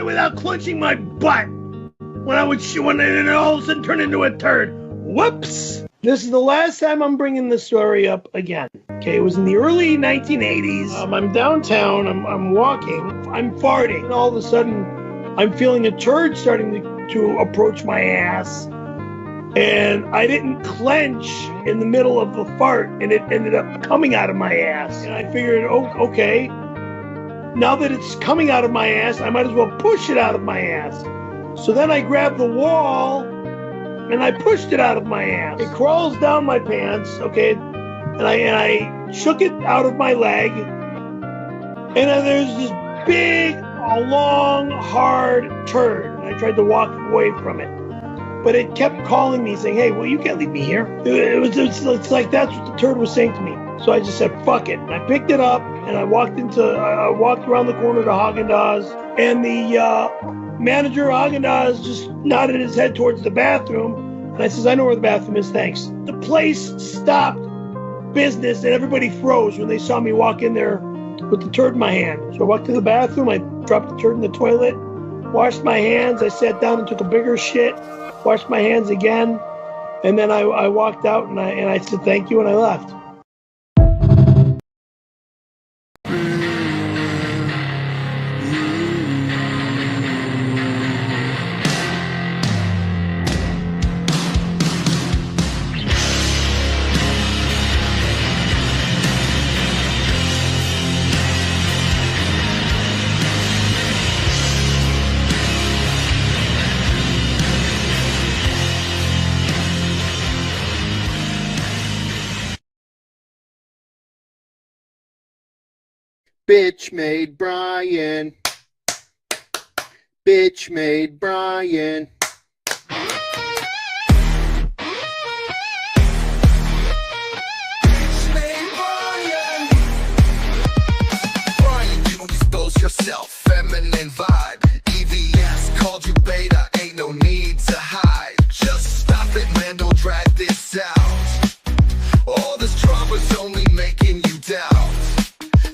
without clenching my butt when I would when it all of a sudden turned into a turd. Whoops! This is the last time I'm bringing this story up again. Okay, it was in the early 1980s. I'm downtown. I'm walking. I'm farting. And all of a sudden, I'm feeling a turd starting to approach my ass. And I didn't clench in the middle of the fart, and it ended up coming out of my ass. And I figured, oh, okay, now that it's coming out of my ass, I might as well push it out of my ass. So then I grabbed the wall, and I pushed it out of my ass. It crawls down my pants, okay, and I shook it out of my leg, and then there's this big, long, hard turd. And I tried to walk away from it. But it kept calling me, saying, hey, well, you can't leave me here. It's like that's what the turd was saying to me. So I just said, fuck it. And I picked it up, and I walked around the corner to Haagen-Dazs, and the manager of Haagen-Dazs just nodded his head towards the bathroom. And I says, I know where the bathroom is, thanks. The place stopped business, and everybody froze when they saw me walk in there with the turd in my hand. So I walked to the bathroom, I dropped the turd in the toilet, washed my hands, I sat down and took a bigger shit, washed my hands again, and then I walked out and I said thank you and I left. Bitch made Brian. Bitch made Brian. Bitch made Brian. Brian, you expose yourself. Feminine vibe. EVS called you beta. Ain't no need to hide. Just stop it, man. Don't drag this out. All this drama's only making you doubt.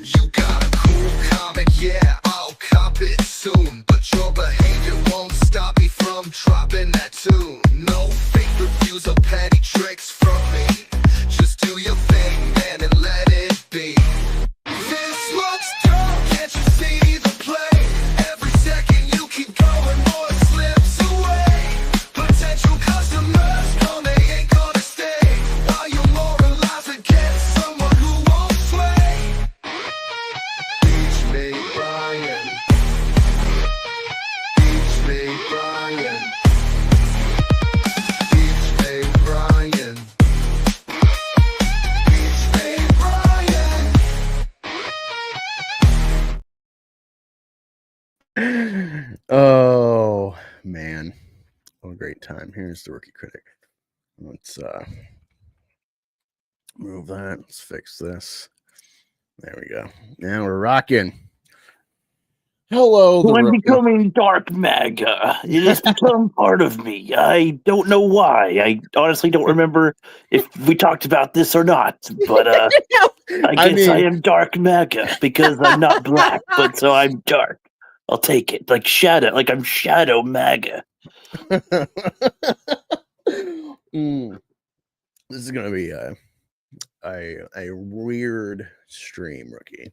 You got a cool comic, yeah, I'll cop it soon. But your behavior won't stop me from dropping that tune. No fake reviews or petty tricks from me. Just do your thing, man, and let it be. This looks dope, can't you see the play? Every second you keep going, more it slips away. Potential customers come, they ain't gonna stay. While you moralize against someone who won't sway. Beach made Brian. Beach made Brian. Beach made Brian. Beach made Brian. Oh man, what a great time. Here's the Rookie Critic. Let's move that. Let's fix this. There we go. Now we're rocking. Hello, I'm becoming Dark MAGA. It has become part of me. I don't know why. I honestly don't remember if we talked about this or not. But I guess I am Dark MAGA because I'm not black, but so I'm dark. I'll take it. Like Shadow, like I'm Shadow MAGA. This is gonna be a weird stream, Rookie.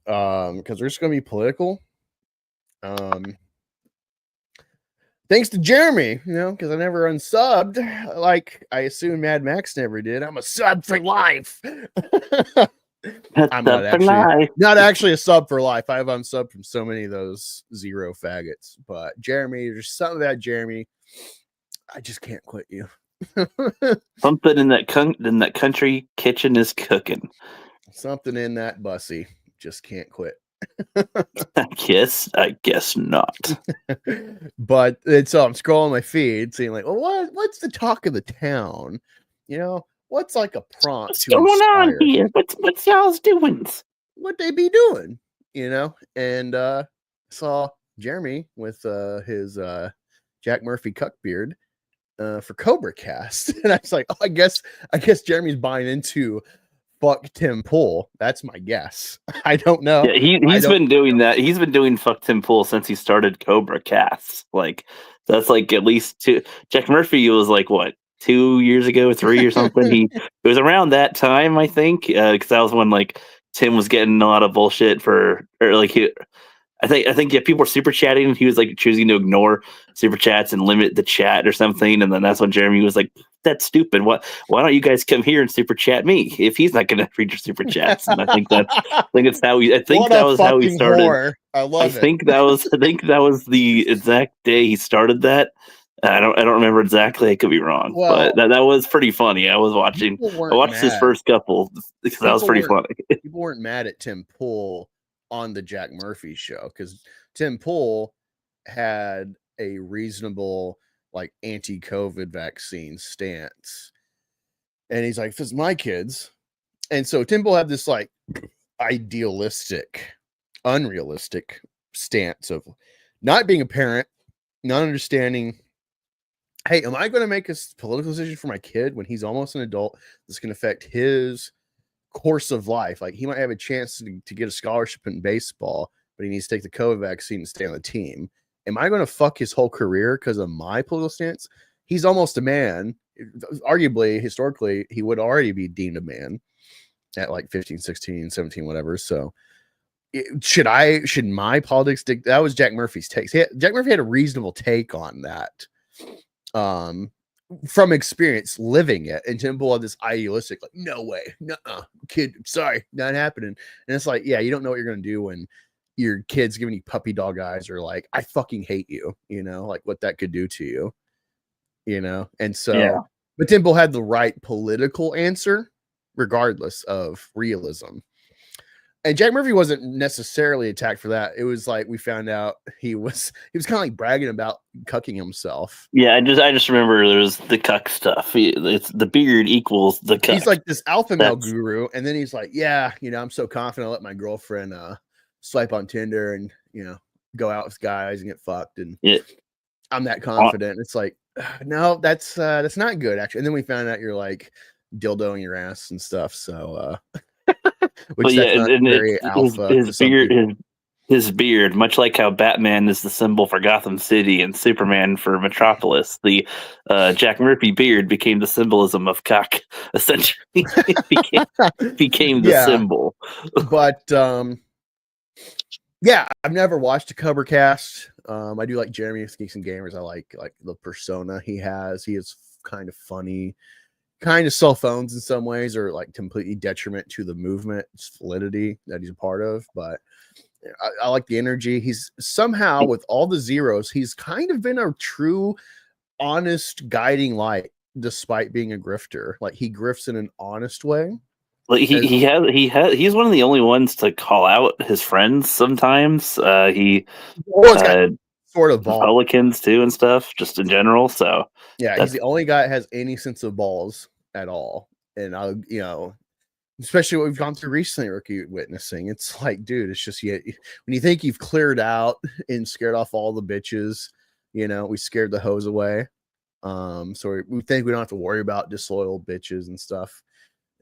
Because we're just gonna be political. Thanks to Jeremy, you know, because I never unsubbed, like I assume Mad Max never did. I'm a sub for life. I'm not actually a sub for life. I've unsubbed from so many of those zero faggots. But Jeremy, there's something about Jeremy. I just can't quit you. Something in that country kitchen is cooking. Something in that bussy just can't quit. I guess not. But it's I'm scrolling my feed, seeing like, well, what's the talk of the town? You know, what's like a prompt? What's going on here? What's y'all's doing? What they be doing? You know, and saw Jeremy with his Jack Murphy cuck beard for Cobra Cast, and I was like, oh, I guess Jeremy's buying into fuck Tim Pool. That's my guess. I don't know. Yeah, he's been doing that. He's been doing fuck Tim Pool since he started Cobra Cast. Like that's like at least two. Jack Murphy was like what 2 years ago, 3 or something. It was around that time, I think, because that was when like Tim was getting a lot of bullshit for or like he. I think yeah, people were super chatting and he was like choosing to ignore super chats and limit the chat or something. And then that's when Jeremy was like, that's stupid. Why don't you guys come here and super chat me if he's not gonna read your super chats? And I think that was how he started. Whore. I love it. I think that was the exact day he started that. I don't remember exactly. I could be wrong, but that was pretty funny. I watched his first couple because that was pretty funny. People weren't mad at Tim Pool on the Jack Murphy show because Tim Pool had a reasonable like anti-COVID vaccine stance, and he's like, "If it's my kids," and so Tim Pool had this like idealistic, unrealistic stance of not being a parent, not understanding. Hey, am I going to make a political decision for my kid when he's almost an adult that's going to affect his course of life? Like he might have a chance to get a scholarship in baseball, but he needs to take the COVID vaccine and stay on the team. Am I going to fuck his whole career because of my political stance? He's almost a man. Arguably, historically, he would already be deemed a man at like 15, 16, 17, whatever. So should my politics that was Jack Murphy's take. Jack Murphy had a reasonable take on that. From experience living it, and Tim Pool had this idealistic, like, no way, kid, sorry, not happening. And it's like, yeah, you don't know what you're gonna do when your kid's giving you puppy dog eyes or like, I fucking hate you, like what that could do to you, and so yeah. But Tim Pool had the right political answer regardless of realism. And Jack Murphy wasn't necessarily attacked for that. It was like we found out he was kind of like bragging about cucking himself. Yeah, I just remember there's the cuck stuff. It's the beard equals the cuck. He's like this alpha male guru, and then he's like, yeah, I'm so confident I'll let my girlfriend swipe on Tinder and go out with guys and get fucked, and I'm that confident. It's like, no, that's not good actually. And then we found out you're like dildoing your ass and stuff. So which that's not very alpha. His beard, much like how Batman is the symbol for Gotham City and Superman for Metropolis, the Jack Murphy beard became the symbolism of cock. Essentially, it became the symbol. But yeah, I've never watched a Cobra Cast. I do like Jeremy Geeks and Gamers. I like the persona he has. He is kind of funny. Kind of cell phones in some ways, or like completely detriment to the movement validity that he's a part of. But I like the energy. He's somehow, with all the zeros, he's kind of been a true, honest guiding light, despite being a grifter. Like he grifts in an honest way. Like he's one of the only ones to call out his friends sometimes. Sort of Republicans too and stuff, just in general. So yeah, he's the only guy that has any sense of balls at all. And especially what we've gone through recently, Rookie witnessing, it's like, dude, it's just when you think you've cleared out and scared off all the bitches, we scared the hoes away. So we think we don't have to worry about disloyal bitches and stuff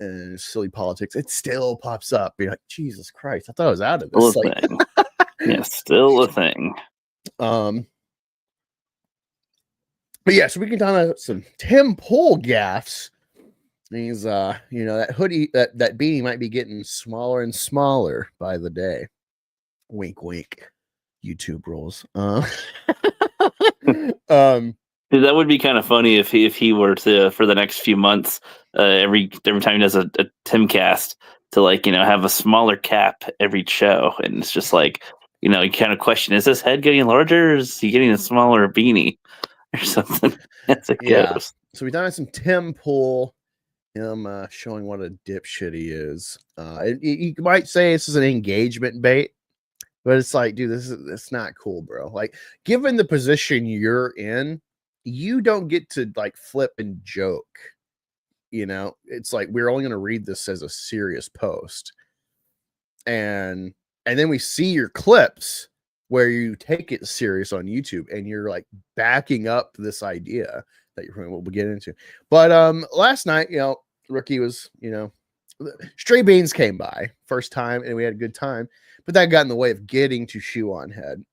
and silly politics. It still pops up. You're like, Jesus Christ, I thought I was out of this. Yeah, still a thing. But yeah, so we can talk about some Tim Pool gaffes. He's that hoodie, that beanie might be getting smaller and smaller by the day. Wink, wink. YouTube rules. That would be kind of funny if he were to, for the next few months, every time he does a Tim cast, to have a smaller cap every show, and it's just like you kind of question: is this head getting larger, or is he getting a smaller beanie, or something? As it goes. So we done some Tim Pool. Him showing what a dipshit he is. You might say this is an engagement bait, but it's like, dude, it's not cool, bro. Like, given the position you're in, you don't get to like flip and joke. It's like we're only going to read this as a serious post, and then we see your clips where you take it serious on YouTube, and you're like backing up this idea that we'll get into. But last night, Rookie was Stray Beans came by first time and we had a good time, but that got in the way of getting to Shoe on Head.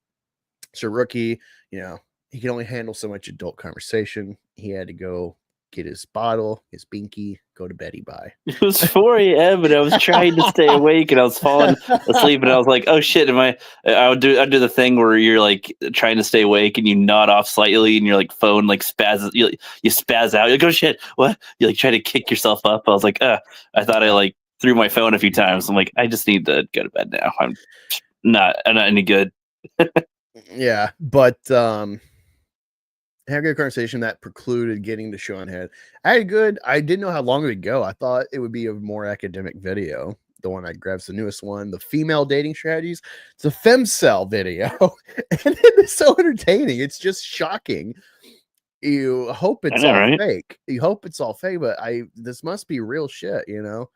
So Rookie, you know, he could only handle so much adult conversation. He had to go get his bottle, his binky, go to Betty Bye. It was 4 a.m. and I was trying to stay awake and I was falling asleep and I was like, oh shit, I'd do the thing where you're like trying to stay awake and you nod off slightly and your like phone like spazzes, you spaz out. You're like, oh shit, what? You like try to kick yourself up. I was like, I thought I like threw my phone a few times. I'm like, I just need to go to bed now. I'm not any good. Yeah, but I had a good conversation that precluded getting to Shoe on Head. I didn't know how long it would go. I thought it would be a more academic video. The one I grabbed is the newest one, the female dating strategies. It's a femcel video. And it's so entertaining. It's just shocking. You hope it's all right? fake. You hope it's all fake, but this must be real shit, you know?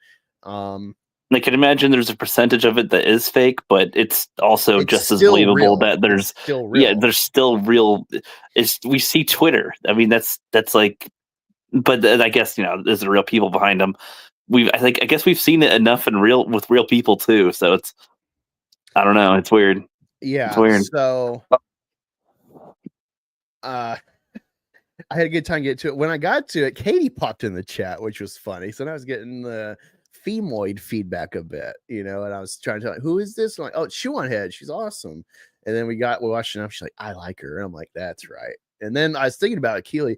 I can imagine there's a percentage of it that is fake, but it's also just as believable real. that there's still real. Yeah, there's still real. We see Twitter. I mean, that's like, but I guess, you know, there's the real people behind them. I guess we've seen it enough with real people too. So it's, I don't know. It's weird. Yeah. It's weird. So, I had a good time getting to it. When I got to it, Katie popped in the chat, which was funny. So now I was getting the femoid feedback a bit, you know, and I was trying to tell her, who is this? I'm like, oh, it's Shoe on Head. She's awesome. And then we watched enough. She's like, I like her. And I'm like, that's right. And then I was thinking about it, Keely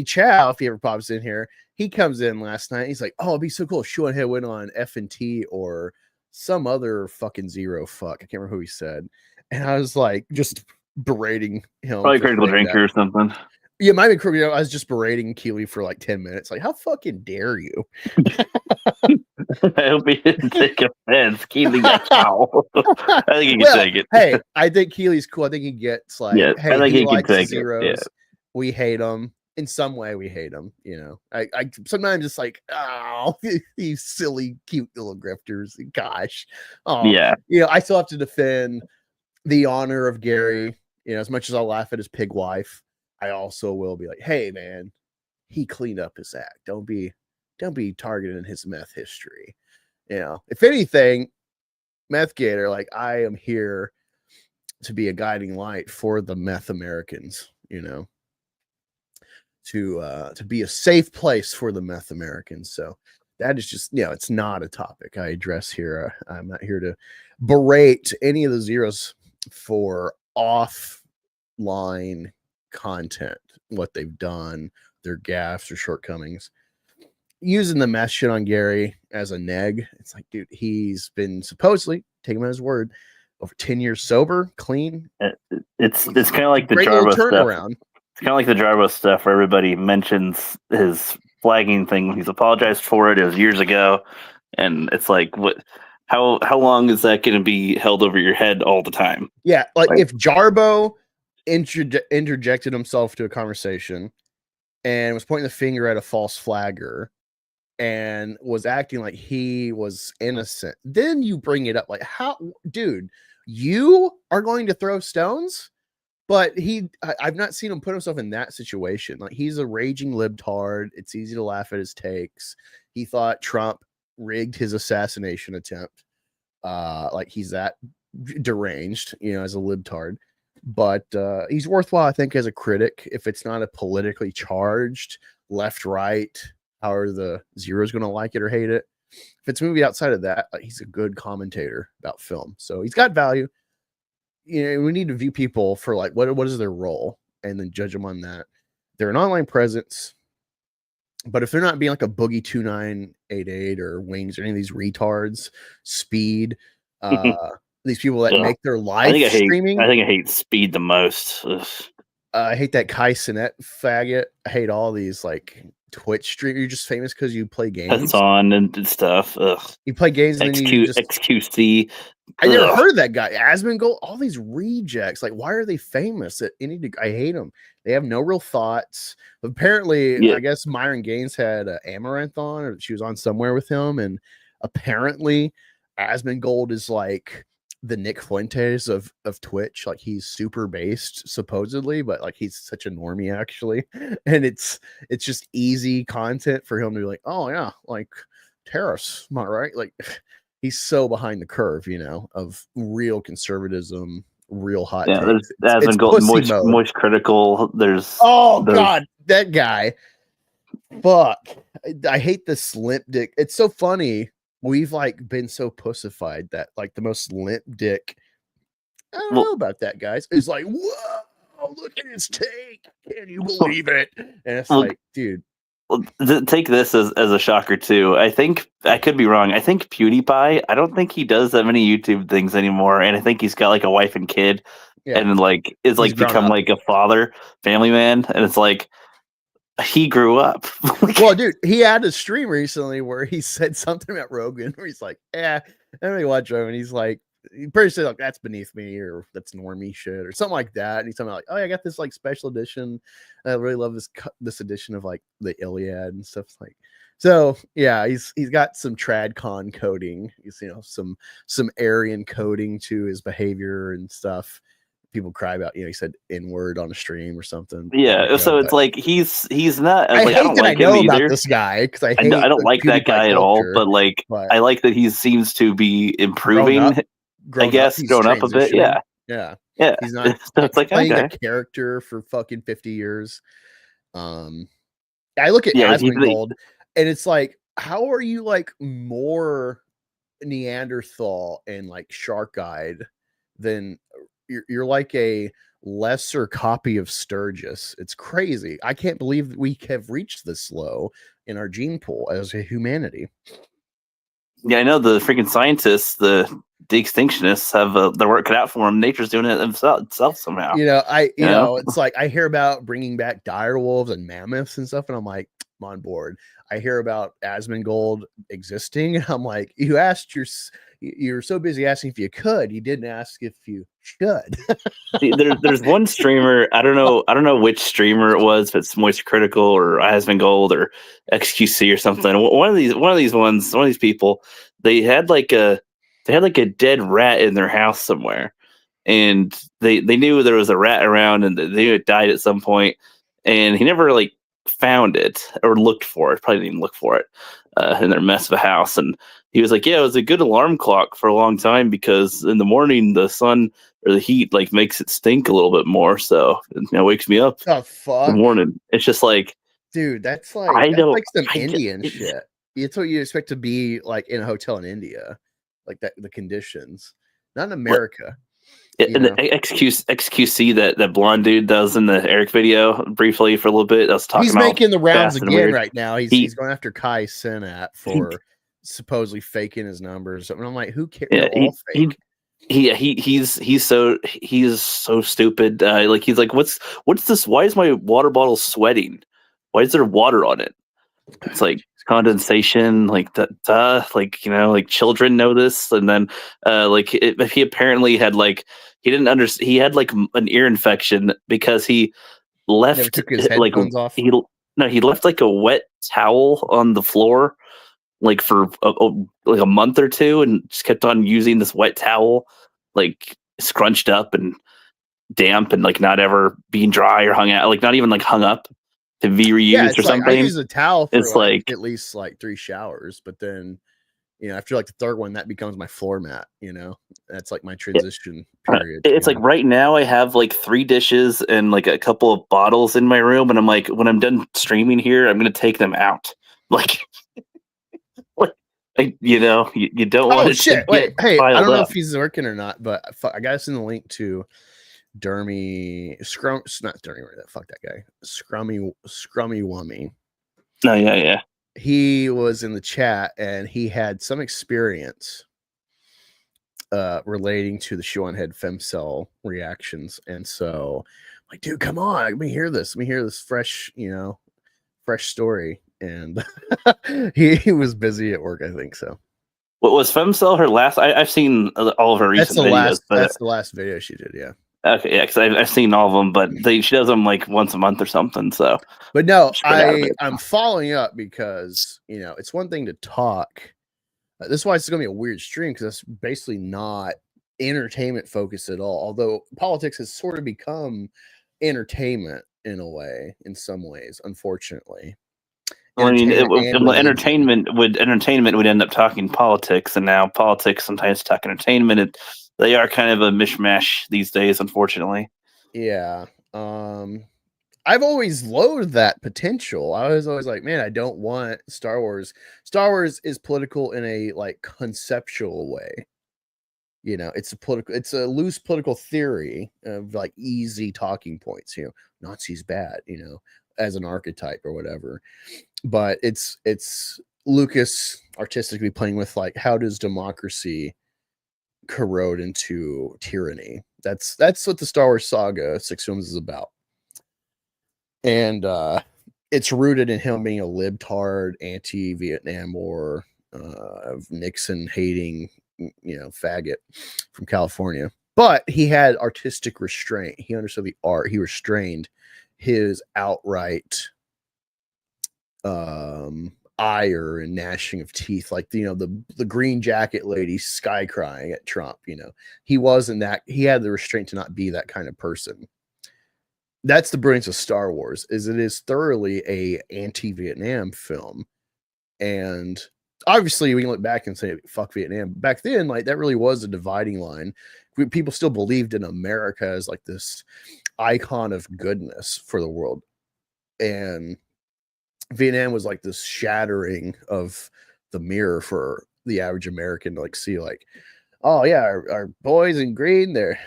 Chow, if he ever pops in here, he comes in last night. He's like, oh, it'd be so cool. Shoe on Head went on F&T or some other fucking zero fuck. I can't remember who he said. And I was like, just berating him. Probably critical drinker or something. Yeah, might be crooked. You know, I was just berating Keely for like 10 minutes. Like, how fucking dare you? I hope he didn't take offense. Keely gets foul. I think he can take it. Hey, I think Keely's cool. I think he gets like, yeah, hey, I think he can likes take zeros. it. Yeah. We hate him. In some way, we hate him. You know, I sometimes just like, oh, these silly, cute little grifters. Gosh. Oh, yeah. You know, I still have to defend the honor of Gary. You know, as much as I'll laugh at his pig wife, I also will be like, hey man, he cleaned up his act. Don't be targeting his meth history. You know, if anything, Meth Gator, like, I am here to be a guiding light for the meth Americans, you know, to be a safe place for the meth Americans. So that is just, you know, it's not a topic I address here. I'm not here to berate any of the zeros for offline content, what they've done, their gaffes or shortcomings. Using the meth shit on Gary as a neg, it's like, dude, he's been supposedly, take him at his word, over 10 years sober, clean. It's kind of like the great Jarbo little stuff. turnaround. It's kind of like the Jarbo stuff where everybody mentions his flagging thing. He's apologized for it. It was years ago, and it's like, what? How long is that going to be held over your head all the time? Yeah, like if Jarbo interjected himself to a conversation and was pointing the finger at a false flagger and was acting like he was innocent, then you bring it up. Like, how, dude, you are going to throw stones? But I've not seen him put himself in that situation. Like, he's a raging libtard. It's easy to laugh at his takes. He thought Trump rigged his assassination attempt. Like, he's that deranged, you know, as a libtard. But he's worthwhile, I think, as a critic. If it's not a politically charged left, right, how are the zeros going to like it or hate it? If it's a movie outside of that, he's a good commentator about film. So he's got value. You know, we need to view people for like, what is their role, and then judge them on that. They're an online presence, but if they're not being like a Boogie 2988 or Wings or any of these retards, Speed, these people that make their life streaming. I think I hate Speed the most. I hate that Kai Sinet faggot. I hate all these like Twitch streamers. You're just famous because you play games. That's on and stuff. Ugh. You play games and then you just XQC. I never heard of that guy. Asmongold, all these rejects. Like, why are they famous? I hate them. They have no real thoughts. Apparently, I guess Myron Gaines had Amaranth on, or she was on somewhere with him, and apparently Asmongold is like the Nick Fuentes of Twitch. Like, he's super based supposedly, but like he's such a normie actually, and it's just easy content for him to be like, oh yeah, like tariffs, am I right? Like, he's so behind the curve, of real conservatism, real hot takes. There's It's been pussy mode. moist critical. There's God, that guy. Fuck. I hate this limp dick. It's so funny. We've been so pussified that the most limp dick. I don't know about that, guys. It's like, whoa, look at his take. Can you believe it? And it's dude. Take this as a shocker too. I think I could be wrong. I think PewDiePie, I don't think he does that many YouTube things anymore, and I think he's got a wife and kid, and is become a father, family man, and it's he grew up. Well, dude, he had a stream recently where he said something about Rogan, where he's like, "Yeah, I don't really watch Rogan." He's like, he pretty said that's beneath me, or that's normie shit, or something like that. And he's talking about oh, I got this special edition. I really love this edition of the Iliad and stuff So yeah, he's got some tradcon coding. He's some Aryan coding to his behavior and stuff. People cry about he said N-word on a stream or something. Yeah, so it's he's not. I don't like him either. About this guy because I don't like that guy at all. But I like that he seems to be improving. Growing up a bit. Yeah. He's not, playing a character for fucking 50 years. I look at Asmongold, and it's how are you more Neanderthal and shark-eyed than you're a lesser copy of Sturgis. It's crazy. I can't believe that we have reached this low in our gene pool as a humanity. Yeah, I know the freaking scientists, the de-extinctionists have their work cut out for them. Nature's doing it itself somehow. It's I hear about bringing back dire wolves and mammoths and stuff, and I'm like, I'm on board. I hear about Asmongold existing, and I'm like, you're so busy asking if you could, you didn't ask if you should. There's one streamer, I don't know which streamer it was, if it's Moist Critical or Asmongold or XQC or something. One of these people, they had a dead rat in their house somewhere, and they knew there was a rat around, and they knew it died at some point, and he never found it or looked for it. Probably didn't even look for it in their mess of a house. And he was like, yeah, it was a good alarm clock for a long time because in the morning the sun or the heat makes it stink a little bit more, so it wakes me up in the morning. It's just dude, that's some Indian shit. It's what you expect to be in a hotel in India, that, the conditions, not in America. And the XQC that blonde dude does in the Eric video briefly for a little bit. He's making the rounds again right now. He's going after Kai Cenat for supposedly faking his numbers. And I'm like, who cares? Yeah, he's so stupid. He's like, what's this? Why is my water bottle sweating? Why is there water on it? It's condensation, children know this. And then he apparently had he didn't understand, he had an ear infection because he left took his headphones off. He left a wet towel on the floor for a month or two, and just kept on using this wet towel scrunched up and damp and not ever being dry or hung out, not even hung up to be reused or something. I use a towel for at least 3 showers, but then after the third one, that becomes my floor mat. That's my transition period. It's right now I have 3 dishes and a couple of bottles in my room, and I'm when I'm done streaming here, I'm gonna take them out. You don't want to wait, hey, I don't know if he's working or not, but I got us in the link to not Dermy, fuck that guy. Scrummy Wummy. Oh yeah. He was in the chat and he had some experience relating to the shoe on head femcell reactions. And so dude, come on, let me hear this fresh story. And he was busy at work, I think so. What was femcell her last? I've seen all of her recent videos. That's the last video she did, yeah. Okay, yeah, because I've seen all of them, but she does them once a month or something. So, but no, I'm following up because it's one thing to talk. This is why it's going to be a weird stream, because it's basically not entertainment focused at all. Although politics has sort of become entertainment in a way, in some ways, unfortunately. I mean, entertainment entertainment would end up talking politics, and now politics sometimes talk entertainment. They are kind of a mishmash these days, unfortunately. Yeah. I've always loathed that potential. I was always like, man, I don't want Star Wars. Star Wars is political in a like conceptual way. You know, it's a loose political theory of like easy talking points. You know, Nazis bad. You know, as an archetype or whatever. But it's Lucas artistically playing with like, how does democracy corrode into tyranny? That's what the Star Wars saga 6 films is about. And it's rooted in him being a libtard, anti-Vietnam War, of Nixon hating, you know, faggot from California. But he had artistic restraint. He understood the art. He restrained his outright ire and gnashing of teeth, like, you know, the green jacket lady sky crying at Trump. You know, he wasn't that. He had the restraint to not be that kind of person. That's the brilliance of Star Wars, is it is thoroughly a anti-Vietnam film. And obviously we can look back and say fuck Vietnam. Back then, like, that really was a dividing line. People still believed in America as like this icon of goodness for the world, and Vietnam was like this shattering of the mirror for the average American to like see, like, oh yeah, our boys in green, they're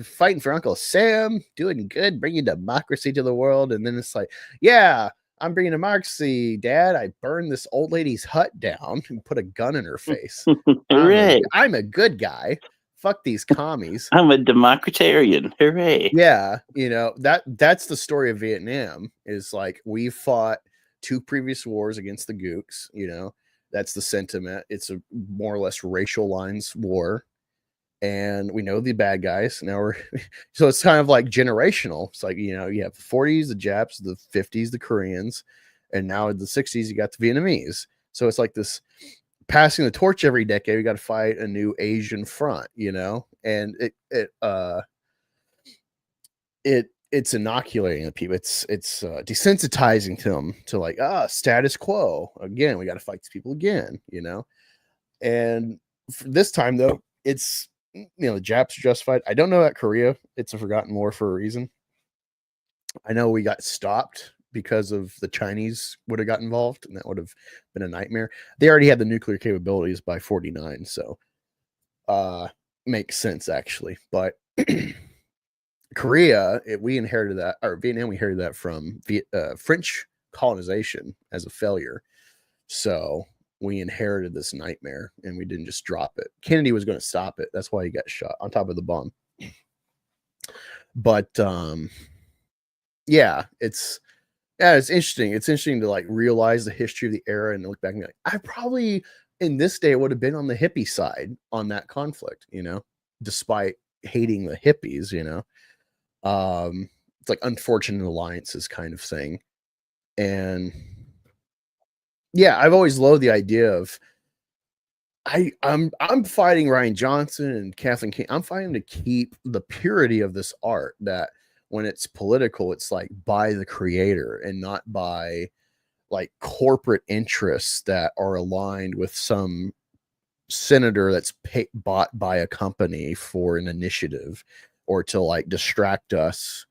fighting for Uncle Sam, doing good, bringing democracy to the world. And then it's like, yeah, I'm bringing democracy, Dad. I burned this old lady's hut down and put a gun in her face. Hooray! I'm a good guy. Fuck these commies. I'm a democratarian. Hooray! Yeah, you know, that's the story of Vietnam. Is like, we fought 2 previous wars against the Gooks. You know, that's the sentiment. It's a more or less racial lines war, and we know the bad guys. Now we're so it's kind of like generational. It's like, you know, you have the 40s, the Japs, the 50s, the Koreans, and now in the 60s you got the Vietnamese. So it's like this passing the torch every decade. We got to fight a new Asian front, you know, and it's inoculating the people. It's desensitizing to them to like, status quo again. We got to fight these people again, you know. And for this time though, it's, you know, the Japs are justified. I don't know about Korea. It's a forgotten war for a reason. I know we got stopped because of the Chinese would have got involved, and that would have been a nightmare. They already had the nuclear capabilities by 49, so makes sense actually. But Korea, we inherited that, or Vietnam, we inherited that from French colonization as a failure. So we inherited this nightmare, and we didn't just drop it. Kennedy was going to stop it. That's why he got shot on top of the bomb. But yeah, it's interesting. It's interesting to like realize the history of the era and look back and be like, I probably in this day would have been on the hippie side on that conflict, you know, despite hating the hippies, you know. It's like unfortunate alliances kind of thing. And yeah, I've always loathed the idea of I'm fighting Ryan Johnson and Kathleen King. I'm fighting to keep the purity of this art, that when it's political, it's like by the creator and not by like corporate interests that are aligned with some senator that's bought by a company for an initiative, or to like distract us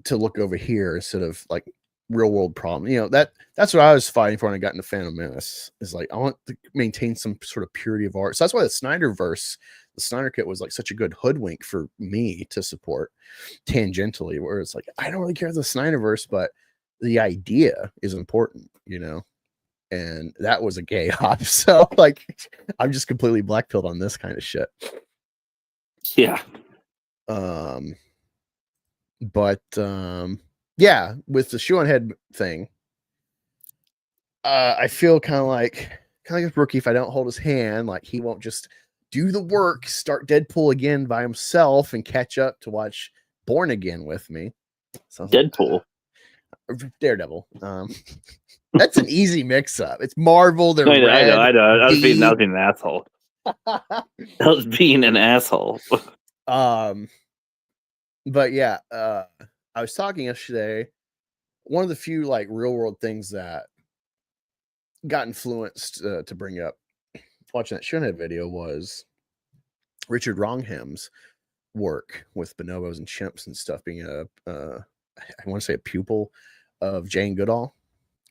to look over here instead of like real world problem. You know, that's what I was fighting for when I got into Phantom Menace, is like, I want to maintain some sort of purity of art. So that's why the Snyder Cut was like such a good hoodwink for me to support tangentially, where it's like, I don't really care the Snyderverse, but the idea is important, you know. And that was a gay hop. So like, I'm just completely blackpilled on this kind of shit. Yeah. But yeah, with the shoe on head thing, I feel kind of like a rookie. If I don't hold his hand, like, he won't just do the work, start Deadpool again by himself and catch up to watch Born Again with me. So Deadpool. Daredevil. That's an easy mix-up. It's Marvel. They're I know. I was being an asshole. I was being an asshole. But yeah, I was talking yesterday one of the few like real world things that got influenced to bring up watching that Shunhead video was Richard Wrongham's work with bonobos and chimps and stuff, being I want to say a pupil of Jane Goodall.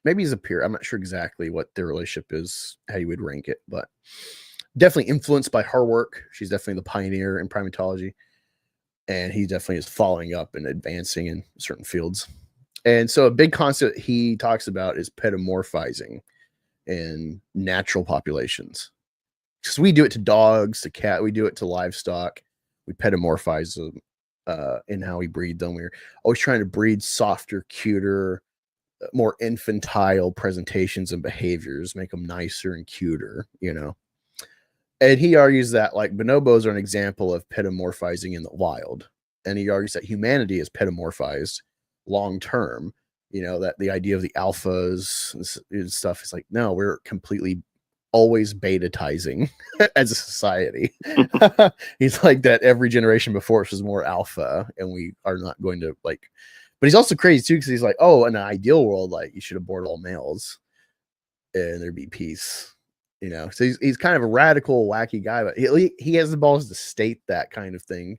Maybe he's a peer. I'm not sure exactly what their relationship is, how you would rank it, but definitely influenced by her work. She's definitely the pioneer in primatology, and he definitely is following up and advancing in certain fields. And so a big concept he talks about is pedomorphizing in natural populations. Because we do it to dogs, to cat, we do it to livestock. We pedomorphize them in how we breed them. We're always trying to breed softer, cuter, more infantile presentations and behaviors, make them nicer and cuter, you know. And he argues that like bonobos are an example of pedomorphizing in the wild. And he argues that humanity is pedomorphized long term, you know, that the idea of the alphas and stuff is like, no, we're completely always betatizing as a society. He's like that every generation before us was more alpha, and we are not going to like. But he's also crazy too, because he's like, oh, in an ideal world, like you should abort all males and there'd be peace, you know. So he's kind of a radical, wacky guy, but he has the balls to state that kind of thing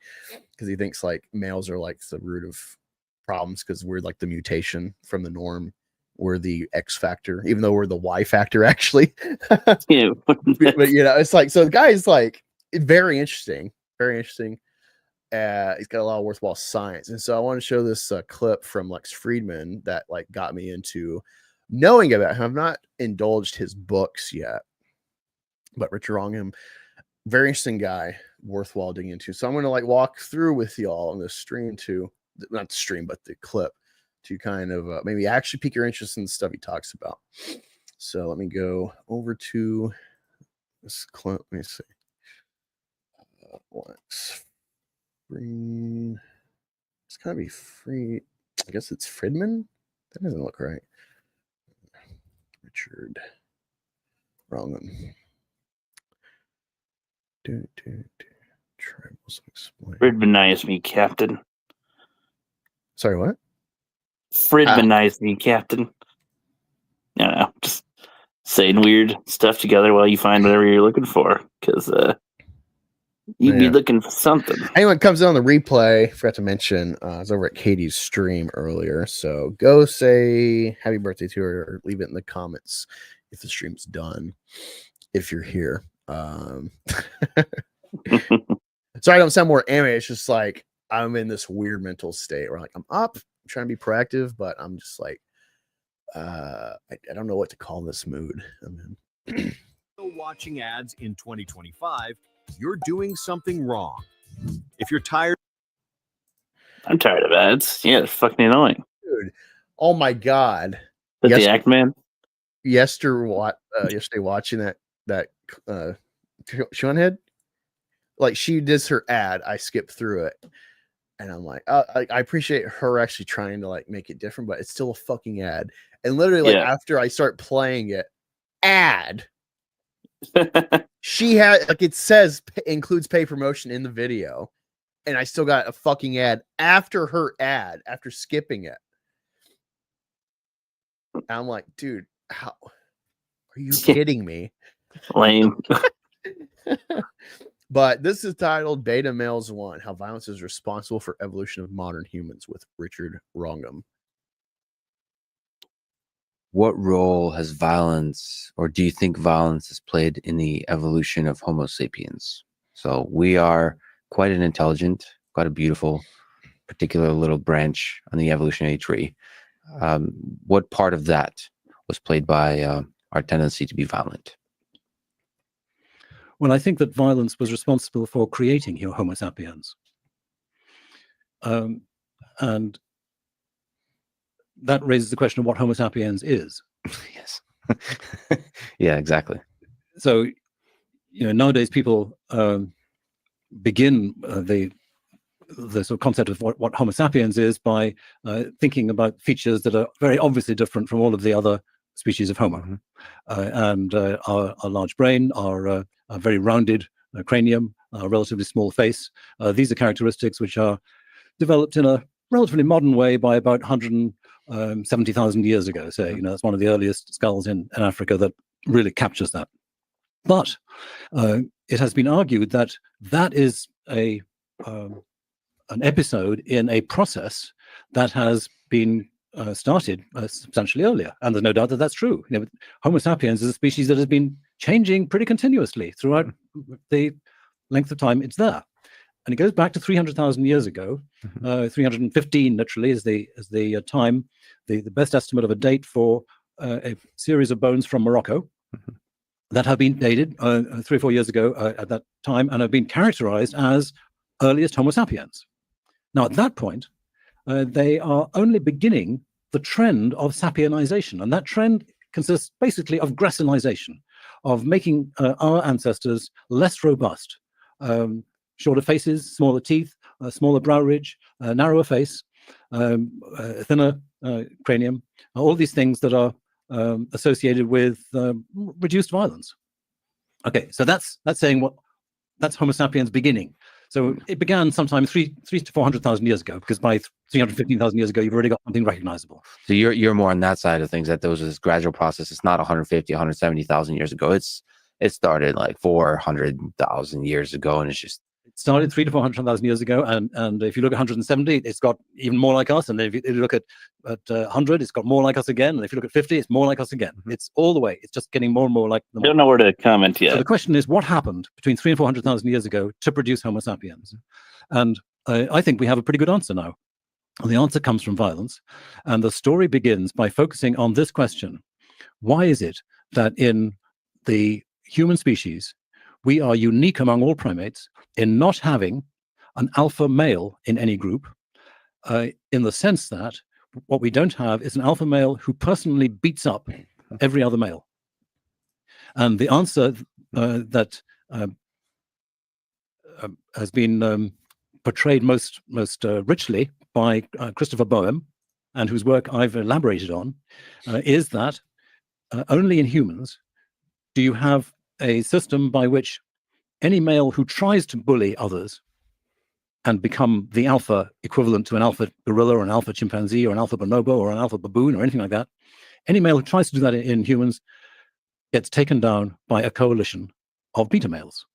because he thinks like males are like the root of problems because we're like the mutation from the norm. We're the X factor, even though we're the Y factor, actually. Yeah. But you know, it's like, so the guy is like very interesting, very interesting. He's got a lot of worthwhile science. And so I want to show this clip from Lex Friedman that like got me into knowing about him. I've not indulged his books yet, but Richard Wrongham, very interesting guy, worthwhile digging into. So I'm going to like walk through with y'all on the stream to, not the stream, but the clip to kind of maybe actually pique your interest in the stuff he talks about. So let me go over to this clip. Let me see. Lex Green. It's gotta be free. I guess it's Friedman. That doesn't look right. Richard Wrongham. Tribals explain. Friedmanize me, Captain. Sorry, what? Friedmanize me, Captain. No, just saying weird stuff together while you find whatever you're looking for, because you'd be looking for something. Anyone comes in on the replay, forgot to mention, I was over at Katie's stream earlier, so go say happy birthday to her or leave it in the comments if the stream's done, if you're here. Sorry I don't sound more anime. It's just like I'm in this weird mental state where like I'm up, I'm trying to be proactive, but I'm just like I don't know what to call this mood I'm in. Watching ads in 2025, you're doing something wrong. If you're tired, I'm tired of ads. Yeah, it's fucking annoying. Dude, oh my god. The Act Man? Yesterday watching that Shunhead, like she does her ad, I skip through it. And I'm like, I appreciate her actually trying to like make it different, but it's still a fucking ad. And literally, like after I start playing it, ad. She had like it says includes pay promotion in the video, and I still got a fucking ad after her ad after skipping it. And I'm like, dude, how are you kidding me? Lame. But this is titled Beta Males 1: How Violence is Responsible for Evolution of Modern Humans with Richard Wrongham. What role has violence, or do you think violence has played in the evolution of Homo sapiens? So we are quite an intelligent, quite a beautiful, particular little branch on the evolutionary tree. What part of that was played by our tendency to be violent? Well, I think that violence was responsible for creating your Homo sapiens. And that raises the question of what Homo sapiens is. Yes. Yeah, exactly. So, you know, nowadays people begin the sort of concept of what Homo sapiens is by thinking about features that are very obviously different from all of the other species of Homo. And our large brain, our very rounded cranium, relatively small face. These are characteristics which are developed in a relatively modern way by about 100 70,000 years ago. Say, that's one of the earliest skulls in Africa that really captures that. But it has been argued that that is an episode in a process that has been started substantially earlier, and there's no doubt that that's true. Homo sapiens is a species that has been changing pretty continuously throughout the length of time it's there, and it goes back to 300,000 years ago. 315 literally is the time, the best estimate of a date for a series of bones from Morocco that have been dated 3 or 4 years ago at that time, and have been characterized as earliest Homo sapiens. Now, at that point, they are only beginning the trend of sapienization, and that trend consists basically of gracilization, of making our ancestors less robust, shorter faces, smaller teeth, smaller brow ridge, narrower face, thinner cranium, all these things that are associated with reduced violence. Okay, so that's saying that's Homo sapiens beginning. So it began sometime 300 to 400,000 years ago, because by 315,000 years ago, you've already got something recognizable. So you're more on that side of things, that there was this gradual process. It's not 150, 170,000 years ago. It started like 400,000 years ago, and it started 300 to 400,000 years ago, and if you look at 170, it's got even more like us. And then if you look at 100, it's got more like us again. And if you look at 50, it's more like us again. It's all the way. It's just getting more and more like them. I don't know where to comment yet. So the question is, what happened between 300 and 400,000 years ago to produce Homo sapiens? And I think we have a pretty good answer now. And the answer comes from violence. And the story begins by focusing on this question: why is it that in the human species, we are unique among all primates in not having an alpha male in any group, in the sense that what we don't have is an alpha male who personally beats up every other male? And the answer that has been portrayed most richly by Christopher Boehm, and whose work I've elaborated on, is that only in humans do you have a system by which any male who tries to bully others and become the alpha equivalent to an alpha gorilla or an alpha chimpanzee or an alpha bonobo or an alpha baboon or anything like that, any male who tries to do that in humans gets taken down by a coalition of beta males.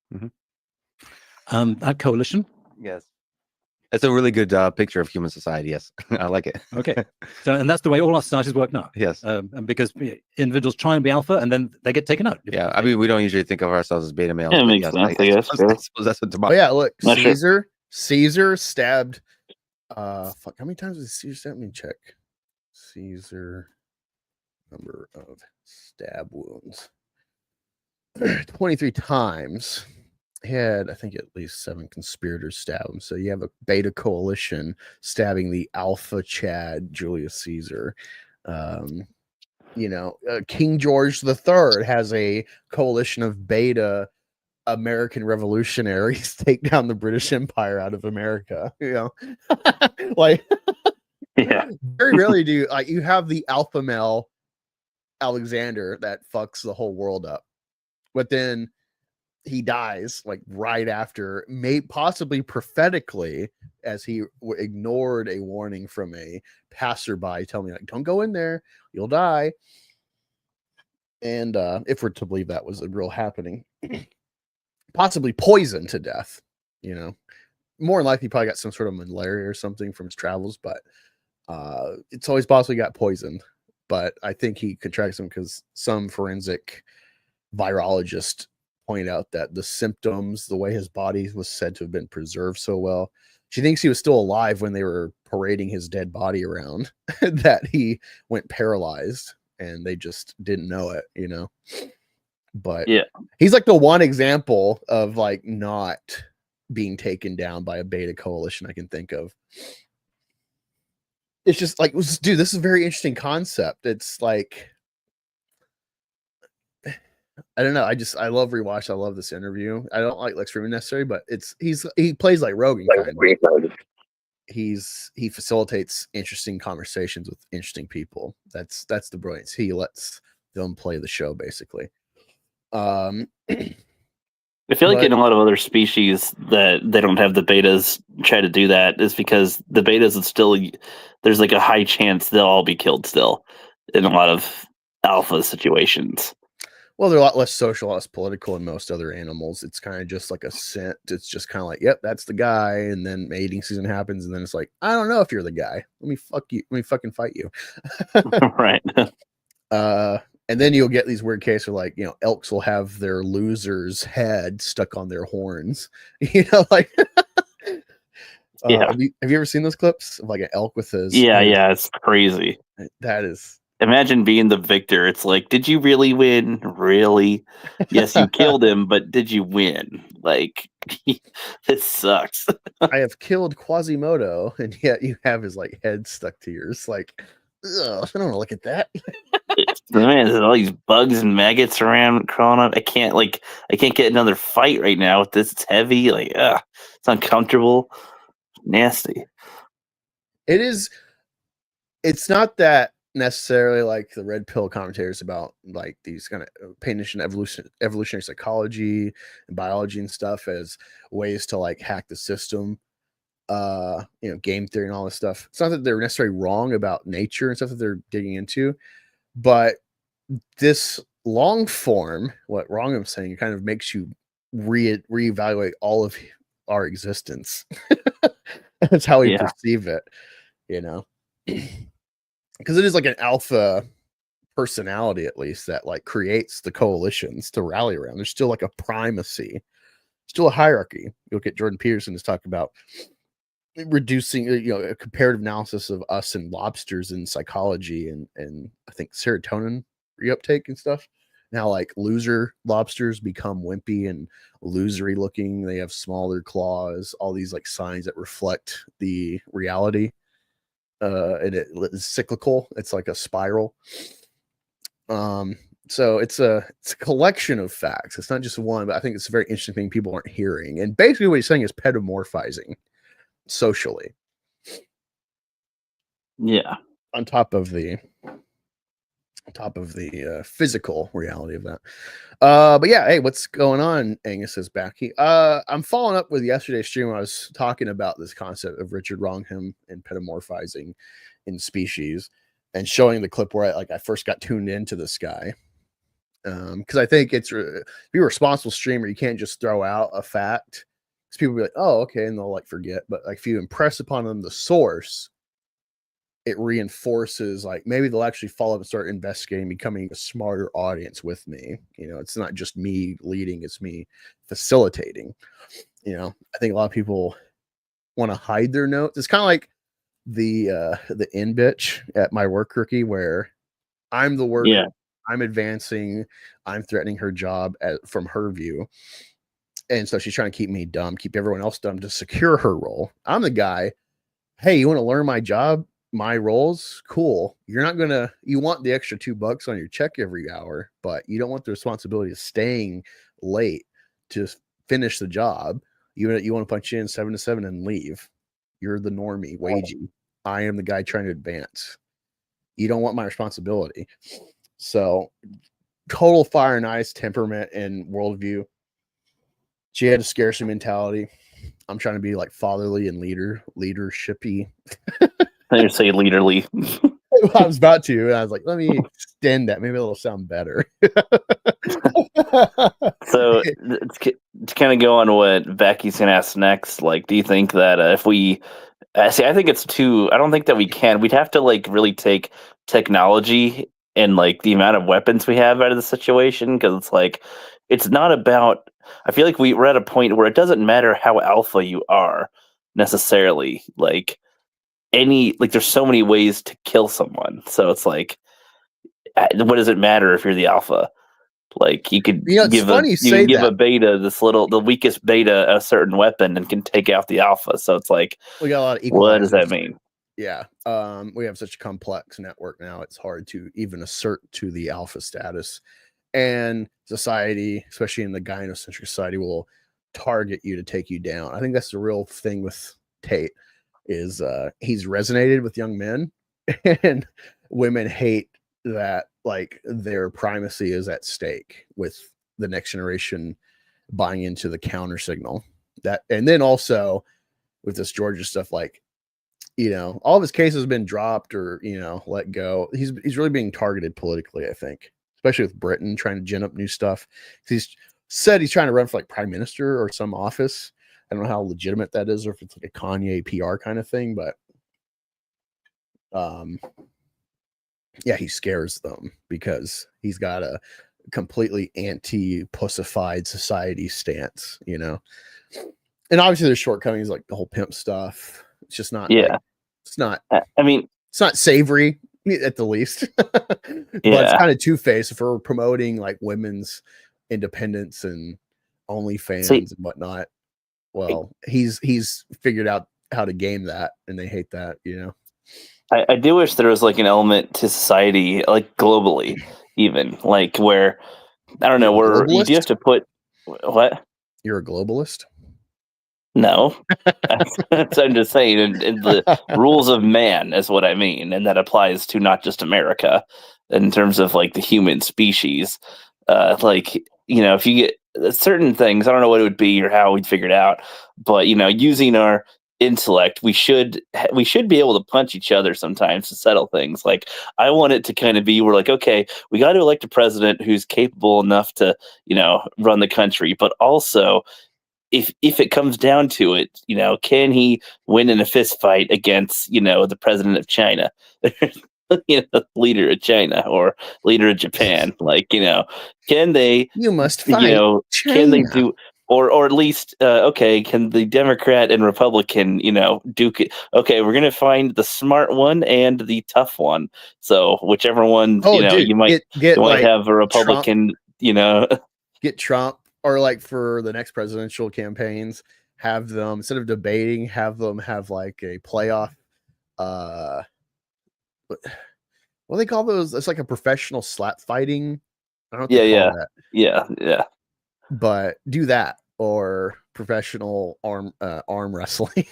And that coalition... Yes. It's a really good picture of human society. Yes, I like it. Okay, so and that's the way all our societies work now. Yes, and because individuals try and be alpha, and then they get taken out. Yeah, I mean, we don't usually think of ourselves as beta males. Yeah, it makes sense, I guess. I suppose that's what. Oh yeah, look, Not sure. Caesar stabbed. Fuck, how many times did Caesar stab? Let me check. Caesar number of stab wounds. 23 times. He had, I think, at least 7 conspirators stab him. So you have a beta coalition stabbing the alpha Chad Julius Caesar. King George III has a coalition of beta American revolutionaries take down the British Empire out of America. Like, yeah, very rarely do you have the alpha male Alexander that fucks the whole world up, but then he dies like right after, possibly prophetically, as he ignored a warning from a passerby telling me, like, don't go in there, you'll die. And if we're to believe that was a real happening, possibly poisoned to death, more than likely probably got some sort of malaria or something from his travels, but it's always possibly got poisoned. But I think he contracted some because some forensic virologist point out that the symptoms, the way his body was said to have been preserved so well, she thinks he was still alive when they were parading his dead body around, that he went paralyzed and they just didn't know it, But yeah, he's like the one example of like not being taken down by a beta coalition I can think of. It's just like, dude, this is a very interesting concept. It's like, I don't know. I love rewatch. I love this interview. I don't like Lex Friedman necessarily, but he plays like Rogan kind of. He facilitates interesting conversations with interesting people. That's the brilliance. He lets them play the show basically. I feel like But in a lot of other species that they don't have the betas try to do that is because the betas would still, there's like a high chance they'll all be killed still in a lot of alpha situations. well, they're a lot less social, less political in most other animals. It's kind of just like a scent. It's just kind of like, yep, that's the guy. And then mating season happens, and then it's like, I don't know if you're the guy. Let me fuck you. Let me fucking fight you. Right. And then you'll get these weird cases where, like, elks will have their loser's head stuck on their horns. Like, Yeah. have you ever seen those clips of like an elk with his? Yeah, it's crazy. That is. Imagine being the victor. It's like, did you really win? Really? Yes, you killed him, but did you win? Like, it sucks. I have killed Quasimodo, and yet you have his like head stuck to yours. Like, ugh, I don't want to look at that. Man, there's all these bugs and maggots around crawling up. I can't get another fight right now with this. It's heavy. Like, it's uncomfortable. Nasty. It is. It's not that necessarily like the red pill commentators about like these kind of paying attention to evolutionary psychology and biology and stuff as ways to like hack the system. Game theory and all this stuff. It's not that they're necessarily wrong about nature and stuff that they're digging into, but this long form, what wrong I'm saying, it kind of makes you reevaluate all of our existence. That's how we perceive it, because it is like an alpha personality, at least, that like creates the coalitions to rally around. There's still like a primacy, still a hierarchy. You'll get Jordan Peterson to talk about reducing, a comparative analysis of us and lobsters in psychology and I think serotonin reuptake and stuff. Now, like loser lobsters become wimpy and losery looking. They have smaller claws, all these like signs that reflect the reality. And it's cyclical. It's like a spiral. So it's a collection of facts. It's not just one, but I think it's a very interesting thing people aren't hearing. And basically what he's saying is pedomorphizing socially. Yeah. On top of the physical reality of that. But yeah, hey, what's going on? Angus is back. I'm following up with yesterday's stream. I was talking about this concept of Richard Wrongham and pedomorphizing in species, and showing the clip where I first got tuned into this guy. Because I think it's be a responsible streamer. You can't just throw out a fact, because people will be like, oh, okay, and they'll like forget. But like if you impress upon them the source, it reinforces, like maybe they'll actually follow up and start investigating, becoming a smarter audience with me. It's not just me leading, it's me facilitating. I think a lot of people want to hide their notes. It's kind of like the in bitch at my work, Rookie, where I'm the worker. Yeah. I'm advancing, I'm threatening her job from her view. And so she's trying to keep me dumb, keep everyone else dumb to secure her role. I'm the guy, hey, you want to learn my job, my roles? Cool. You want the extra $2 on your check every hour, but you don't want the responsibility of staying late to finish the job. You want to punch in 7 to 7 and leave. You're the normie, wagey. I am the guy trying to advance. You don't want my responsibility. So total fire and ice temperament and worldview. She had a scarcity mentality. I'm trying to be like fatherly and leadershipy. I say leaderly. I was about to, and I was like, let me extend that. Maybe it'll sound better. So to kind of go on what Becky's gonna ask next, like, do you think that if we I think it's too, I don't think that we can. We'd have to like really take technology and like the amount of weapons we have out of the situation, because it's like, it's not about, I feel like we're at a point where it doesn't matter how alpha you are necessarily. Like there's so many ways to kill someone. So it's like, what does it matter if you're the alpha? Like you could give a beta the weakest beta a certain weapon and can take out the alpha. So it's like, we got a lot of what does that mean? Yeah. We have such a complex network now, it's hard to even assert to the alpha status. And society, especially in the gynocentric society, will target you to take you down. I think that's the real thing with Tate, is he's resonated with young men, and women hate that like their primacy is at stake with the next generation buying into the counter signal that, and then also with this Georgia stuff, like, you know, all of his cases have been dropped or, you know, let go. He's really being targeted politically, I think, especially with Britain trying to gin up new stuff. He's said he's trying to run for like prime minister or some office. I don't know how legitimate that is, or if it's like a Kanye PR kind of thing, but yeah, he scares them because he's got a completely anti-pussified society stance, you know. And obviously there's shortcomings like the whole pimp stuff. It's just not like, it's not, I mean, it's not savory at the least. But it's kind of two-faced. If we're promoting like women's independence and OnlyFans and whatnot, well, he's figured out how to game that, and they hate that, you know. I do wish there was like an element to society, like globally, even like where, I don't know, where you do have to put what? You're a globalist? No, I'm just saying, in the rules of man is what I mean, and that applies to not just America in terms of like the human species. Like, you know, if you get certain things, I don't know what it would be or how we'd figure it out, but you know, using our intellect, we should be able to punch each other sometimes to settle things. Like, I want it to kind of be, we're like, okay, we got to elect a president who's capable enough to, you know, run the country, but also if it comes down to it, you know, can he win in a fist fight against, you know, the president of China, you know, leader of China or leader of Japan? Like, you know, can they? You must fight. You know, China. Can they do? Or at least, okay, can the Democrat and Republican, you know, duke it? Okay, we're gonna find the smart one and the tough one. So whichever one, you know, dude, you might like have a Republican, Trump, you know, get Trump, or like for the next presidential campaigns, have them, instead of debating, have them have like a playoff. What do they call those? It's like a professional slap fighting. I don't know what they call that. Yeah. But do that, or professional arm wrestling.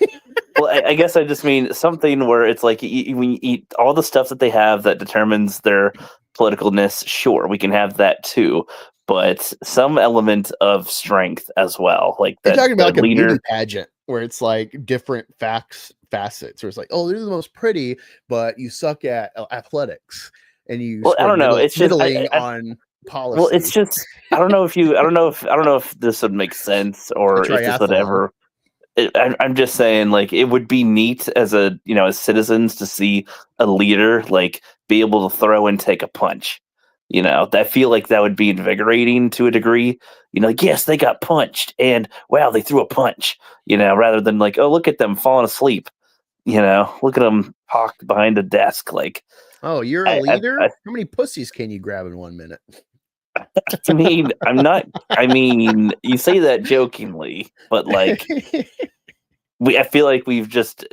Well, I guess I just mean something where it's like when you eat all the stuff that they have that determines their politicalness. Sure, we can have that too, but some element of strength as well. Like that, you're talking about like leader, a beauty pageant where it's like different facets. Where it's like, oh, this is the most pretty, but you suck at athletics, and you. Well, I don't know. It's just on policy. Well, it's just I don't know if this would make sense, or if this would ever. I'm just saying, like, it would be neat as a, you know, as citizens to see a leader like be able to throw and take a punch. You know, I feel like that would be invigorating to a degree. You know, like, yes, they got punched, and wow, they threw a punch. You know, rather than like, oh, look at them falling asleep. You know, look at them hawked behind a desk. Like, oh, you're a leader? How many pussies can you grab in 1 minute? I mean, I mean, you say that jokingly, but like, I feel like we've just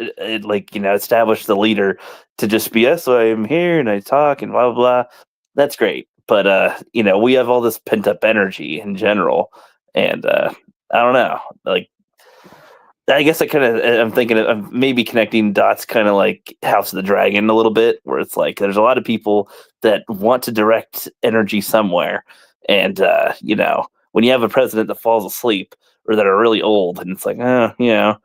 like, you know, established the leader to just be, yes, so I'm here and I talk and blah, blah, blah. That's great. But, you know, we have all this pent up energy in general. And I don't know, like, I guess I'm thinking of maybe connecting dots, kind of like House of the Dragon a little bit, where it's like there's a lot of people that want to direct energy somewhere. And, you know, when you have a president that falls asleep or that are really old, and it's like, oh, you know,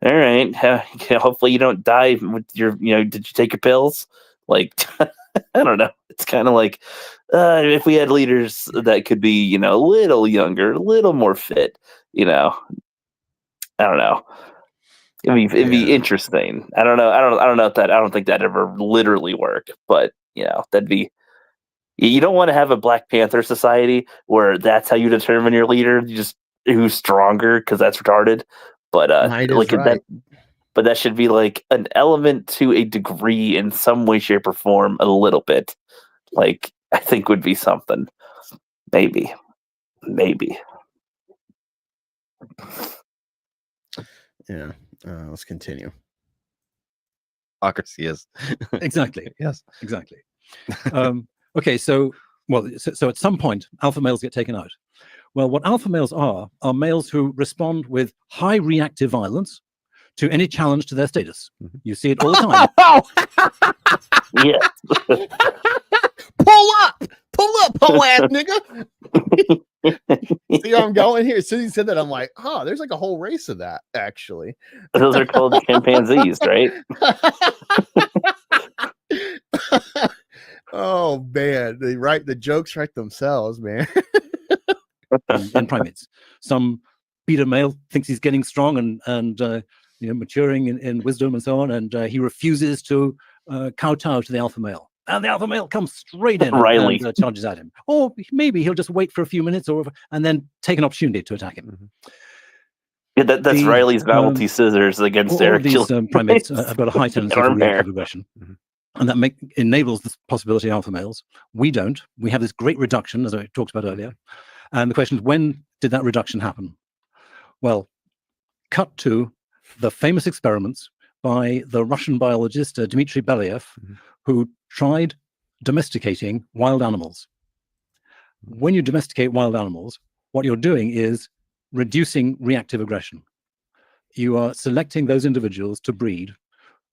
all right, hopefully you don't die with your, you know, did you take your pills? Like, I don't know. It's kind of like if we had leaders that could be, you know, a little younger, a little more fit, you know. I don't know. It'd be interesting. I don't know. I don't know if that. I don't think that ever literally work. But you know, that'd be. You don't want to have a Black Panther society where that's how you determine your leader. You just who's stronger, because that's retarded. But like that. But that should be like an element to a degree in some way, shape, or form. A little bit. Like, I think would be something. Maybe. Yeah. Let's continue. Democracy is exactly. Yes, exactly. Okay, so at some point, alpha males get taken out. Well, what alpha males are males who respond with high reactive violence to any challenge to their status. You see it all the time. Yeah. Pull up, hoe ass nigga. See how I'm going here? As soon as he said that, I'm like, oh, there's like a whole race of that, actually. Those are called chimpanzees, right? Oh man, the jokes write themselves, man. in primates. Some beta male thinks he's getting strong and maturing in wisdom and so on, and he refuses to kowtow to the alpha male. And the alpha male comes straight in Riley. and charges at him. Or maybe he'll just wait for a few minutes and then take an opportunity to attack him. Yeah, that's Riley's novelty scissors against Eric. These primates have got a high tendency for reactive aggression. And that enables the possibility of alpha males. We don't. We have this great reduction, as I talked about earlier. And the question is, when did that reduction happen? Well, cut to the famous experiments by the Russian biologist Dmitry Belyaev, who tried domesticating wild animals. When you domesticate wild animals, what you're doing is reducing reactive aggression. You are selecting those individuals to breed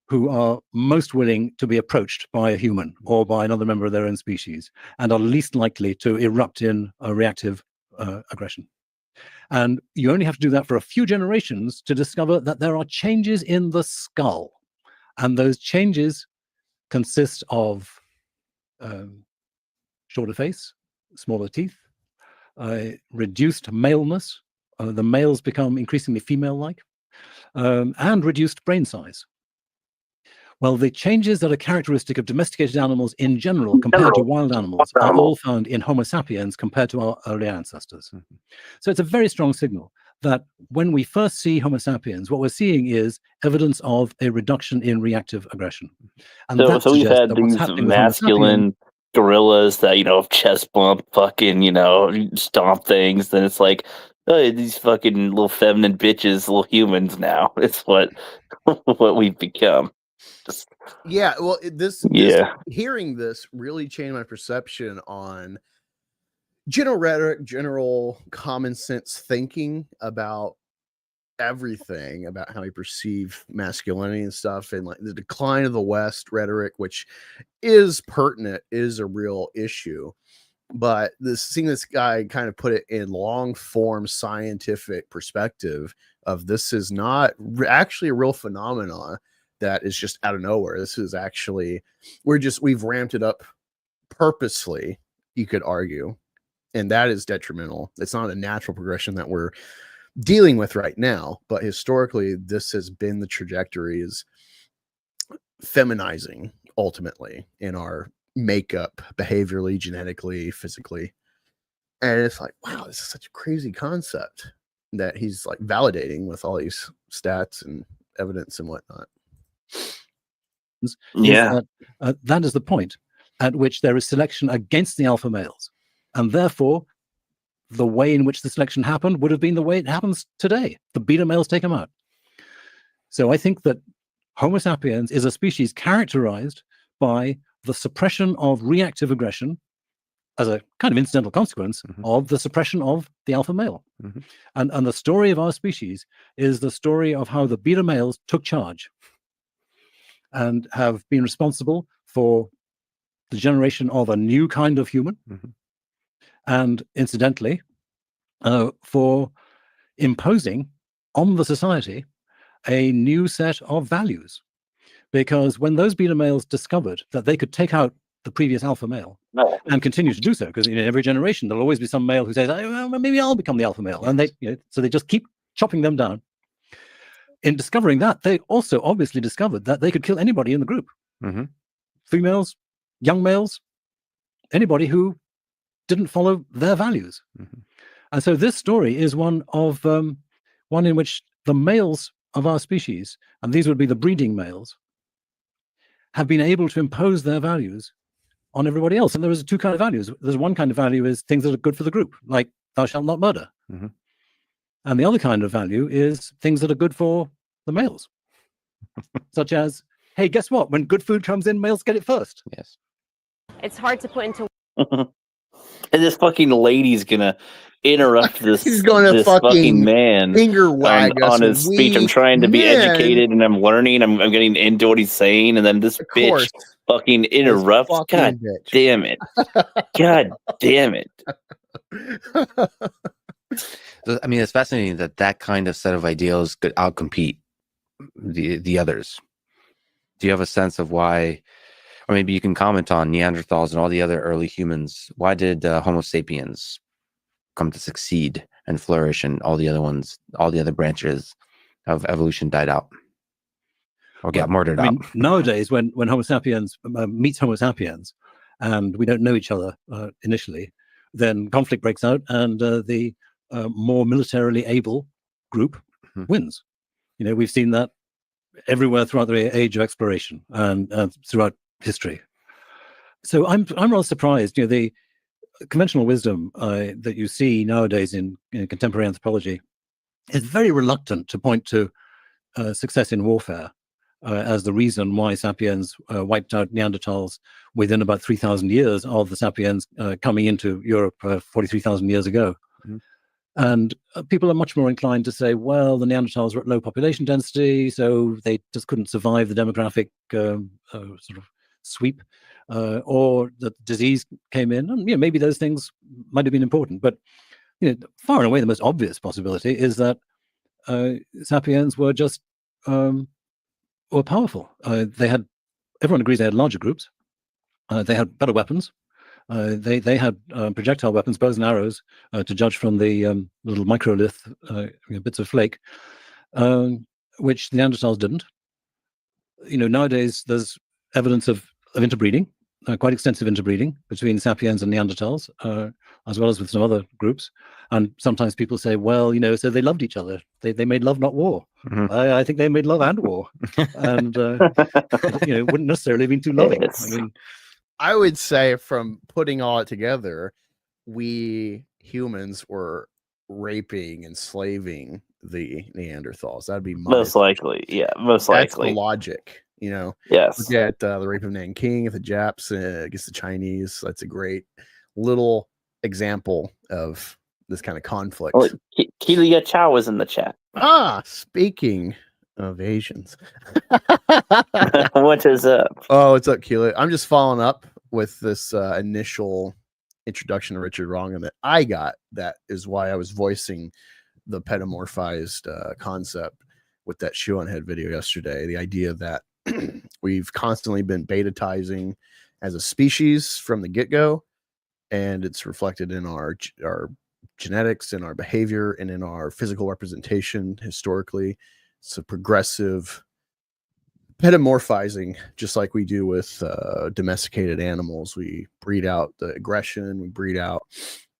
who are most willing to be approached by a human or by another member of their own species and are least likely to erupt in a reactive aggression. And you only have to do that for a few generations to discover that there are changes in the skull. And those changes consist of shorter face, smaller teeth, reduced maleness. The males become increasingly female-like, and reduced brain size. Well, the changes that are characteristic of domesticated animals in general compared to wild animals are all found in Homo sapiens compared to our early ancestors. So it's a very strong signal that when we first see Homo sapiens, what we're seeing is evidence of a reduction in reactive aggression. And so we've had these masculine gorillas that, chest bump, fucking, stomp things. Then it's like, oh, these fucking little feminine bitches, little humans now. It's what we've become. Well, hearing this really changed my perception on general rhetoric, general common sense thinking about everything, about how we perceive masculinity and stuff, and like the decline of the West rhetoric, which is pertinent, is a real issue. But seeing this guy kind of put it in long form scientific perspective of this is not actually a real phenomenon that is just out of nowhere. This is actually, we've ramped it up purposely, you could argue, and that is detrimental. It's not a natural progression that we're dealing with right now, but historically this has been the trajectory, is feminizing ultimately in our makeup, behaviorally, genetically, physically. And it's like, wow, this is such a crazy concept that he's like validating with all these stats and evidence and whatnot. That is the point at which there is selection against the alpha males, and therefore the way in which the selection happened would have been the way it happens today. The beta males take them out. So I think that Homo sapiens is a species characterized by the suppression of reactive aggression as a kind of incidental consequence of the suppression of the alpha male. And the story of our species is the story of how the beta males took charge and have been responsible for the generation of a new kind of human, and incidentally, for imposing on the society a new set of values. Because when those beta males discovered that they could take out the previous alpha male and continue to do so, because in every generation there'll always be some male who says, oh, well, maybe I'll become the alpha male, and so they just keep chopping them down. In discovering that, they also obviously discovered that they could kill anybody in the group. Females, young males, anybody who didn't follow their values. And so this story is one in which the males of our species, and these would be the breeding males, have been able to impose their values on everybody else. And there is two kinds of values. There's one kind of value is things that are good for the group, like thou shalt not murder. And the other kind of value is things that are good for the males, such as, hey, guess what? When good food comes in, males get it first. Yes. It's hard to put into. And this fucking lady's gonna interrupt this. He's going to this fucking man finger wag on his speech. I'm trying to be educated and I'm learning. I'm getting into what he's saying, and then this bitch fucking interrupts. God damn it! God damn it! So, I mean, it's fascinating that kind of set of ideals could outcompete the others. Do you have a sense of why, or maybe you can comment on Neanderthals and all the other early humans? Why did Homo sapiens come to succeed and flourish, and all the other branches of evolution died out or got murdered out? Nowadays, when Homo sapiens meets Homo sapiens, and we don't know each other initially, then conflict breaks out, and the more militarily able group wins. We've seen that everywhere throughout the age of exploration and throughout history. So I'm rather surprised. The conventional wisdom that you see nowadays in contemporary anthropology is very reluctant to point to success in warfare as the reason why sapiens wiped out Neanderthals within about 3,000 years of the sapiens coming into Europe 43,000 years ago. And people are much more inclined to say, well, the Neanderthals were at low population density, so they just couldn't survive the demographic sort of sweep, or the disease came in. And maybe those things might have been important. But far and away, the most obvious possibility is that sapiens were just were powerful. Everyone agrees they had larger groups. They had better weapons. They had projectile weapons, bows and arrows, to judge from the little microlith bits of flake, which the Neanderthals didn't. Nowadays there's evidence of interbreeding, quite extensive interbreeding between sapiens and Neanderthals, as well as with some other groups. And sometimes people say, well, so they loved each other. They made love, not war. I think they made love and war, and wouldn't necessarily have been too loving. I would say, from putting all it together, we humans were raping, enslaving the Neanderthals. That'd be most likely. Yeah, most That's likely. the logic, Yes. Look at the rape of Nanking, the Japs against the Chinese. That's a great little example of this kind of conflict. Well, Kelia Chow was in the chat. Speaking of Asians. What is up? Oh, what's up, Keela? I'm just following up with this initial introduction to Richard Wrong, and that I got. That is why I was voicing the pedomorphized concept with that shoe on head video yesterday. The idea that we've constantly been betatizing as a species from the get-go, and it's reflected in our genetics, in our behavior, and in our physical representation historically. It's a progressive pedomorphizing, just like we do with domesticated animals. We breed out the aggression,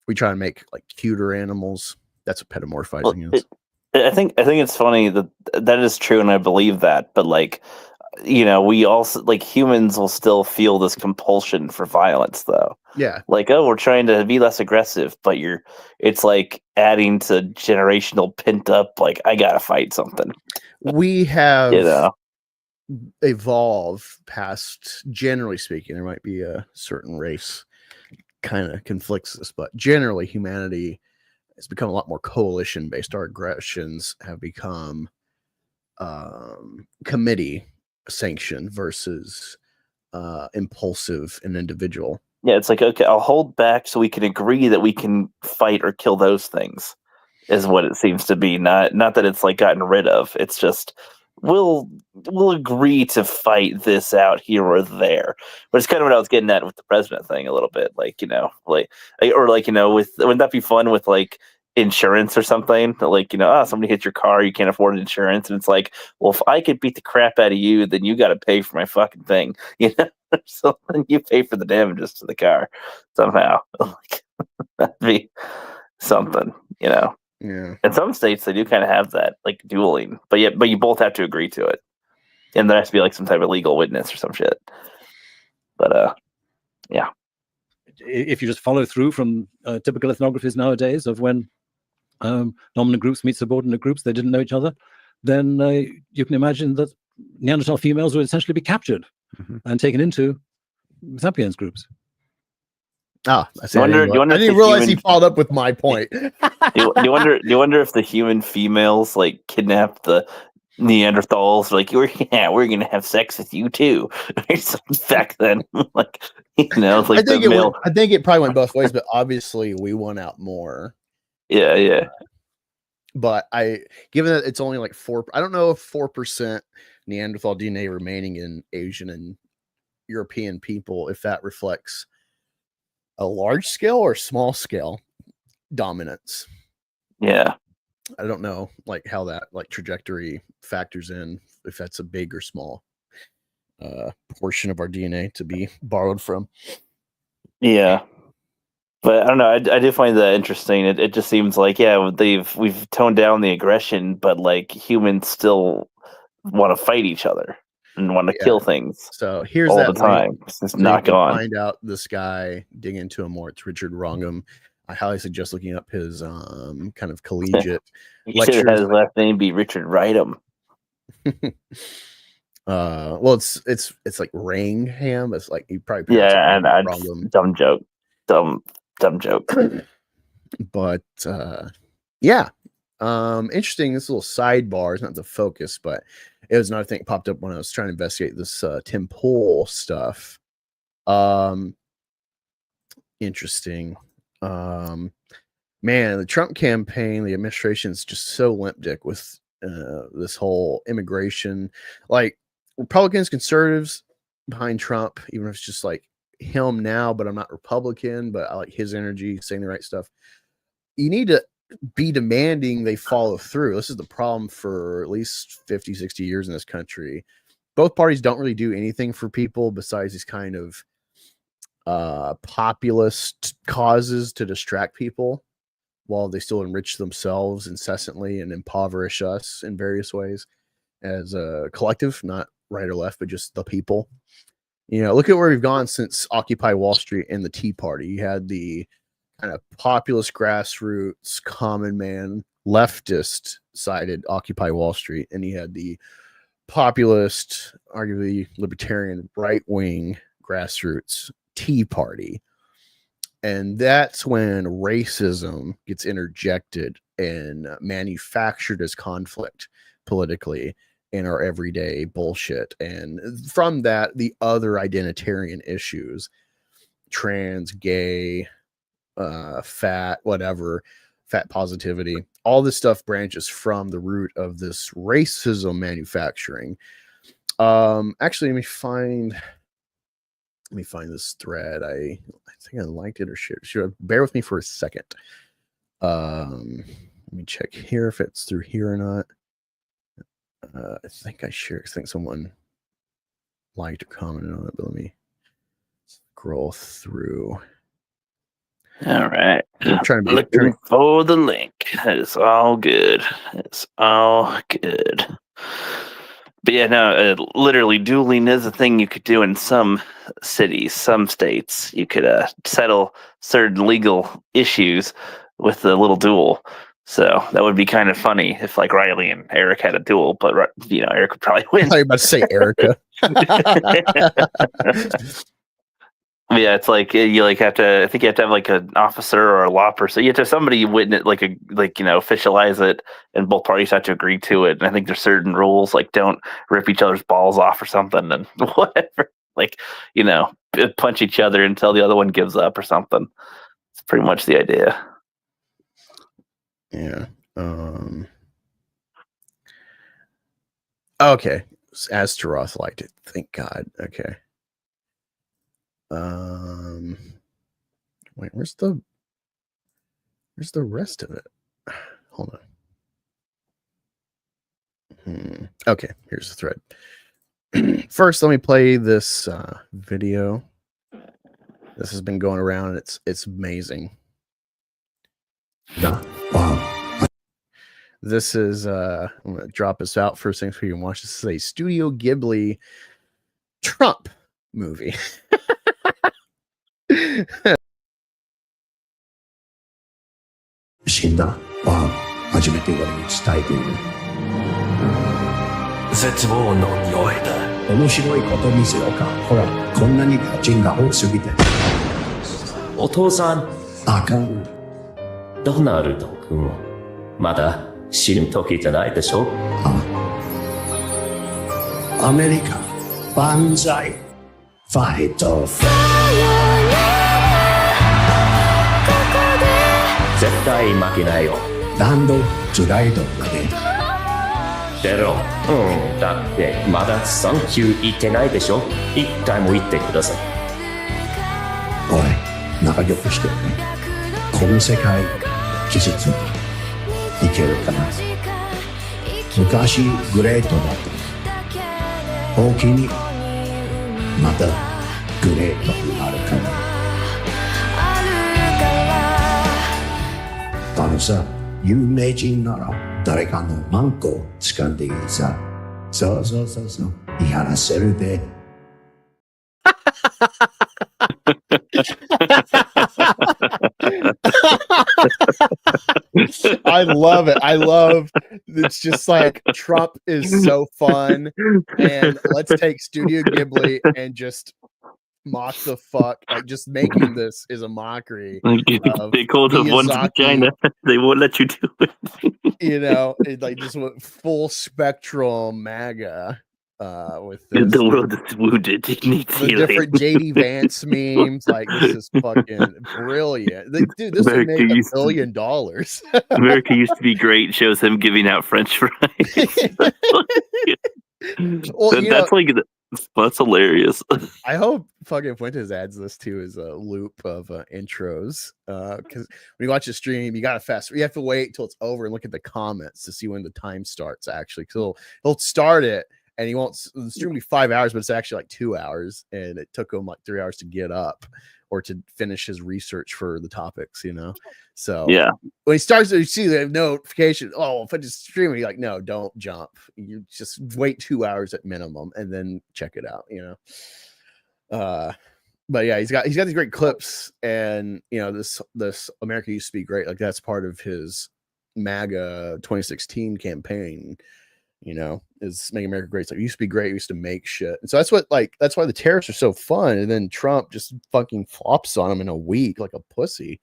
we try to make like cuter animals. That's what pedomorphizing is. I think it's funny that is true, and I believe that, but we also, humans will still feel this compulsion for violence, though. Yeah. We're trying to be less aggressive, but it's like adding to generational pent up, I gotta fight something. We have, evolved past, generally speaking, there might be a certain race kind of conflicts this, but generally humanity has become a lot more coalition based. Our aggressions have become committee sanction versus impulsive and individual. Yeah, it's okay, I'll hold back so we can agree that we can fight or kill those things, is what it seems to be. Not that it's gotten rid of. It's just we'll agree to fight this out here or there. But it's kind of what I was getting at with the president thing a little bit, wouldn't that be fun with insurance or something? Somebody hits your car, you can't afford insurance, and it's well, if I could beat the crap out of you, then you got to pay for my fucking thing, so then you pay for the damages to the car somehow. That'd be something, Yeah. In some states they do kind of have that, dueling, but you both have to agree to it, and there has to be some type of legal witness or some shit. But yeah. If you just follow through from typical ethnographies nowadays of when dominant groups meet subordinate groups, they didn't know each other, then you can imagine that Neanderthal females would essentially be captured and taken into sapiens groups. I didn't realize he followed up with my point. Do you wonder if the human females kidnapped the Neanderthals like we're gonna have sex with you too. Back then, like it's like I think it probably went both ways, but obviously we won out more. Yeah. But given that it's only like 4, I don't know if 4% Neanderthal DNA remaining in Asian and European people, if that reflects a large scale or small scale dominance. Yeah. I don't know like how that like trajectory factors in, if that's a big or small portion of our DNA to be borrowed from. Yeah. But I don't know. I do find that interesting. It just seems like we've toned down the aggression, but like humans still want to fight each other and want to kill things. So here's all that the time. It's so not gone. Find out this guy, dig into him more. It's Richard Wrangham. I highly suggest looking up his kind of collegiate lectures. Should have had his last name be Richard Wrightham. Well, it's like Wrangham. It's like you probably and dumb joke. Dumb joke. But interesting. This little sidebar is not the focus, but it was another thing that popped up when I was trying to investigate this Tim Pool stuff. Interesting. Man, the Trump campaign, the administration is just so limp dick with this whole immigration. Like Republicans, conservatives behind Trump, even if it's just like him now, but I'm not Republican, but I like his energy, saying the right stuff. You need to be demanding they follow through. This is the problem for at least 50, 60 years in this country. Both parties don't really do anything for people besides these kind of populist causes to distract people while they still enrich themselves incessantly and impoverish us in various ways as a collective, not right or left, but just the people. Look at where we've gone since Occupy Wall Street and the Tea Party. You had the kind of populist, grassroots, common man, leftist sided Occupy Wall Street, and you had the populist, arguably libertarian, right wing, grassroots Tea Party. And that's when racism gets interjected and manufactured as conflict politically in our everyday bullshit. And from that, the other identitarian issues, trans, gay, fat, whatever, fat positivity, all this stuff branches from the root of this racism manufacturing. Actually, let me find this thread. I think I liked it or should bear with me for a second. Let me check here if it's through here or not. I think I shared. I think someone liked or commented on it, but let me scroll through. All right. I'm trying to looking for the link. It's all good. It's all good. But yeah, no, literally dueling is a thing you could do in some cities, some states. You could settle certain legal issues with a little duel. So that would be kind of funny if like Riley and Eric had a duel, but Eric would probably win. I thought you were about to say Erica. Yeah, it's like you like have to. I think you have to have like an officer or a law person. You have to have somebody witness, officialize it, and both parties have to agree to it. And I think there's certain rules, like don't rip each other's balls off or something, and whatever. Punch each other until the other one gives up or something. It's pretty much the idea. Yeah. Okay. Astaroth liked it. Thank God. Okay. Wait, where's the rest of it? Hold on. Okay, here's the thread. First, let me play this video. This has been going around and it's amazing. Wow. This is I'm gonna drop this out first thing so you can watch. This is a Studio Ghibli Trump movie. 死んだバーン初めて俺に伝えている絶望の匂いだ面白いこと見せようかほらこんなにガチンが多すぎてお父さんあかんドナルド君まだ死ぬ時じゃないでしょアメリカ万歳ファイト絶対負けないよ。ランドトライドまで出ろ。だってまだサンキュー言ってないでしょ。一回も言ってください。おい仲良くしてね。この世界季節いけるかな。昔グレートだった大きにまたグレートになるかな。あのさ、有名人なら誰かのマンコを掴んでいいさ。そう見放せるで。I love it. I love it's just like Trump is so fun, and let's take Studio Ghibli and just mock the fuck, like just making this is a mockery. They called him one vagina. They won't let you do it. You know, it like just went full spectrum MAGA with this. The world is wounded. It needs the healing. different JD Vance memes. Like this is fucking brilliant. Like, dude, this would make $1 billion. America used to be great. Shows him giving out French fries. Well, that's hilarious. I hope fucking Fuentes adds this to his loop of intros. Because when you watch the stream, you have to wait until it's over and look at the comments to see when the time starts. Actually, because he'll start it and the stream will be 5 hours, but it's actually like 2 hours, and it took him like 3 hours to get up or to finish his research for the topics. You know, so yeah, when he starts, you see the notification. Oh, if I just stream it, you're like, no, don't jump. You just wait 2 hours at minimum and then check it out. You know, but yeah, he's got these great clips, and you know, this America used to be great. Like that's part of his MAGA 2016 campaign. You know, is making America great. It's like, it used to be great. We used to make shit. And so that's why the tariffs are so fun. And then Trump just fucking flops on them in a week like a pussy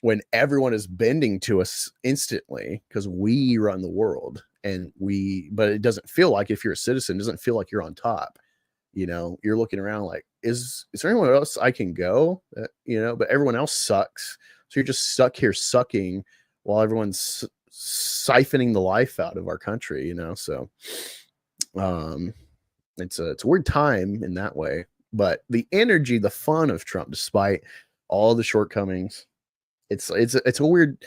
when everyone is bending to us instantly because we run the world but it doesn't feel like, if you're a citizen, it doesn't feel like you're on top. You know, you're looking around like, is there anyone else I can go? You know, but everyone else sucks. So you're just stuck here sucking while everyone's siphoning the life out of our country, you know. So it's a weird time in that way, but the energy, the fun of Trump, despite all the shortcomings, it's a weird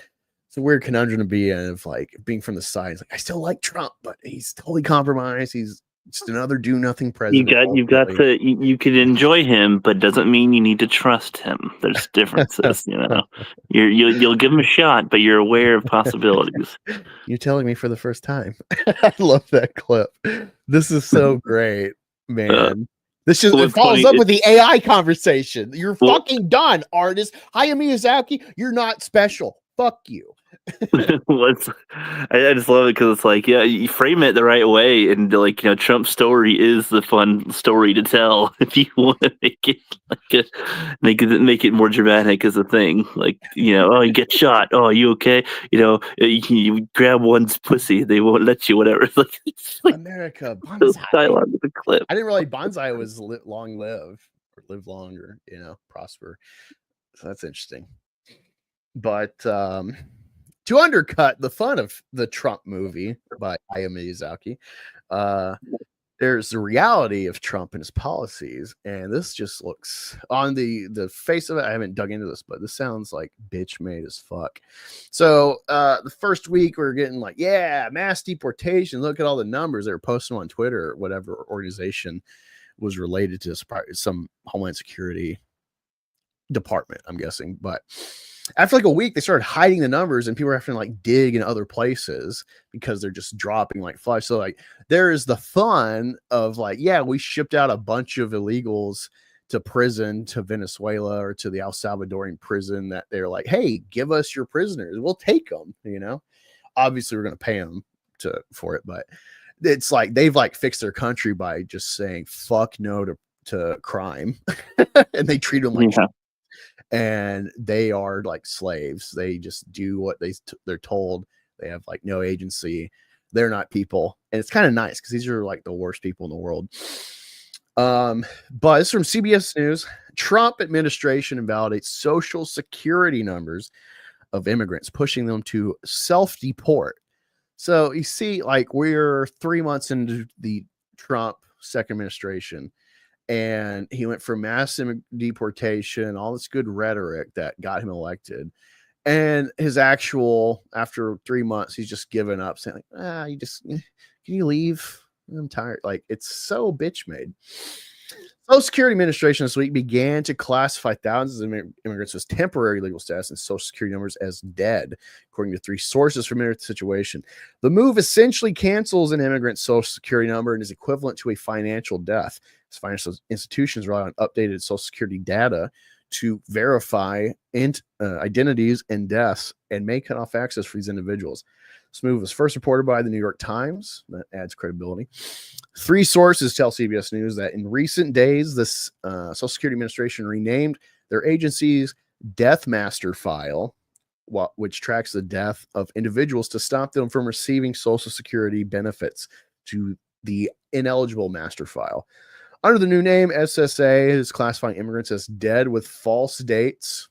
conundrum to be in, of like being from the side. It's like, I still like Trump, but he's totally compromised. He's just another do nothing president. You can enjoy him, but doesn't mean you need to trust him. There's differences, you know. You'll give him a shot, but you're aware of possibilities. You're telling me for the first time. I love that clip. This is so great, man. This just it follows up with the AI conversation. You're fucking done, artist. Hayao Miyazaki, you're not special. Fuck you. I just love it because it's like, yeah, you frame it the right way, and like, you know, Trump's story is the fun story to tell if you want to make it like make it more dramatic as a thing. Like, you know, oh, you get shot. Oh, you okay? You know, you grab one's pussy, they won't let you. Whatever. It's like America, bonsai. Dialogue with the clip. I didn't realize bonsai was live longer, you know, prosper. So that's interesting. But to undercut the fun of the Trump movie by Hayao Miyazaki, there's the reality of Trump and his policies, and this just looks, on the face of it, I haven't dug into this, but this sounds like bitch made as fuck. So the first week we were getting like, yeah, mass deportation. Look at all the numbers they were posting on Twitter, or whatever organization was related to this, some Homeland Security department, I'm guessing. But after like a week, they started hiding the numbers, and people are having to like dig in other places because they're just dropping like flies. So like there is the fun of like, yeah, we shipped out a bunch of illegals to prison, to Venezuela or to the El Salvadorian prison, that they're like, hey, give us your prisoners, we'll take them. You know, obviously we're going to pay them for it, but it's like they've like fixed their country by just saying fuck no to crime, and they treat them like and they are like slaves. They just do what they're told. They have like no agency. they're not people. And it's kind of nice because these are like the worst people in the world. Buzz from CBS News. Trump administration invalidates social security numbers of immigrants, pushing them to self-deport. So you see, like, we're 3 months into the Trump second administration, and he went for mass deportation, all this good rhetoric that got him elected. And his actual, after 3 months, he's just given up, saying, like, can you leave? I'm tired. Like, it's so bitch made. Social Security Administration this week began to classify thousands of immigrants with temporary legal status and Social Security numbers as dead, according to 3 sources familiar with the situation. The move essentially cancels an immigrant's Social Security number and is equivalent to a financial death, as financial institutions rely on updated Social Security data to verify identities and deaths and may cut off access for these individuals. This move was first reported by the New York Times. That adds credibility. 3 sources tell CBS News that in recent days, this Social Security Administration renamed their agency's Death Master file, which tracks the death of individuals, to stop them from receiving Social Security benefits, to the ineligible master file. Under the new name, SSA is classifying immigrants as dead with false dates,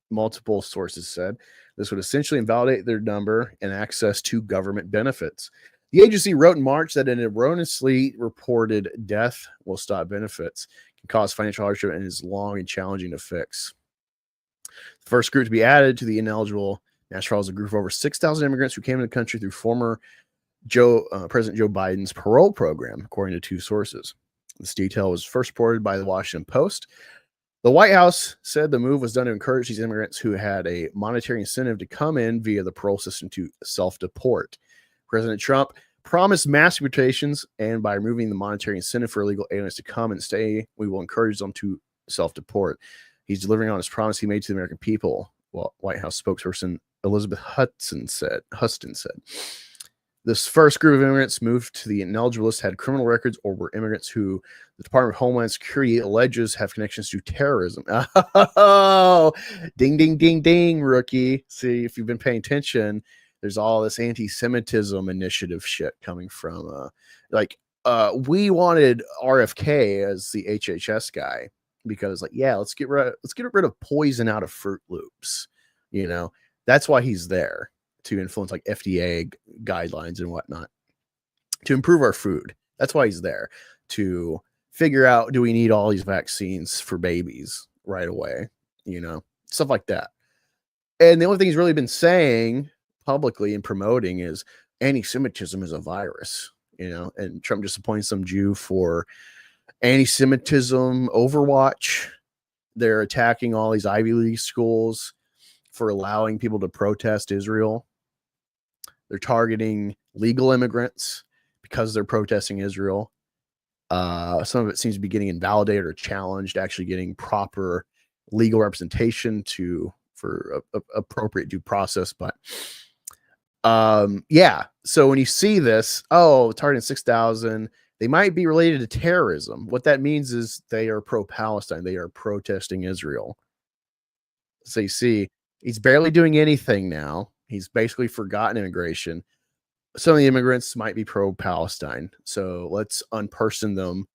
multiple sources said. This would essentially invalidate their number and access to government benefits. The agency wrote in March that an erroneously reported death will stop benefits, can cause financial hardship, and is long and challenging to fix. The first group to be added to the ineligible national is a group of over 6,000 immigrants who came to the country through former President Joe Biden's parole program, according to 2 sources. This detail was first reported by the Washington Post. The White House said the move was done to encourage these immigrants who had a monetary incentive to come in via the parole system to self-deport. President Trump promised mass deportations, and by removing the monetary incentive for illegal aliens to come and stay, we will encourage them to self-deport. He's delivering on his promise he made to the American people, White House spokesperson Elizabeth Huston said. This first group of immigrants moved to the ineligible list had criminal records or were immigrants who the Department of Homeland Security alleges have connections to terrorism. Oh, ding, ding, ding, ding, rookie. See, if you've been paying attention, there's all this anti-Semitism initiative shit coming from, we wanted RFK as the HHS guy because, like, yeah, let's get rid of poison out of Fruit Loops. You know, that's why he's there, to influence like FDA guidelines and whatnot, to improve our food. That's why he's there, to figure out, do we need all these vaccines for babies right away? You know, stuff like that. And the only thing he's really been saying publicly and promoting is anti-Semitism is a virus, you know, and Trump just appointed some Jew for anti-Semitism Overwatch. They're attacking all these Ivy League schools for allowing people to protest Israel. They're targeting legal immigrants because they're protesting Israel. Some of it seems to be getting invalidated or challenged, actually getting proper legal representation for appropriate due process. But yeah, so when you see this, targeting 6,000, they might be related to terrorism. What that means is they are pro-Palestine. They are protesting Israel. So you see, he's barely doing anything now. He's basically forgotten immigration. Some of the immigrants might be pro-Palestine, so let's unperson them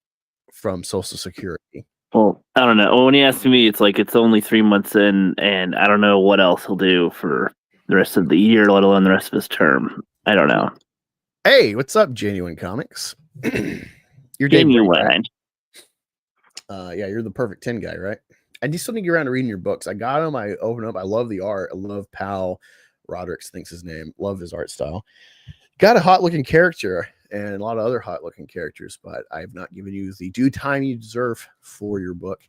from Social Security. Well, I don't know. When you ask me, it's like it's only 3 months in, and I don't know what else he'll do for the rest of the year, let alone the rest of his term. I don't know. Hey, what's up, Genuine Comics? You're Genuine. Yeah, you're the Perfect 10 guy, right? I just still need to get around to reading your books. I got them. I open up. I love the art. I love Pal Roderick, thinks his name. Love his art style. Got a hot looking character and a lot of other hot looking characters, but I have not given you the due time you deserve for your book.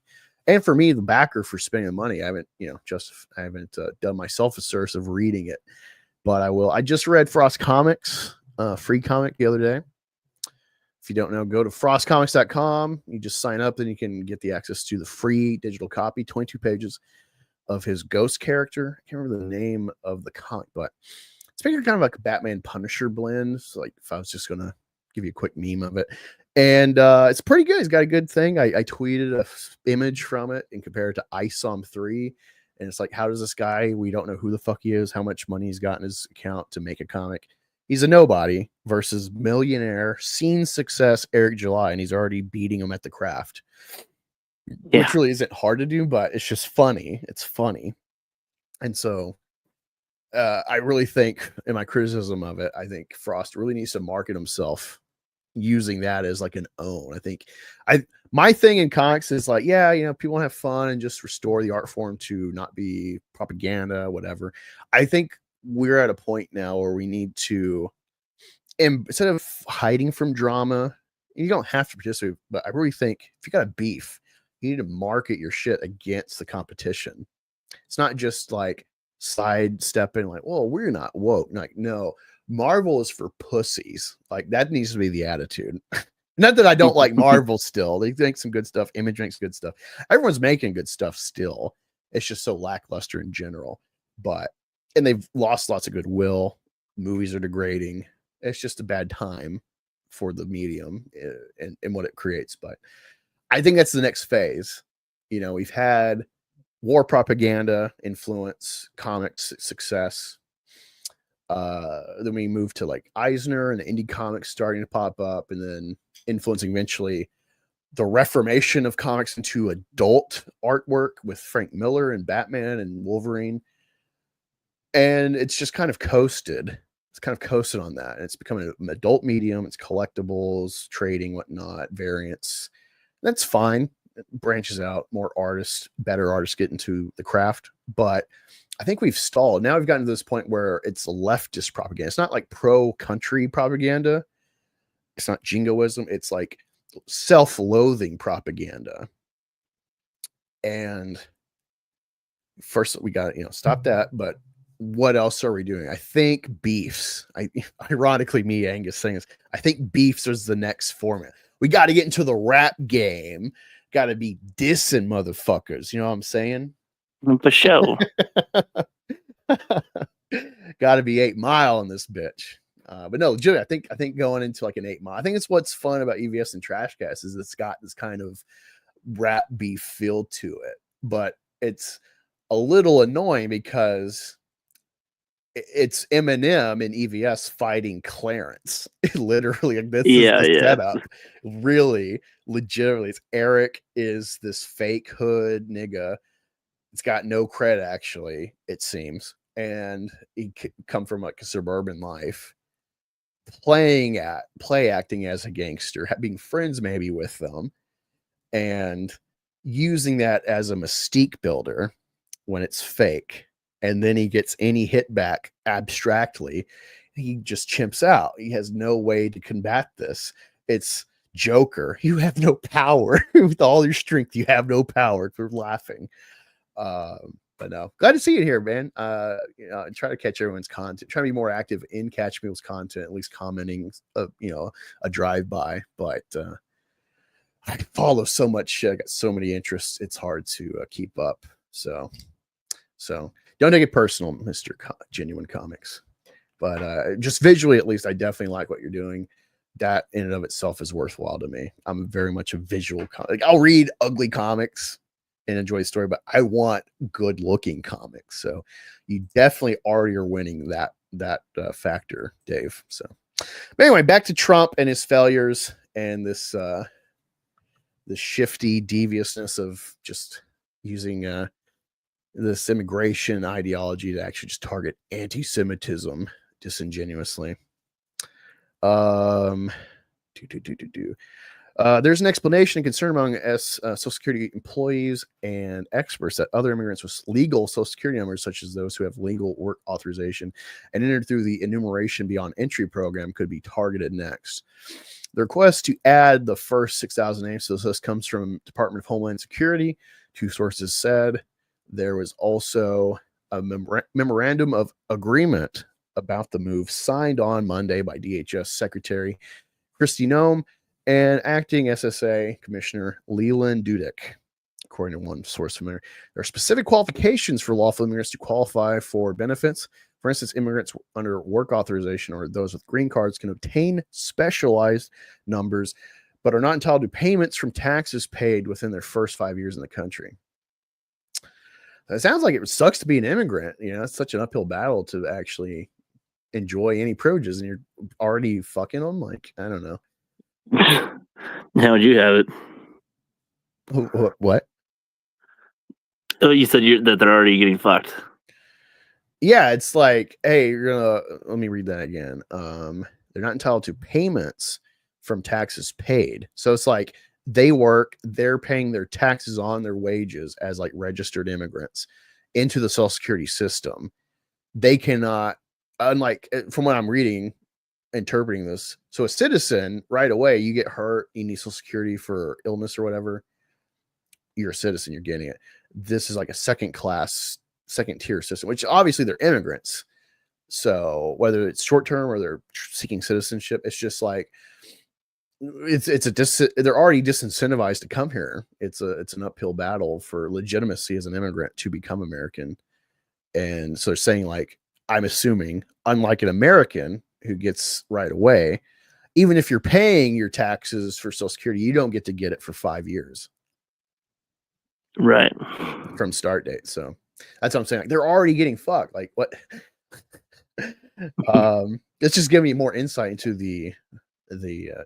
And for me, the backer, for spending the money. I haven't, done myself a service of reading it, but I will. I just read Frost Comics, free comic the other day. If you don't know, go to frostcomics.com. You just sign up, then you can get the access to the free digital copy, 22 pages of his ghost character. I can't remember the name of the comic, but it's kind of like a Batman Punisher blend. So, like, if I was just going to give you a quick meme of it. And it's pretty good. He's got a good thing. I tweeted an image from it and compared it to ISOM 3. And it's like, how does this guy, we don't know who the fuck he is, how much money he's got in his account to make a comic. He's a nobody versus millionaire, scene success Eric July, and he's already beating him at the craft. Yeah. Which really isn't hard to do, but it's just funny. It's funny. And so I really think, in my criticism of it, I think Frost really needs to market himself using that as like an own. I think my thing in comics is like, yeah, you know, people have fun and just restore the art form to not be propaganda, whatever. I think we're at a point now where we need to, instead of hiding from drama, you don't have to participate, but I really think if you got a beef, you need to market your shit against the competition. It's not just like sidestepping, like, well, we're not woke. Like, no, Marvel is for pussies. Like, that needs to be the attitude. Not that I don't like Marvel still. They make some good stuff. Image makes good stuff. Everyone's making good stuff still. It's just so lackluster in general. And they've lost lots of goodwill. Movies are degrading. It's just a bad time for the medium and what it creates. But I think that's the next phase. You know, we've had war propaganda influence comics success. Then we moved to like Eisner and the indie comics starting to pop up, and then influencing eventually the reformation of comics into adult artwork with Frank Miller and Batman and Wolverine. And it's just kind of coasted. It's kind of coasted on that. And it's becoming an adult medium. It's collectibles, trading, whatnot, variants. That's fine. It branches out. More artists, better artists get into the craft. But I think we've stalled. Now we've gotten to this point where it's leftist propaganda. It's not like pro-country propaganda. It's not jingoism. It's like self-loathing propaganda. And first we got to, stop that. But what else are we doing? I think beefs. Ironically, me, Angus, saying this, I think beefs is the next format. We got to get into the rap game. Got to be dissing motherfuckers. You know what I'm saying? For sure. Got to be 8 Mile in this bitch. But no, Joey, I think going into like an 8 Mile. I think it's what's fun about EVS and Trashcast is it's got this kind of rap beef feel to it. But it's a little annoying because it's Eminem and EVS fighting Clarence. Literally, like, this is the setup. Really, legitimately, it's Eric is this fake hood nigga. It's got no credit, actually, it seems, and he come from like a suburban life, play acting as a gangster, being friends maybe with them, and using that as a mystique builder when it's fake. And then he gets any hit back abstractly. He just chimps out. He has no way to combat this. It's Joker. You have no power. With all your strength, you have no power for laughing. But no, glad to see you here, man. Try to catch everyone's content. Try to be more active in catching people's content, at least commenting, a drive-by. But I follow so much shit. I got so many interests. It's hard to keep up. So don't take it personal, Mr. Genuine Comics. But just visually, at least, I definitely like what you're doing. That in and of itself is worthwhile to me. I'm very much a visual comic. I'll read ugly comics and enjoy the story, but I want good looking comics. So you definitely already are winning that factor, Dave. So but anyway, back to Trump and his failures and this the shifty deviousness of just using this immigration ideology to actually just target anti-Semitism disingenuously. There's an explanation and concern among Social Security employees and experts that other immigrants with legal Social Security numbers, such as those who have legal work authorization and entered through the enumeration beyond entry program, could be targeted next. The request to add the first 6,000 names to this list comes from Department of Homeland Security. Two sources said there was also a memorandum of agreement about the move signed on Monday by DHS Secretary Kristi Noem and acting SSA Commissioner Leland Dudek. According to one source from there, there are specific qualifications for lawful immigrants to qualify for benefits. For instance, immigrants under work authorization or those with green cards can obtain specialized numbers, but are not entitled to payments from taxes paid within their first 5 years in the country. It sounds like it sucks to be an immigrant. It's such an uphill battle to actually enjoy any privileges, and you're already fucking them. Like, I don't know. How'd you have it? What? Oh, you said that they're already getting fucked. Yeah, it's like, hey, you're gonna let me read that again. They're not entitled to payments from taxes paid. So it's like they work, they're paying their taxes on their wages as like registered immigrants into the Social Security system. They cannot, unlike from what I'm reading, interpreting this. So a citizen, right away, you get hurt, you need Social Security for illness or whatever. You're a citizen, you're getting it. This is like a second tier system, which obviously they're immigrants. So whether it's short term or they're seeking citizenship, it's just like they're already disincentivized to come here. It's an uphill battle for legitimacy as an immigrant to become American. And so they're saying, like, I'm assuming, unlike an American who gets right away, even if you're paying your taxes for Social Security, you don't get to get it for 5 years. Right. From start date. So that's what I'm saying. Like, they're already getting fucked. Like, what? It's just giving me more insight into the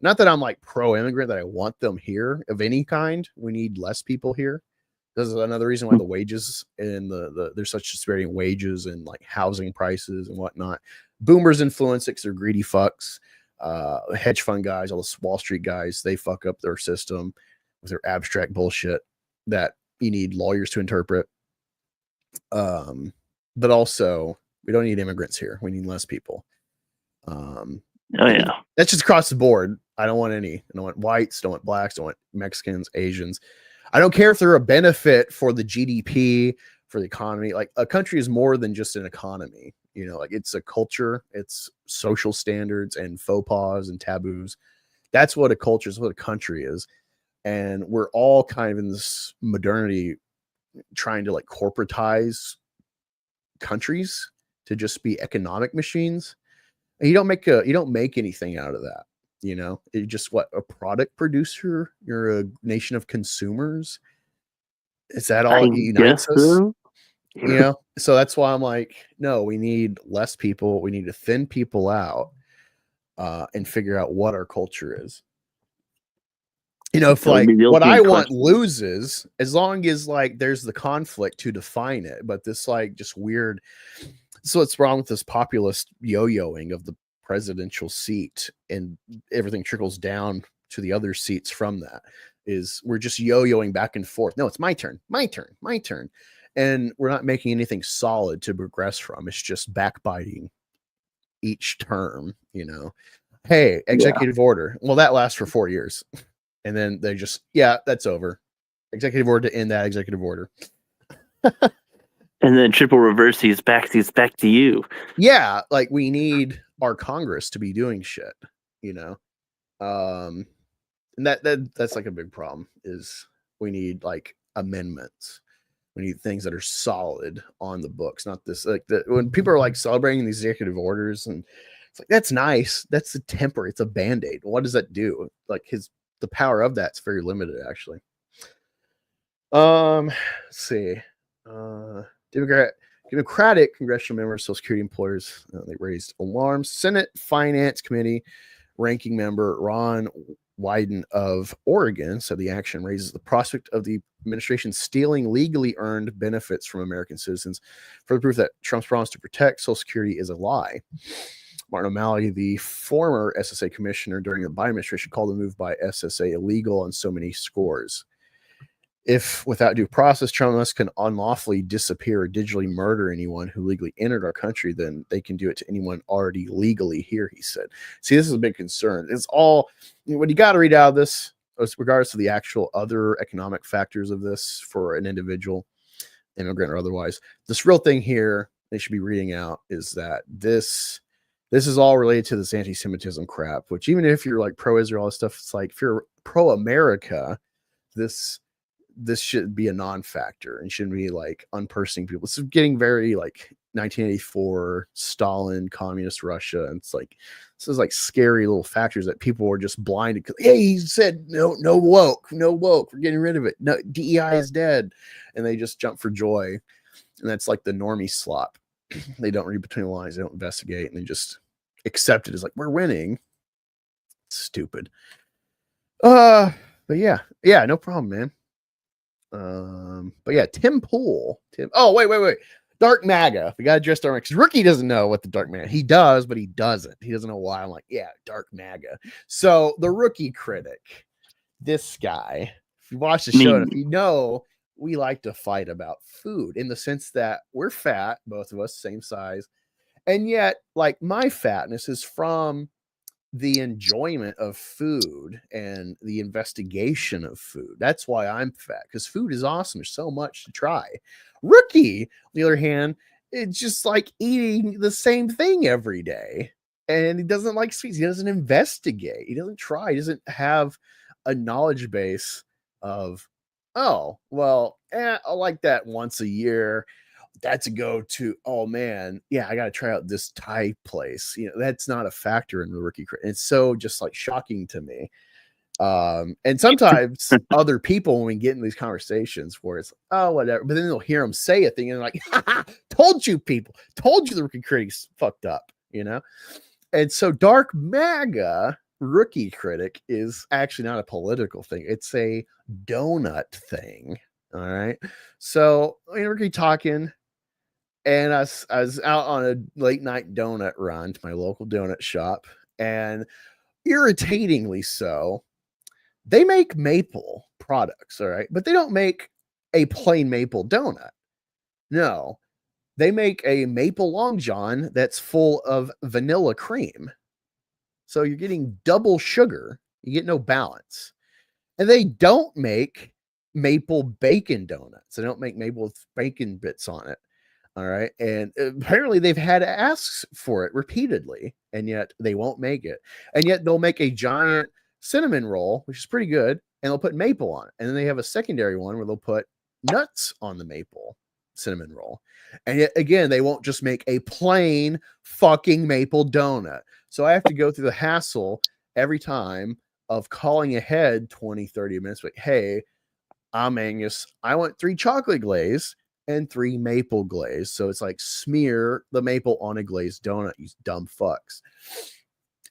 not that I'm like pro-immigrant, that I want them here of any kind. We need less people here. This is another reason why the wages and there's such disparity in wages and like housing prices and whatnot. Boomers influence it because they're greedy fucks. Hedge fund guys, all the Wall Street guys, they fuck up their system with their abstract bullshit that you need lawyers to interpret. But also, we don't need immigrants here. We need less people. Oh yeah, that's just across the board. I don't want any. I don't want whites, don't want blacks, don't want Mexicans, Asians. I don't care if they're a benefit for the GDP, for the economy. Like, a country is more than just an economy. You know, like, it's a culture, it's social standards and faux pas and taboos. That's what a culture is, what a country is. And we're all kind of in this modernity trying to like corporatize countries to just be economic machines. And you don't make anything out of that. You know, you're just a product producer. You're a nation of consumers. Is that all that unites us? So. You know, so that's why I'm like, no, we need less people. We need to thin people out and figure out what our culture is. You know, if like what I want loses, as long as like there's the conflict to define it, but this like just weird. So what's wrong with this populist yo-yoing of the presidential seat, and everything trickles down to the other seats from that, is we're just yo-yoing back and forth. No, it's my turn. And we're not making anything solid to progress from. It's just backbiting each term, you know. Hey, executive order. Well, that lasts for 4 years. And then they just, that's over. Executive order to end that executive order. And then triple reverse these back to you. Yeah, like, we need our Congress to be doing shit, you know. And that's like a big problem, is we need like amendments. We need things that are solid on the books, not this like when people are like celebrating these executive orders, and it's like, that's nice. That's a temporary, it's a band-aid. What does that do? Like, the power of that's very limited, actually. Let's see. Democratic congressional members, Social Security employers, they raised alarms. Senate Finance Committee ranking member Ron Wyden of Oregon said the action raises the prospect of the administration stealing legally earned benefits from American citizens, further proof that Trump's promise to protect Social Security is a lie. Martin O'Malley, the former SSA commissioner during the Biden administration, called the move by SSA illegal on so many scores. If without due process, Trump can unlawfully disappear or digitally murder anyone who legally entered our country, then they can do it to anyone already legally here, he said. See, this is a big concern. It's all, what you got to read out of this, regardless of the actual other economic factors of this for an individual, immigrant or otherwise. This real thing here they should be reading out is that this is all related to this anti-Semitism crap, which even if you're like pro-Israel, all this stuff, it's like, if you're pro-America, this should be a non-factor and shouldn't be like unpersoning people. This is getting very like 1984 Stalin, communist Russia. And it's like, this is like scary little factors that people were just blinded. Cause, hey, he said, no woke, we're getting rid of it. No, DEI is dead. And they just jump for joy. And that's like the normie slop. They don't read between the lines. They don't investigate, and they just accept it as like, we're winning. Stupid. But yeah, no problem, man. But yeah, Tim Pool. Oh, wait. Dark MAGA. We gotta address Dark MAGA because Rookie doesn't know what the Dark MAGA. He does, but he doesn't. He doesn't know why. I'm like, yeah, Dark MAGA. So the Rookie Critic, this guy. If you watch the show, and if you know, we like to fight about food in the sense that we're fat, both of us, same size, and yet, like, my fatness is from the enjoyment of food and the investigation of food. That's why I'm fat, because food is awesome. There's so much to try. Rookie, on the other hand, it's just like eating the same thing every day. And he doesn't like sweets. He doesn't investigate. He doesn't try. He doesn't have a knowledge base of, oh, well, I like that once a year. That's a go-to. Oh man, yeah, I gotta try out this Thai place. That's not a factor in the Rookie Critic. It's so just like shocking to me. And sometimes other people, when we get in these conversations where it's, oh, whatever, but then they'll hear them say a thing and they're like, told you people, told you the Rookie Critic's fucked up, And so Dark MAGA Rookie Critic is actually not a political thing. It's a donut thing. All right. So we're talking, and I was out on a late night donut run to my local donut shop, and irritatingly so, they make maple products, all right, but they don't make a plain maple donut. No, they make a maple long john that's full of vanilla cream. So you're getting double sugar. You get no balance. And they don't make maple bacon donuts. They don't make maple with bacon bits on it. All right. And apparently they've had asks for it repeatedly, and yet they won't make it. And yet they'll make a giant cinnamon roll, which is pretty good, and they'll put maple on it. And then they have a secondary one where they'll put nuts on the maple cinnamon roll. And yet again, they won't just make a plain fucking maple donut. So I have to go through the hassle every time of calling ahead 20, 30 minutes. Like, hey, I'm Angus. I want 3 chocolate glaze and 3 maple glaze. So it's like, smear the maple on a glazed donut, you dumb fucks.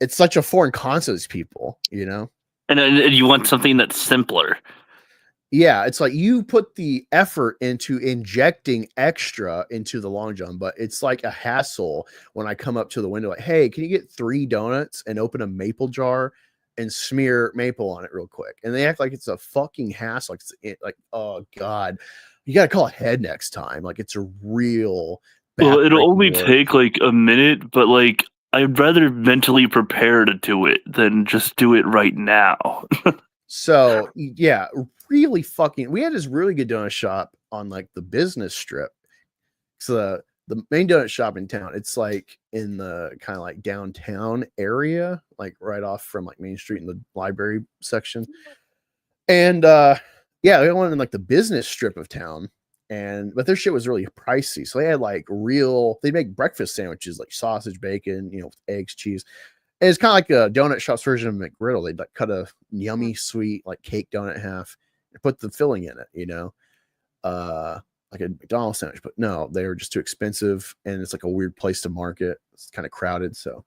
It's such a foreign concept to these people, And you want something that's simpler. Yeah, it's like you put the effort into injecting extra into the Long John, but it's like a hassle when I come up to the window like, hey, can you get 3 donuts and open a maple jar and smear maple on it real quick? And they act like it's a fucking hassle. Like, oh God, you got to call ahead next time. Like, it's a real... Well, it'll only take like a minute, but like, I'd rather mentally prepare to do it than just do it right now. So yeah, really fucking. We had this really good donut shop on like the business strip. So the main donut shop in town, it's like in the kind of like downtown area, like right off from like Main Street in the library section. And yeah, they went in like the business strip of town. But their shit was really pricey. So they had like they make breakfast sandwiches, like sausage, bacon, with eggs, cheese. And it's kind of like a donut shop's version of McGriddle. They'd like cut a yummy, sweet, like cake donut in half and put the filling in it, like a McDonald's sandwich. But no, they were just too expensive. And it's like a weird place to market. It's kind of crowded. So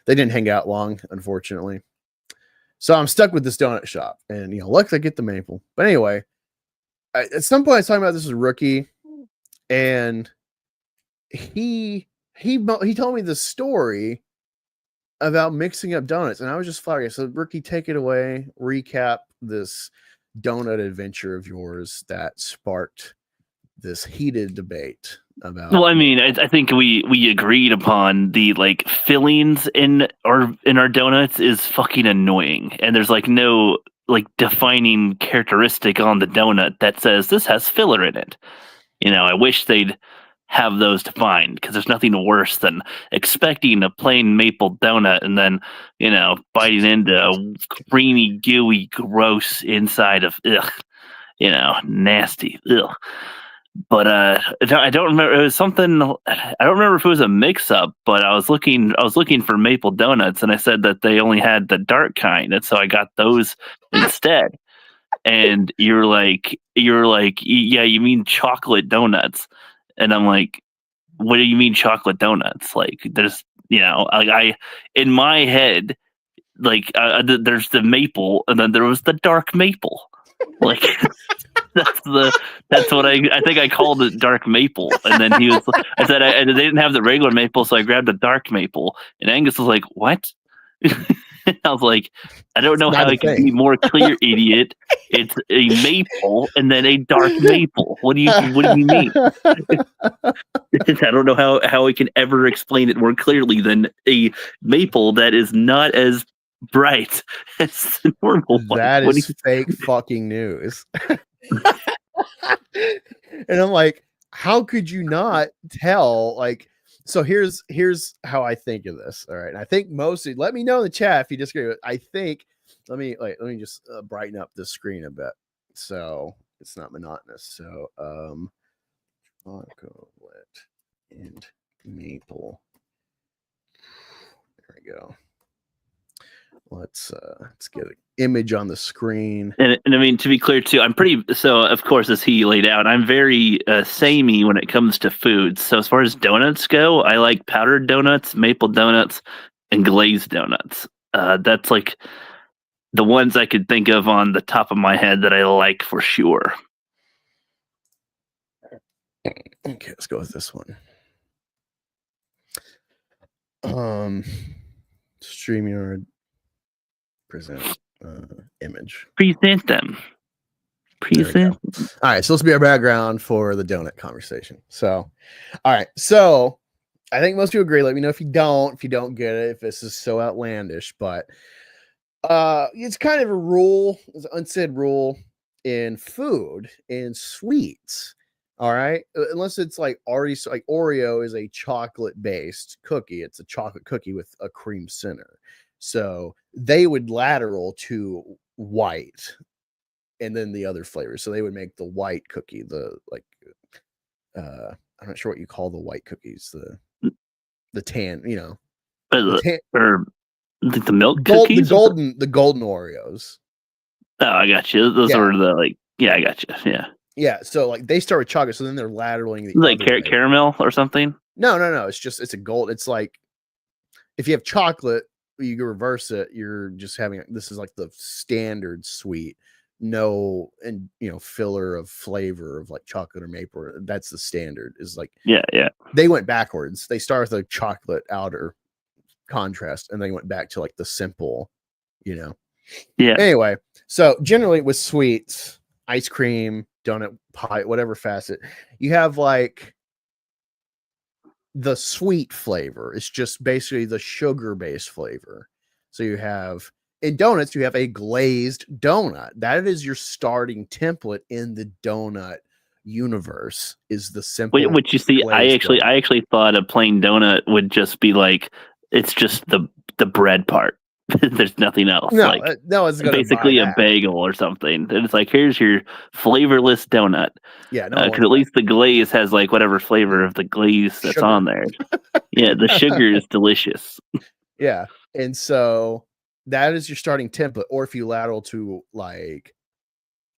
they didn't hang out long, unfortunately. So I'm stuck with this donut shop. And, luckily I get the maple. But anyway, at some point I was talking about this with Rookie, and he told me the story about mixing up donuts, and I was just flabbergasted. So Rookie, take it away. Recap this donut adventure of yours that sparked this heated debate about. Well, I mean, I think we agreed upon the like fillings in our donuts is fucking annoying, and there's like no like defining characteristic on the donut that says this has filler in it. I wish they'd have those defined, because there's nothing worse than expecting a plain maple donut and then, biting into a creamy, gooey, gross inside of, nasty. Ugh. But I don't remember. It was something. I don't remember if it was a mix-up, but I was looking for maple donuts, and I said that they only had the dark kind, and so I got those instead. And you're like, yeah, you mean chocolate donuts? And I'm like, what do you mean chocolate donuts? Like, there's, I in my head, like, there's the maple, and then there was the dark maple. Like, that's what I think I called it, dark maple. And then I said they didn't have the regular maple, so I grabbed the dark maple. And Angus was like, "What?" I was like, "I don't know how I can be more clear, idiot. It's a maple and then a dark maple. What do you mean?" I don't know how I can ever explain it more clearly than a maple that is not as bright as the normal one. That is fake fucking news. And I'm like, how could you not tell? Like, so here's how I think of this. All right. And I think mostly, let me know in the chat if you disagree with it. I think, let me just brighten up the screen a bit so it's not monotonous. So, chocolate and maple. There we go. Let's get an image on the screen. And I mean, to be clear too, of course, as he laid out, I'm very samey when it comes to foods. So as far as donuts go, I like powdered donuts, maple donuts, and glazed donuts. That's like the ones I could think of on the top of my head that I like for sure. Okay, let's go with this one. StreamYard. Present image. Present them. Present. All right, so this will be our background for the donut conversation. So, all right, so I think most people agree. Let me know if you don't get it, if this is so outlandish, but it's kind of a rule, it's an unsaid rule in food, in sweets. All right, unless it's like already, so like Oreo is a chocolate-based cookie. It's a chocolate cookie with a cream center. So they would lateral to white and then the other flavors. So they would make the white cookie, I'm not sure what you call the white cookies, the tan, or the milk cookies, the golden Oreos. Oh, I got you. Those are I got you. Yeah. Yeah. So like they start with chocolate, so then they're lateraling like caramel or something. No. It's a gold. It's like if you have chocolate, you can reverse it. You're just having this is like the standard sweet, no, and filler of flavor of like chocolate or maple. That's the standard. Is like yeah. They went backwards. They started with a chocolate outer contrast, and they went back to like the simple, Yeah. Anyway, so generally with sweets, ice cream, donut, pie, whatever facet, you have like the sweet flavor. It's just basically the sugar-based flavor. So you have in donuts, you have a glazed donut. That is your starting template in the donut universe. Is the simple. Which you see, I actually thought a plain donut would just be like it's just the bread part. There's nothing else. No, it's basically a bagel or something. And it's like, here's your flavorless donut. Yeah, because at least the glaze has like whatever flavor of the glaze that's sugar on there. Yeah, the sugar is delicious. Yeah, and so that is your starting template. Or if you lateral to like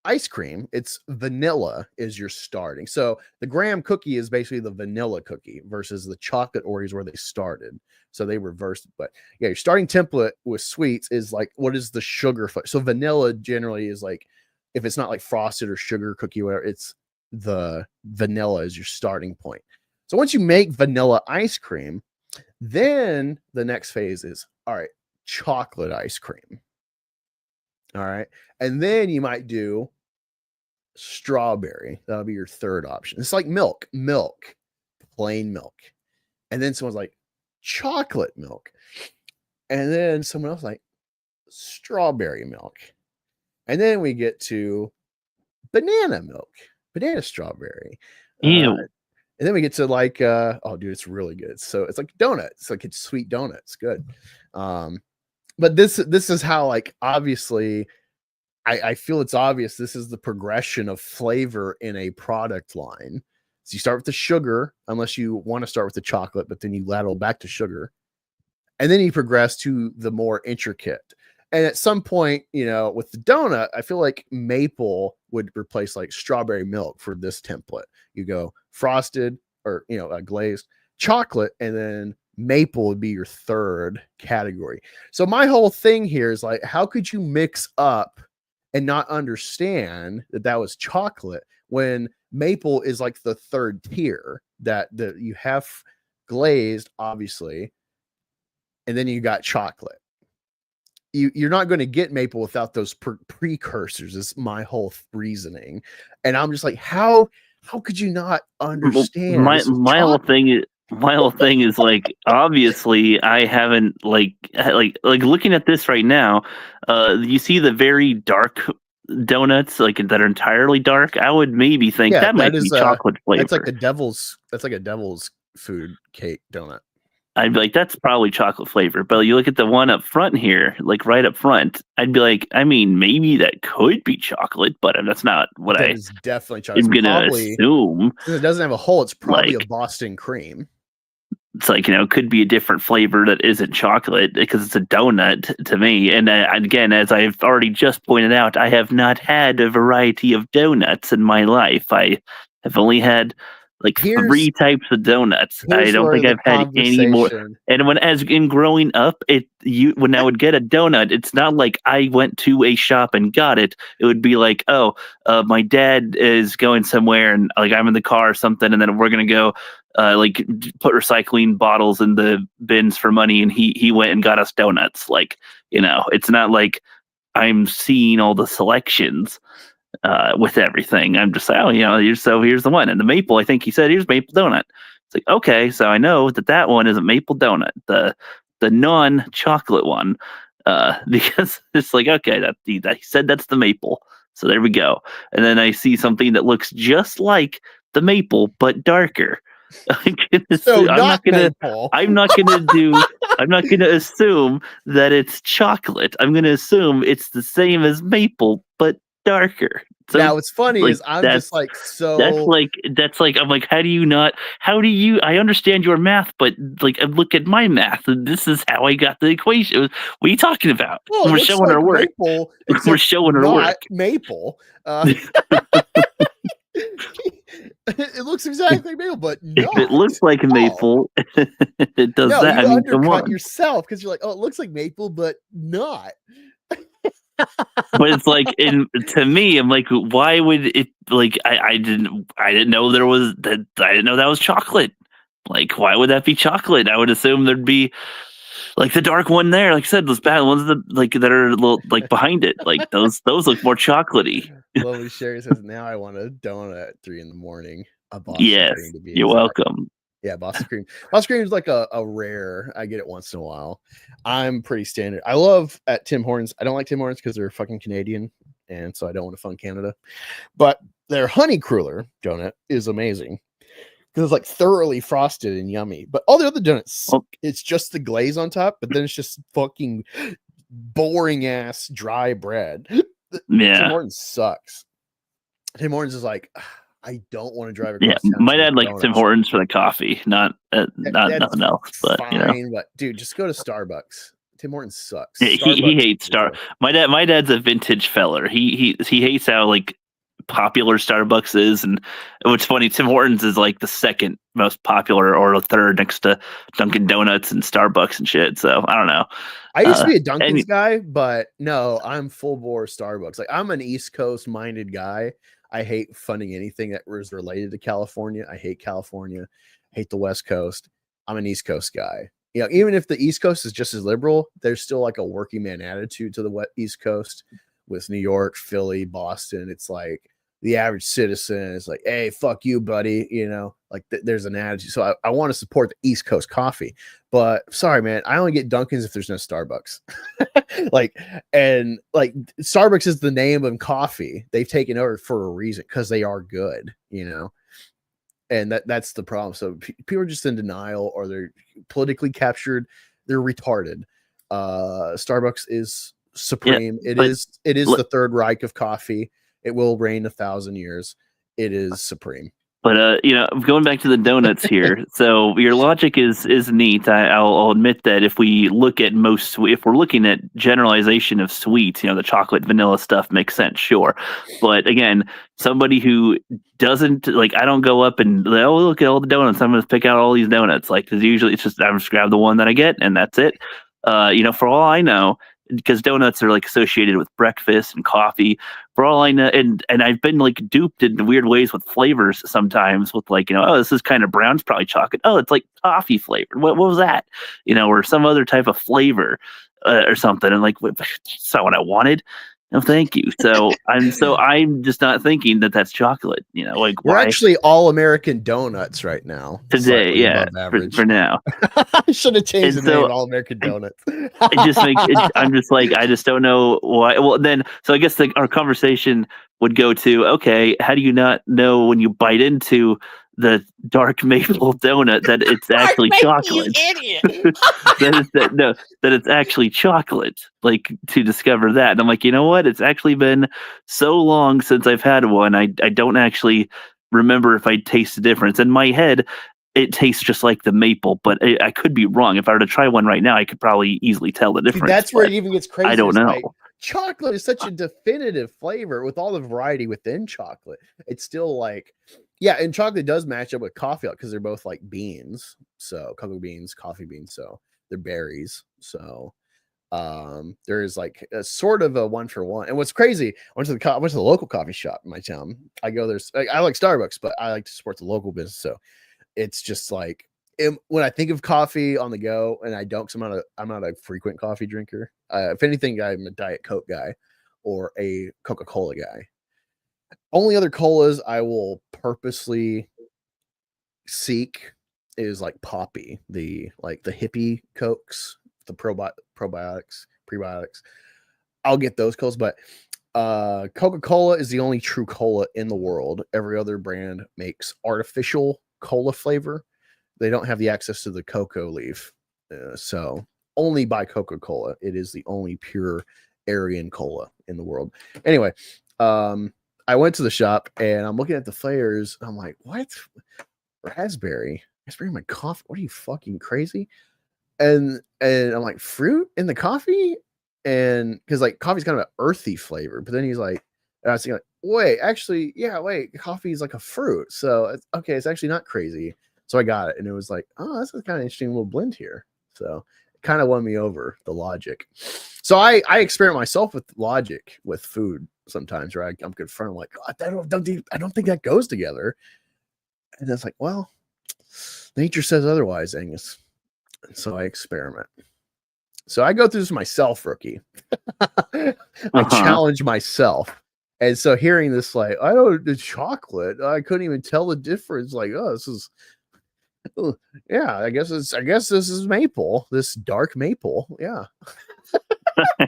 ice cream, it's vanilla is your starting. So the graham cookie is basically the vanilla cookie versus the chocolate Oreos where they started. So they reversed it. But yeah, your starting template with sweets is like, what is the sugar? So vanilla generally is like, if it's not like frosted or sugar cookie, whatever, it's the vanilla is your starting point. So once you make vanilla ice cream, then the next phase is, all right, chocolate ice cream. All right. And then you might do strawberry. That'll be your third option. It's like milk, plain milk. And then someone's like, chocolate milk. And then someone else like strawberry milk. And then we get to banana milk, banana strawberry. Ew. And then we get to like, oh, dude, it's really good. So it's like donuts, like it's sweet donuts. Good. But this is how, like, obviously, I feel it's obvious. This is the progression of flavor in a product line. So you start with the sugar, unless you want to start with the chocolate, but then you lateral back to sugar. And then you progress to the more intricate. And at some point, with the donut, I feel like maple would replace like strawberry milk for this template. You go frosted or glazed chocolate, and then maple would be your third category. So my whole thing here is like, how could you mix up and not understand that was chocolate when maple is like the third tier that you have glazed, obviously, and then you got chocolate. You're not going to get maple without those precursors, is my whole reasoning. And I'm just like, how could you not understand? My whole thing is like, obviously I haven't like looking at this right now. You see the very dark donuts like that are entirely dark. I would maybe think that might be chocolate flavor. That's like a devil's food cake donut. I'd be like, that's probably chocolate flavor. But you look at the one up front here, like right up front, I'd be like, I mean, maybe that could be chocolate, but that's not what that is definitely chocolate. I'm gonna assume. It doesn't have a hole. It's probably like, a Boston cream. It's like, it could be a different flavor that isn't chocolate because it's a donut to me. And again, as I've already just pointed out, I have not had a variety of donuts in my life. I have only had like 3 types of donuts. I don't think I've had any more. And in growing up, when I would get a donut, it's not like I went to a shop and got it. It would be like, my dad is going somewhere and like I'm in the car or something, and then we're gonna go like put recycling bottles in the bins for money, and he went and got us donuts. Like, it's not like I'm seeing all the selections with everything. I'm just like, here's the one. And the maple, I think he said, here's maple donut. It's like, okay, so I know that one is a maple donut, the non-chocolate one, because it's like, okay, that he said that's the maple. So there we go. And then I see something that looks just like the maple, but darker. I'm not gonna assume that it's chocolate. I'm gonna assume it's the same as maple, but darker. So now what's funny is I'm just like, so that's like I'm like, how do you I understand your math, but like look at my math, and this is how I got the equation. What are you talking about? Well, we're showing our work. We're showing our work. Maple. It looks exactly like maple, but not. If it looks like a maple, it does that. You I mean, undercut yourself because you're like, oh, it looks like maple, but not. But it's like, to me, I'm like, why would it? Like, I didn't know there was that. I didn't know that was chocolate. Like, why would that be chocolate? I would assume there'd be like the dark one there. Like I said, those bad ones that are a little like behind it. Like those look more chocolatey. Lovely Sherry says, now I want a donut at 3 a.m. A Boston yes, cream to be you're welcome. Yeah, Boston cream. Boston cream is like a rare. I get it once in a while. I'm pretty standard. I love at Tim Hortons. I don't like Tim Hortons because they're fucking Canadian, and so I don't want to fund Canada. But their honey cruller donut is amazing because it's like thoroughly frosted and yummy. But all the other donuts, it's just the glaze on top, but then it's just fucking boring ass dry bread. Yeah, Tim Hortons sucks. Tim Hortons is like, I don't want to drive across town. My dad likes Tim Hortons for the coffee, not nothing else. But fine, but dude, just go to Starbucks. Tim Hortons sucks. He hates My dad's a vintage feller. He hates how like popular Starbucks is, and what's funny, Tim Hortons is like the second most popular or the third next to Dunkin' Donuts and Starbucks and shit. So I don't know. I used to be a Dunkin's guy, but no, I'm full bore Starbucks. Like I'm an East Coast minded guy. I hate funding anything that was related to California. I hate California. I hate the West Coast. I'm an East Coast guy. Even if the East Coast is just as liberal, there's still like a working man attitude to the East Coast with New York, Philly, Boston. It's like the average citizen is like, hey, fuck you, buddy. Like there's an attitude. So I want to support the East Coast coffee, but sorry, man, I only get Dunkin's if there's no Starbucks. like Starbucks is the name of coffee. They've taken over for a reason because they are good, and that's the problem. So people are just in denial or they're politically captured. They're retarded. Starbucks is supreme. It is the Third Reich of coffee. It will reign 1,000 years. It is supreme. But going back to the donuts here, so your logic is neat. I'll admit that if we look at if we're looking at generalization of sweets, the chocolate vanilla stuff makes sense, sure. But again, somebody who doesn't I don't go up and look at all the donuts. I'm going to pick out all these donuts. Because usually it's just I just grab the one that I get and that's it. For all I know, because donuts are associated with breakfast and coffee. For all I know, and I've been duped in weird ways with flavors sometimes with this is kind of brown, it's probably chocolate. Oh, it's coffee flavored. What was that? Or some other type of flavor or something. And that's not what I wanted. No, thank you. So I'm just not thinking that that's chocolate. We're why? actually all American donuts right now. Today, yeah, for now. I should have changed the name All American Donuts. It just makes I'm just I just don't know why. Well, then, so I guess our conversation would go to, okay, how do you not know when you bite into the dark maple donut that it's actually chocolate? You idiot. that it's actually chocolate, to discover that. And I'm you know what? It's actually been so long since I've had one. I don't actually remember if I taste the difference. In my head, it tastes just like the maple, but I could be wrong. If I were to try one right now, I could probably easily tell the difference. That's where it even gets crazy. I don't know. Chocolate is such a definitive flavor with all the variety within chocolate. It's still yeah, and chocolate does match up with coffee because they're both beans. So cocoa beans, coffee beans. So they're berries. So there is a sort of a 1-for-1. And what's crazy, I went to the local coffee shop in my town. I go there. I like Starbucks, but I like to support the local business. So it's just when I think of coffee on the go, and I don't, because I'm not a frequent coffee drinker. If anything, I'm a Diet Coke guy or a Coca-Cola guy. Only other colas I will purposely seek is Poppy, the hippie Cokes, the probiotics, prebiotics. I'll get those colas, but Coca-Cola is the only true cola in the world. Every other brand makes artificial cola flavor. They don't have the access to the cocoa leaf. So only buy Coca-Cola. It is the only pure Aryan cola in the world. Anyway, I went to the shop and I'm looking at the flavors. I'm like, what? Raspberry in my coffee? What are you, fucking crazy? And I'm like, fruit in the coffee? And because coffee's kind of an earthy flavor. But then he's I was thinking, wait, actually, yeah, coffee is a fruit. So okay, it's actually not crazy. So I got it, and it was oh, that's a kind of interesting little blend here. So it kind of won me over, the logic. So I experiment myself with logic with food sometimes, where I'm confronted, I don't think that goes together. And it's well, nature says otherwise, Angus. And so I experiment. So I go through this myself, rookie. I challenge myself. And so hearing this, I don't, the chocolate, I couldn't even tell the difference. Oh, this is, yeah, I guess this is maple, this dark maple. Yeah.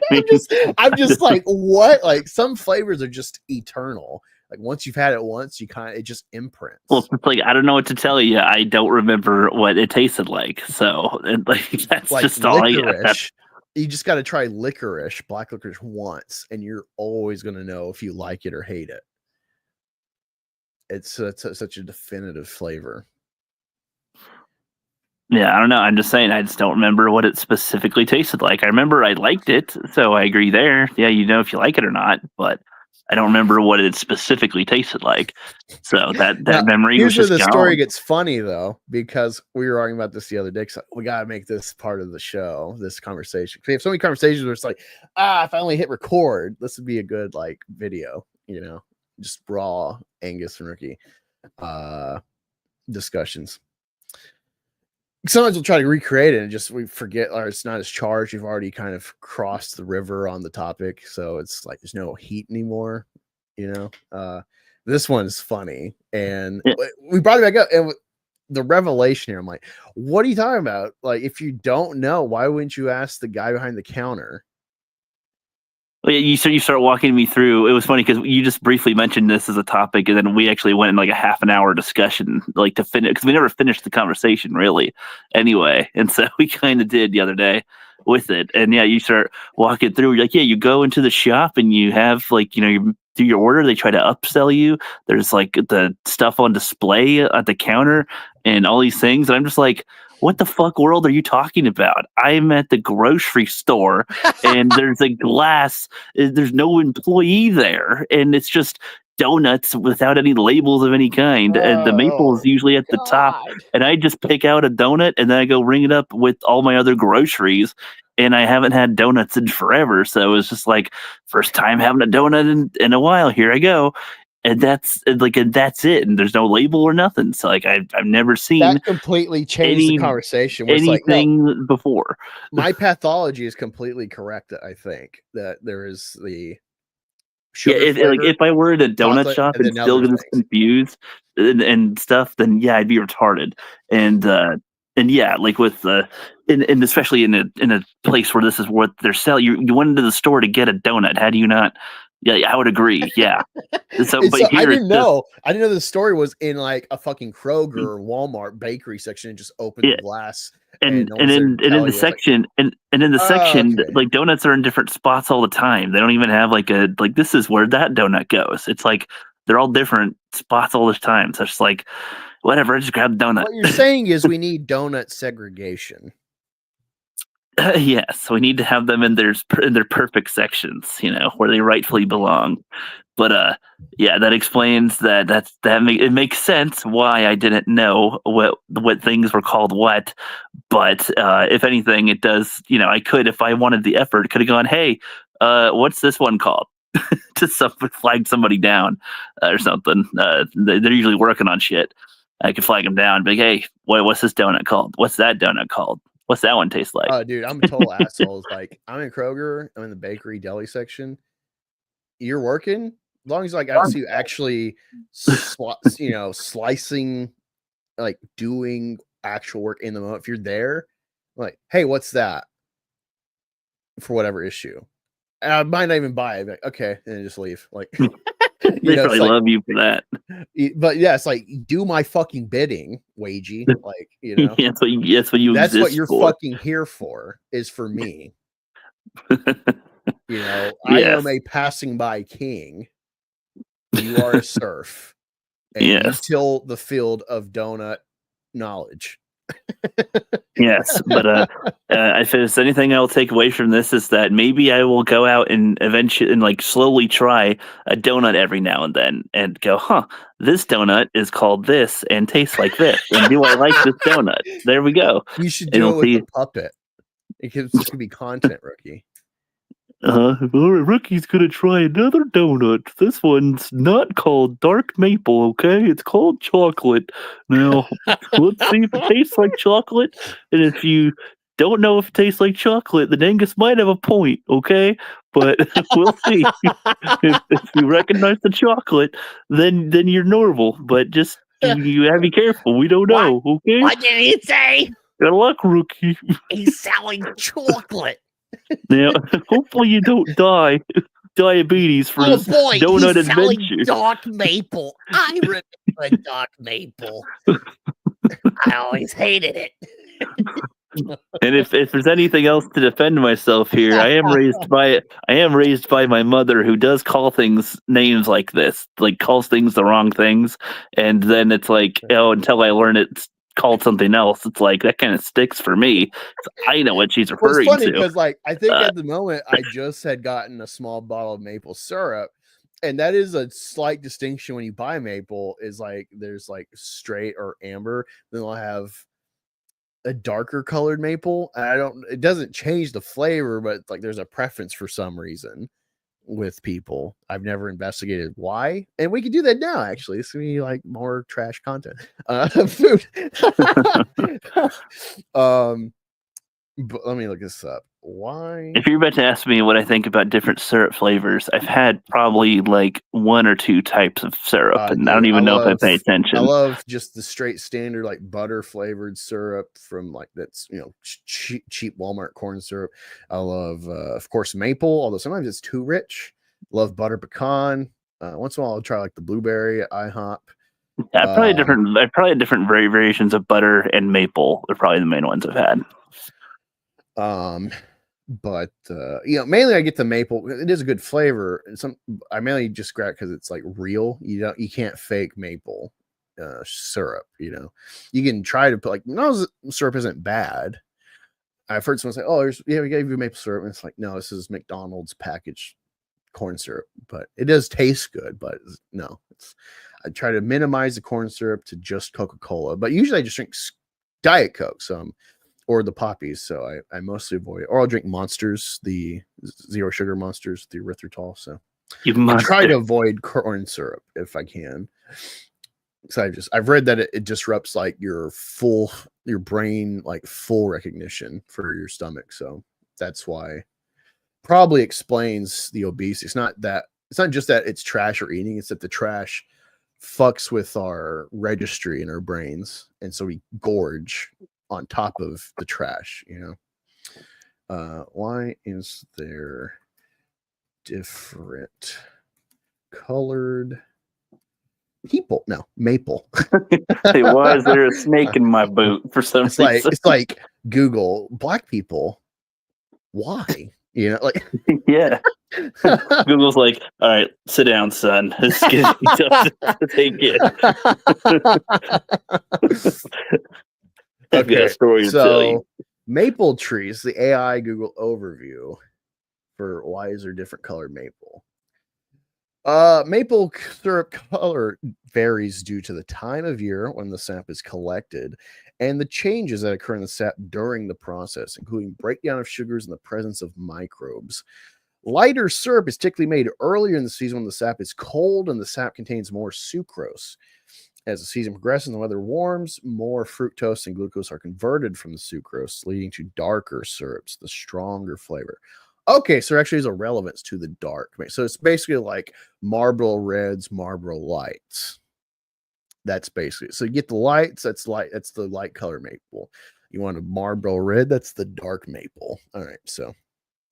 I'm just what? Some flavors are just eternal. Once you've had it once, it just imprints. Well, it's I don't know what to tell you. I don't remember what it tasted like. So that's just all licorice. You just got to try licorice, black licorice once, and you're always going to know if you like it or hate it. It's such a definitive flavor. Yeah, I don't know. I'm just saying, I just don't remember what it specifically tasted like. I remember I liked it, so I agree there. Yeah, if you like it or not, but I don't remember what it specifically tasted like. So that memory was just the gone. Story gets funny though, because we were arguing about this the other day. We got to make this part of the show, this conversation. We have so many conversations where it's if I only hit record, this would be a good video, just raw Angus and Rookie discussions. Sometimes we'll try to recreate it and we forget, or it's not as charged. You've already kind of crossed the river on the topic. So it's there's no heat anymore, this one's funny. And we brought it back up, and the revelation here, I'm what are you talking about? If you don't know, why wouldn't you ask the guy behind the counter? Well, you start walking me through. It was funny because you just briefly mentioned this as a topic, and then we actually went in a half an hour discussion, to finish, because we never finished the conversation really. Anyway, and so we kind of did the other day. with it. And yeah, you start walking through. You're like, yeah, you go into the shop and you have like, you do your order. They try to upsell you. There's like the stuff on display at the counter and all these things. And I'm just like, what the fuck world are you talking about? I'm at the grocery store and there's a glass. There's no employee there. And it's just donuts without any labels of any kind. And the maple is usually at the top. And I just pick out a donut and then I go ring it up with all my other groceries. And I haven't had donuts in forever. So it was just like, first time having a donut in a while. Here I go. And that's it. And there's no label or nothing. So like I've never seen that completely changed the conversation. Where anything it's like, no, before. My pathology is completely correct. I think that there is the sugar if I were at a donut shop and still getting confused and stuff, then yeah, I'd be retarded. And yeah, like with and especially in a place where this is what they're selling. You went into the store to get a donut. How do you not? Yeah, I would agree. Yeah. So I didn't know the story was in like a fucking Kroger or Walmart bakery section and just opened the glass. And in the section, like donuts are in different spots all the time. They don't even have like this is where that donut goes. It's like they're all different spots all the time. So it's just like whatever, just grab the donut. What you're saying is we need donut segregation. Yes, we need to have them in their perfect sections, where they rightfully belong. But yeah, that explains that. It makes sense why I didn't know what things were called what. But if anything, it does. I could, if I wanted the effort, could have gone, hey, what's this one called? Just flag somebody down or something. They're usually working on shit. I could flag them down, be like, hey, what's this donut called? What's that donut called? What's that one taste like? Oh, dude, I'm a total asshole. Like, I'm in Kroger. I'm in the bakery deli section. You're working? As long as I don't see you actually, slicing, like doing actual work in the moment. If you're there, like, hey, what's that? For whatever issue. And I might not even buy it. Like, okay, and then just leave. Like, they probably love you for that. But yeah, it's like, do my fucking bidding, wagey. Like, that's what you're fucking here for, is for me. I am a passing by king. You are a serf. And you till the field of donut knowledge. Yes, but if there's anything I'll take away from this is that maybe I will go out and eventually and like slowly try a donut every now and then and go, this donut is called this and tastes like this. And do I like this donut? There we go. You should do it with the puppet. This could be content, Rookie. All right, Rookie's gonna try another donut. This one's not called dark maple, okay? It's called chocolate. Now, let's see if it tastes like chocolate. And if you don't know if it tastes like chocolate, then Angus might have a point, okay? But we'll see. if you recognize the chocolate, then you're normal. But just you have to be careful. We don't know, okay? What did he say? Good luck, Rookie. He's selling chocolate. Now, hopefully you don't die diabetes for this donut he's adventure. Selling dark maple. I remember dark maple. I always hated it. And if there's anything else to defend myself here, I am raised by my mother, who does call things names like this, like calls things the wrong things, and then it's like, until I learn it's called something else, it's like that kind of sticks for me. I know what she's referring to. It's funny to. because, like, I think at the moment I just had gotten a small bottle of maple syrup, and that is a slight distinction when you buy maple. Is like there's like straight or amber, then they'll have a darker colored maple. And it doesn't change the flavor, but like there's a preference for some reason with people. I've never investigated why, and we can do that now. Actually, it's gonna be like more trash content. Food. But let me look this up. Why? If you're about to ask me what I think about different syrup flavors, I've had probably like one or two types of syrup, and I don't even know if I pay attention. I love just the straight standard like butter flavored syrup from like that's cheap Walmart corn syrup. I love of course maple, although sometimes it's too rich. Love butter pecan. Once in a while I'll try like the blueberry at IHOP. Yeah, probably different variations of butter and maple. They're probably the main ones I've had. But mainly I get the maple. It is a good flavor. And I mainly just grab it because it's like real. You can't fake maple syrup. You can try to put like no syrup isn't bad. I've heard someone say, "Oh, we gave you maple syrup," and it's like, no, this is McDonald's packaged corn syrup, but it does taste good. But no, I try to minimize the corn syrup to just Coca-Cola. But usually I just drink Diet Coke, or the poppies. So I mostly avoid it. Or I'll drink Monsters, the zero sugar Monsters, the erythritol. So I try to avoid corn syrup if I can. So I've read that it disrupts like your brain, like full recognition for your stomach. So that's why probably explains the obesity. It's not just that it's trash or eating, it's that the trash fucks with our registry in our brains. And so we gorge on top of the trash, why is there different colored people? No, maple. Hey, why is there a snake in my boot for some reason? It's like Google black people. Why? Like yeah. Google's like, all right, sit down, son. It's gonna be tough to take it. I've got a story to tell you. Maple trees, the AI Google overview for why is there different colored maple. Maple syrup color varies due to the time of year when the sap is collected and the changes that occur in the sap during the process, including breakdown of sugars and the presence of microbes. Lighter syrup is typically made earlier in the season when the sap is cold and the sap contains more sucrose. As the season progresses and the weather warms, more fructose and glucose are converted from the sucrose, leading to darker syrups, the stronger flavor. Okay, so there actually is a relevance to the dark. So it's basically like Marlboro Reds, Marlboro Lights. That's basically so you get the lights. That's the light color maple. You want a Marlboro Red? That's the dark maple. All right, so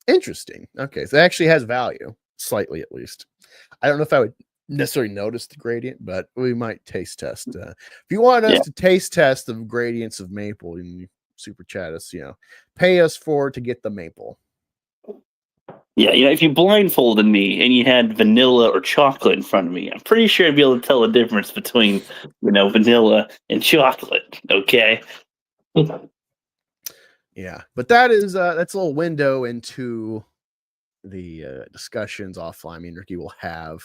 interesting. Okay, so it actually has value, slightly at least. I don't know if I would necessarily notice the gradient, but we might taste test. If you want us to taste test the gradients of maple, you super chat us. Pay us to get the maple. Yeah, if you blindfolded me and you had vanilla or chocolate in front of me, I'm pretty sure I'd be able to tell the difference between, vanilla and chocolate. Okay. Yeah, but that's a little window into the discussions offline. I mean, Ricky will have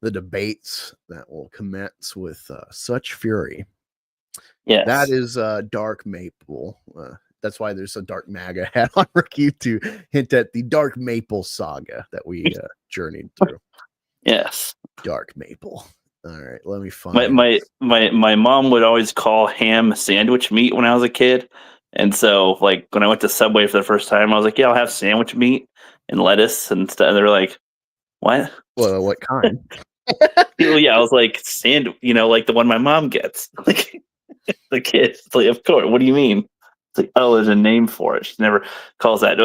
the debates that will commence with such fury. Yes. That is Dark Maple. That's why there's a Dark MAGA hat on Ricky to hint at the Dark Maple saga that we journeyed through. Yes. Dark Maple. All right, let me find my mom would always call ham sandwich meat when I was a kid. And so like when I went to Subway for the first time, I was like, yeah, I'll have sandwich meat and lettuce and stuff. And they're like, what? Well, what kind? Yeah, I was like, like the one my mom gets. Like the kids. Like, of course. What do you mean? It's like, oh, there's a name for it. She never calls that.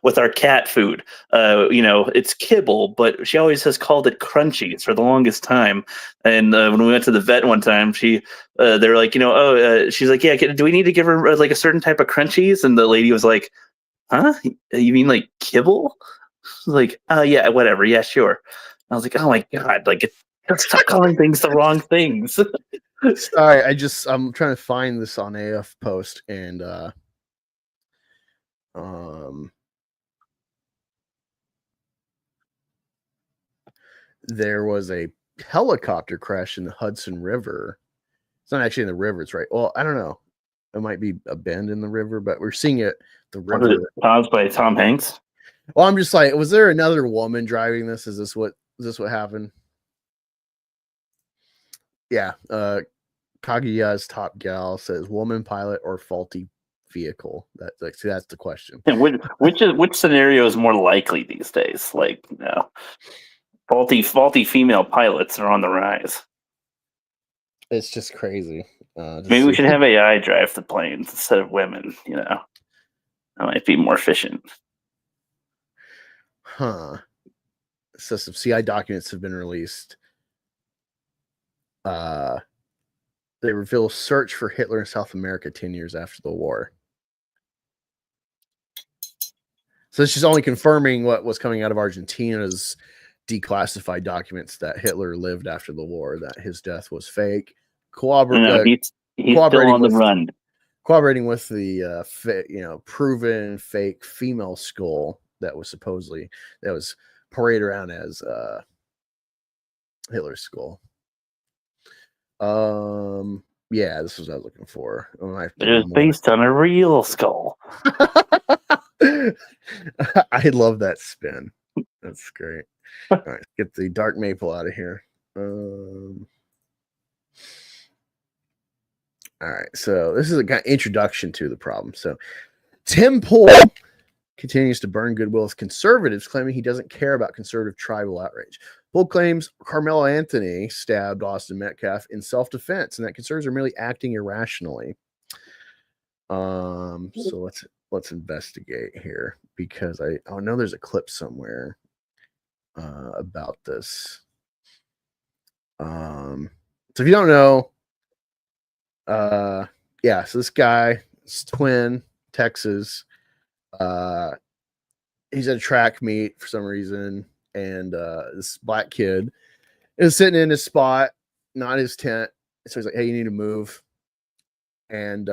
With our cat food, it's kibble, but she always has called it crunchies for the longest time. And when we went to the vet one time, they were like, she's like, yeah, do we need to give her like a certain type of crunchies? And the lady was like, huh? You mean like kibble? Like, oh yeah, whatever. Yeah, sure. I was like, oh my God, like stop calling things the wrong things. Sorry, I'm trying to find this on AF Post and there was a helicopter crash in the Hudson River. It's not actually in the river, it's right. Well, I don't know. It might be a bend in the river, but we're seeing it the river. Caused by Tom Hanks. Well, I'm just like, was there another woman driving this? Is this what happened? Yeah. Kaguya's Top Gal says woman pilot or faulty vehicle. That's the question. And which scenario is more likely these days? Like, faulty female pilots are on the rise. It's just crazy. Maybe we should have AI drive the planes instead of women. That might be more efficient. Huh. So some CI documents have been released. They reveal search for Hitler in South America 10 years after the war. So it's just only confirming what was coming out of Argentina's declassified documents that Hitler lived after the war, that his death was fake. He's still on the run. Cooperating with the proven fake female skull that was paraded around as Hitler's skull. Yeah, this was what I was looking for. It was based on a real skull. I love that spin. That's great. All right, get the dark maple out of here. All right, so this is a kind of introduction to the problem. So Tim Pool continues to burn goodwill with conservatives, claiming he doesn't care about conservative tribal outrage. Pool claims Carmelo Anthony stabbed Austin Metcalf in self-defense, and that conservatives are merely acting irrationally. So let's investigate here, because I know there's a clip somewhere about this. So if you don't know, so this guy is twin, Texas. He's at a track meet for some reason, and this black kid is sitting in his spot, not his tent. So he's like, "Hey, you need to move," and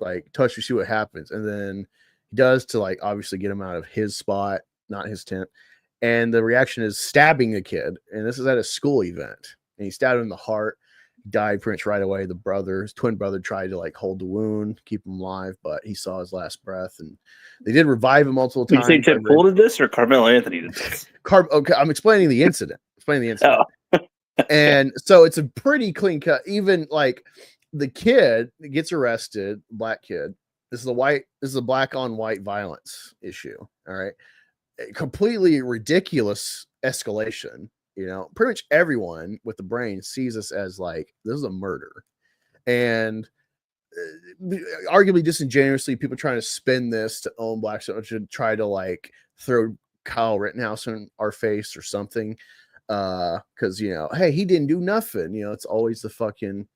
like touch me, see what happens. And then he does to like obviously get him out of his spot, not his tent. And the reaction is stabbing a kid, and this is at a school event. And he stabbed him in the heart. He died pretty much right away. His twin brother, tried to like hold the wound, keep him alive, but he saw his last breath. And they did revive him multiple times. You say Tim Pool did this, or Carmelo Anthony did this? Okay, I'm explaining the incident. Oh. And so it's a pretty clean cut. Even like the kid gets arrested, black kid. This is a black on white violence issue. All right. Completely ridiculous escalation. Pretty much everyone with the brain sees this as like, this is a murder. And arguably disingenuously, people trying to spin this to own blacks, should try to like throw Kyle Rittenhouse in our face or something. Because, hey, he didn't do nothing. It's always the fucking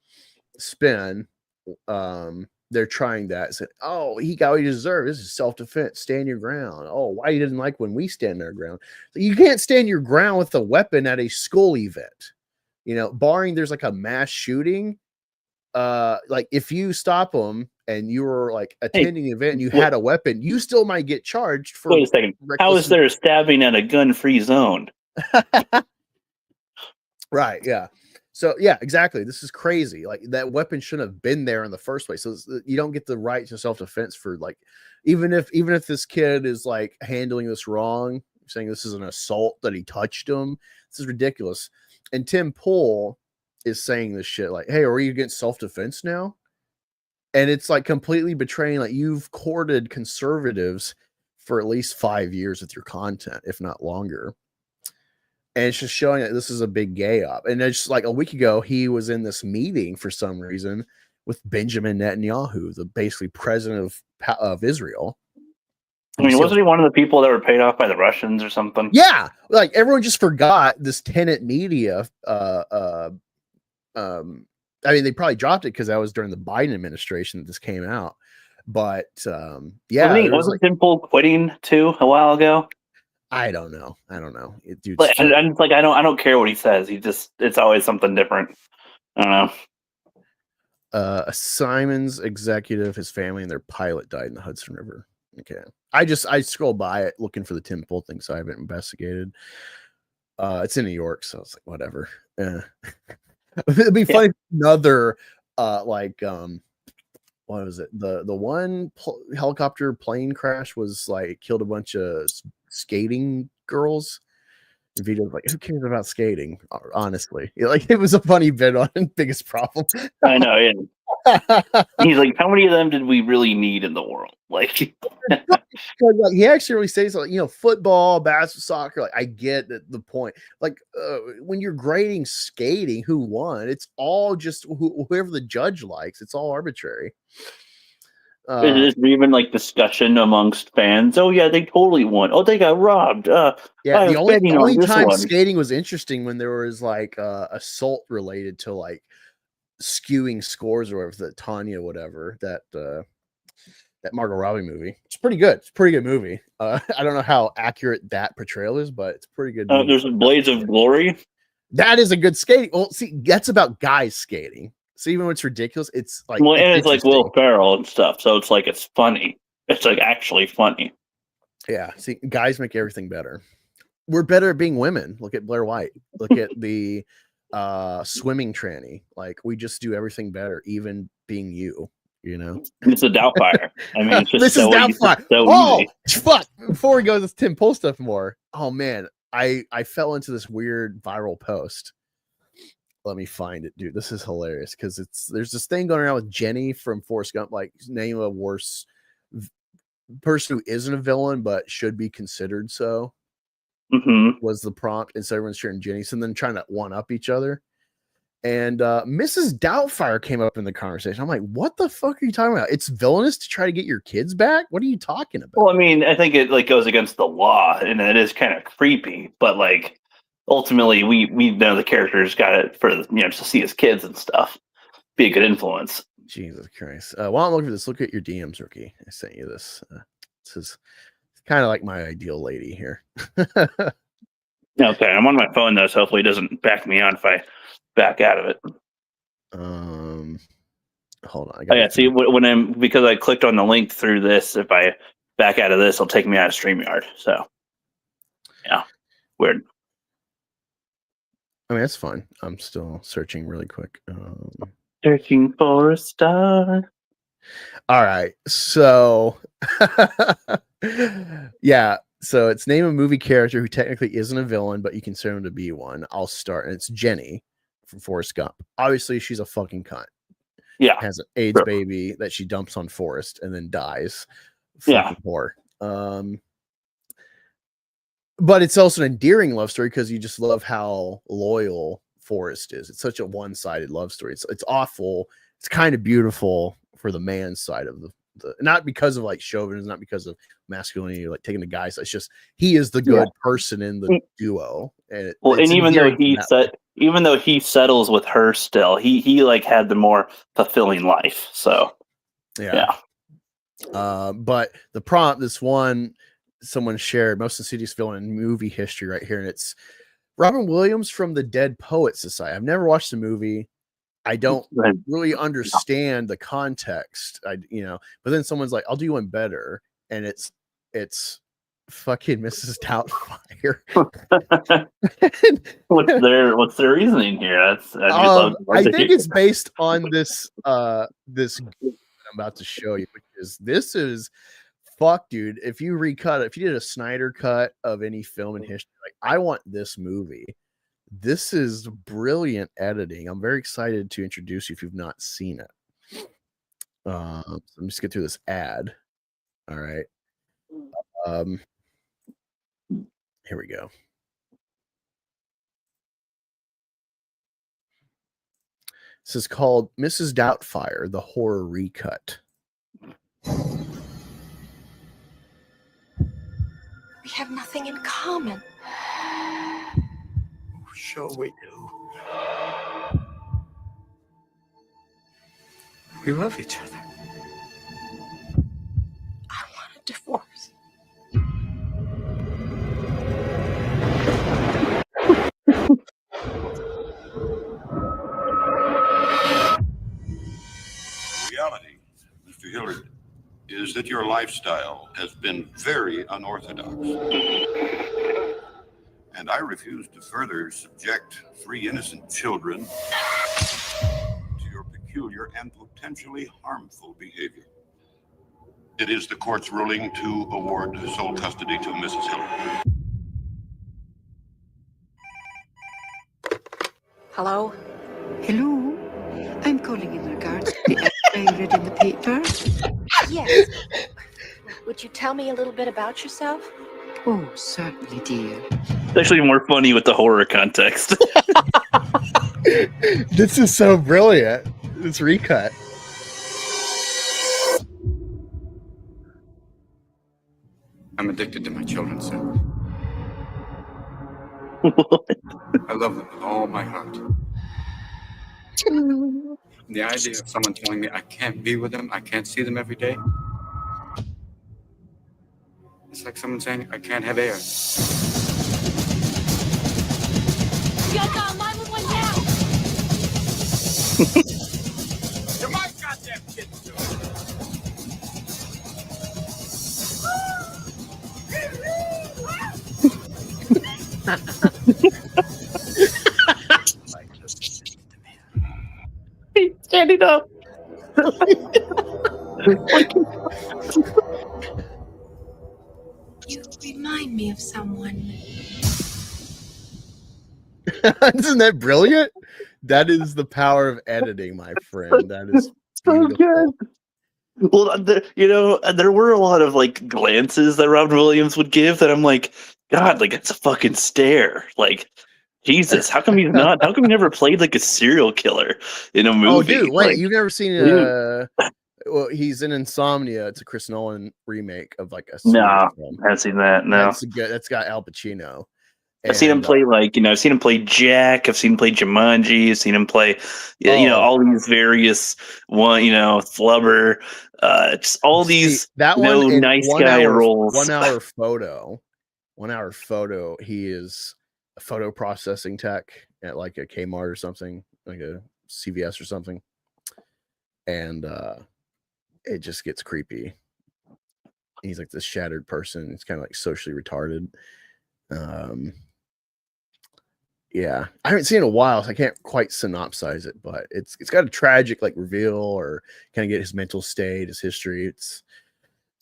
spin. They're trying that. Said, "Oh, he got what he deserved. This is self-defense. Stand your ground." Oh, why he didn't like when we stand our ground? You can't stand your ground with a weapon at a school event. Barring there's like a mass shooting. Like if you stop them and you were like attending the event and you had a weapon, you still might get charged for. Wait a second. How is there a stabbing at a gun-free zone? Right. Yeah. So yeah, exactly. This is crazy. Like that weapon shouldn't have been there in the first place. So you don't get the right to self-defense for like, even if this kid is like handling this wrong, saying this is an assault that he touched him. This is ridiculous. And Tim Pool is saying this shit like, "Hey, are you against self-defense now?" And it's like completely betraying, like you've courted conservatives for at least 5 years with your content, if not longer. And it's just showing that this is a big gay up. And it's just like a week ago, he was in this meeting for some reason with Benjamin Netanyahu, the basically president of Israel. I mean, wasn't he one of the people that were paid off by the Russians or something? Yeah, like everyone just forgot this Tenet Media. I mean, they probably dropped it because that was during the Biden administration that this came out. But yeah, wasn't Tim Pool quitting too a while ago? I don't know. Dude, and it's like I don't care what he says. It's always something different. I don't know. A Simon's executive, his family, and their pilot died in the Hudson River. Okay, I scrolled by it looking for the Tim Pool thing, so I haven't investigated. It's in New York, so it's like whatever. It'd be funny. Another what was it? The one helicopter plane crash was like killed a bunch of skating girls. The video was like, who cares about skating? Honestly, like it was a funny bit on Biggest Problem. I know. Yeah. He's like, how many of them did we really need in the world? Like, he actually really says like, football, basketball, soccer. Like, I get the point. Like, when you're grading skating, who won? It's all just whoever the judge likes. It's all arbitrary. Is there even like discussion amongst fans? Oh yeah, they totally won. Oh, they got robbed. Yeah, the only time skating was interesting when there was like assault related to like skewing scores or whatever, that Tanya, whatever, that that Margot Robbie movie. It's pretty good. It's a pretty good movie. I don't know how accurate that portrayal is, but it's a pretty good movie. There's Blades of Glory. That is a good skating. Well, see, that's about guys skating. So even when it's ridiculous, it's like it's like Will Ferrell and stuff. So it's like it's funny. It's like actually funny. Yeah. See, guys make everything better. We're better at being women. Look at Blair White. Look at the swimming tranny. Like we just do everything better, even being you. You know, Mrs. Doubtfire. I mean, it's just Mrs. Doubtfire. Easy. Fuck! Before we go to this Tim Pool stuff more. Oh man, I fell into this weird viral post. Let me find it, dude. This is hilarious because there's this thing going around with Jenny from Forrest Gump, like name a worse person who isn't a villain but should be considered so. Was the prompt, and so everyone's sharing Jenny, so then trying to one up each other. And Mrs. Doubtfire came up in the conversation. I'm like, what the fuck are you talking about? It's villainous to try to get your kids back? What are you talking about? Well, I mean, I think it like goes against the law, and it is kind of creepy. But like, ultimately, we know the character's got it for to see his kids and stuff. Be a good influence. Jesus Christ! While I'm looking for this, look at your DMs, Rookie. I sent you this. This is kind of like my ideal lady here. Okay, I'm on my phone though, so hopefully it doesn't back me on if I back out of it. Hold on. See, because I clicked on the link through this, if I back out of this, it'll take me out of StreamYard. So, yeah, weird. I mean, that's fine. I'm still searching really quick. Searching for a star. All right, so yeah. So it's name a movie character who technically isn't a villain, but you consider him to be one. I'll start, and it's Jenny from Forrest Gump. Obviously, she's a fucking cunt. Yeah, has an AIDS baby that she dumps on Forrest and then dies. Fucking poor. But it's also an endearing love story because you just love how loyal Forrest is. It's such a one-sided love story. It's awful. It's kind of beautiful for the man's side of the not because of like chauvinism, not because of masculinity, like taking the guys. It's just he is the good person in the duo. And even though he settles with her still, he like had the more fulfilling life. So yeah. But the prompt, this one someone shared, most insidious villain in movie history right here, and it's Robin Williams from the Dead Poets Society. I've never watched the movie. I don't really understand the context. But then someone's like, I'll do one better. And it's fucking Mrs. Doubtfire. What's their reasoning here? I think it's based on this this I'm about to show you, which is this is fuck, dude. If you recut it, if you did a Snyder cut of any film in history, like I want this movie. This is brilliant editing. I'm very excited to introduce you if you've not seen it. Let me just get through this ad. All right. Here we go. This is called Mrs. Doubtfire, the horror recut. We have nothing in common. Sure we do. We love each other. I want a divorce. Reality, Mr. Hillard, is that your lifestyle has been very unorthodox. And I refuse to further subject 3 innocent children to your peculiar and potentially harmful behavior. It is the court's ruling to award sole custody to Mrs. Hillard. Hello? Hello. I'm calling in regards to the I read in the paper. Yes. Would you tell me a little bit about yourself? Oh, certainly, dear. It's actually more funny with the horror context. This is so brilliant. This recut. I'm addicted to my children, sir. I love them with all my heart. The idea of someone telling me I can't be with them, I can't see them every day, It's like someone saying, I can't have air. You got mine with one now. You're my goddamn kid, He's standing up. You remind me of someone. Isn't that brilliant? That is the power of editing, my friend. That is so beautiful. good. Well, there were a lot of like glances that Robin Williams would give that I'm like, God, like it's a fucking stare. Like, Jesus, how come he's not? How come he never played like a serial killer in a movie? Oh, dude, wait, like, you've never seen well, he's in Insomnia. It's a Chris Nolan remake of like a No, film. I haven't seen that. No, That's good. That's got Al Pacino. I've seen him play I've seen him play Jack. I've seen him play Jumanji. I've seen him play, all these various Flubber, just all these that one in nice guy roles. 1 hour photo. 1 hour photo. He is a photo processing tech at like a Kmart or something, like a CVS or something, and it just gets creepy. He's like this shattered person. It's kind of like socially retarded. Yeah, I haven't seen it in a while, so I can't quite synopsize it, but it's got a tragic like reveal, or kind of get his mental state, his history. It's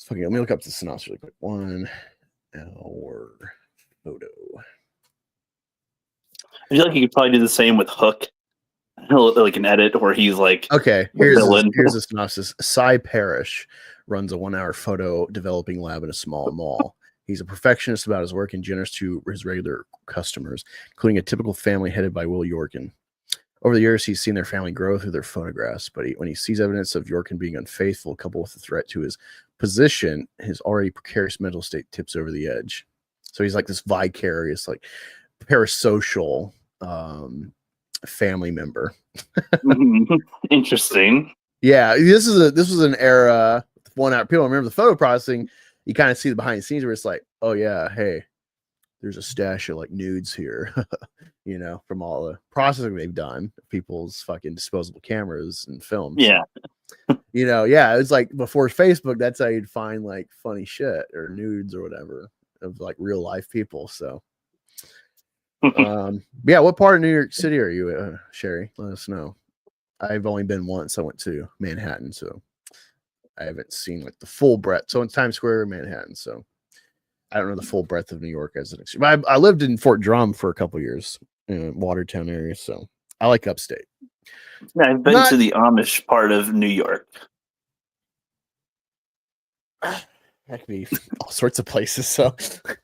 fucking. Let me look up the synopsis really quick. 1 hour photo. I feel like you could probably do the same with Hook, like an edit where he's like, okay, here's the synopsis. Cy Parrish runs a 1 hour photo developing lab in a small mall. He's a perfectionist about his work and generous to his regular customers, including a typical family headed by Will Yorkin. Over the years, he's seen their family grow through their photographs, but when he sees evidence of Yorkin being unfaithful, coupled with a threat to his position, his already precarious mental state tips over the edge. So he's like this vicarious, like parasocial family member. Interesting. Yeah, this was an era. 1 hour. People remember the photo processing. You kind of see the behind the scenes where it's like, oh yeah, hey, there's a stash of like nudes here, from all the processing they've done, people's fucking disposable cameras and films. Yeah. Yeah, it's like before Facebook, that's how you'd find like funny shit or nudes or whatever of like real life people. So, yeah, what part of New York City are you, Sherry? Let us know. I've only been once. I went to Manhattan, so I haven't seen like the full breadth. So in Times Square, Manhattan. So I don't know the full breadth of New York as an extreme. I lived in Fort Drum for a couple years in Watertown area. So I like upstate. Yeah, I've been to the Amish part of New York. That could be all sorts of places. So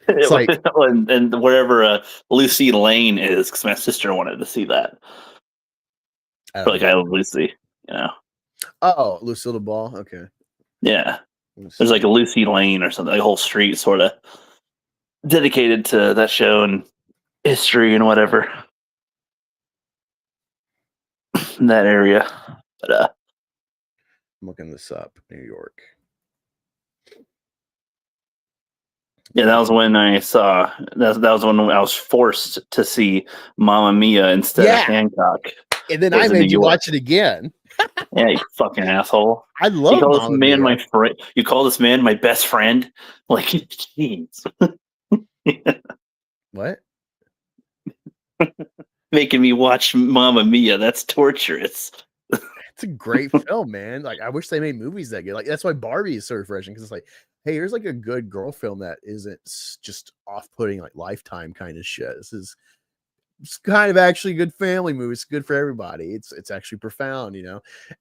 it's like, and wherever Lucy Lane is, because my sister wanted to see that. I love Lucy, Oh, Lucille Ball. Okay. Yeah. There's like a Lucy Lane or something, like a whole street sort of dedicated to that show and history and whatever in that area. But I'm looking this up. New York. Yeah, that was when I saw that was when I was forced to see Mamma Mia instead of Hancock. And then I made you watch it again. Yeah, you fucking asshole. I love you call Mamma this man Mia. my friend. You call this man my best friend? Like, jeez. What? Making me watch Mamma Mia. That's torturous. It's a great film, man. Like, I wish they made movies that good. Like, that's why Barbie is so refreshing, because it's like, hey, here's like a good girl film that isn't just off-putting, like Lifetime kind of shit. It's kind of actually a good family movie. It's good for everybody. It's actually profound,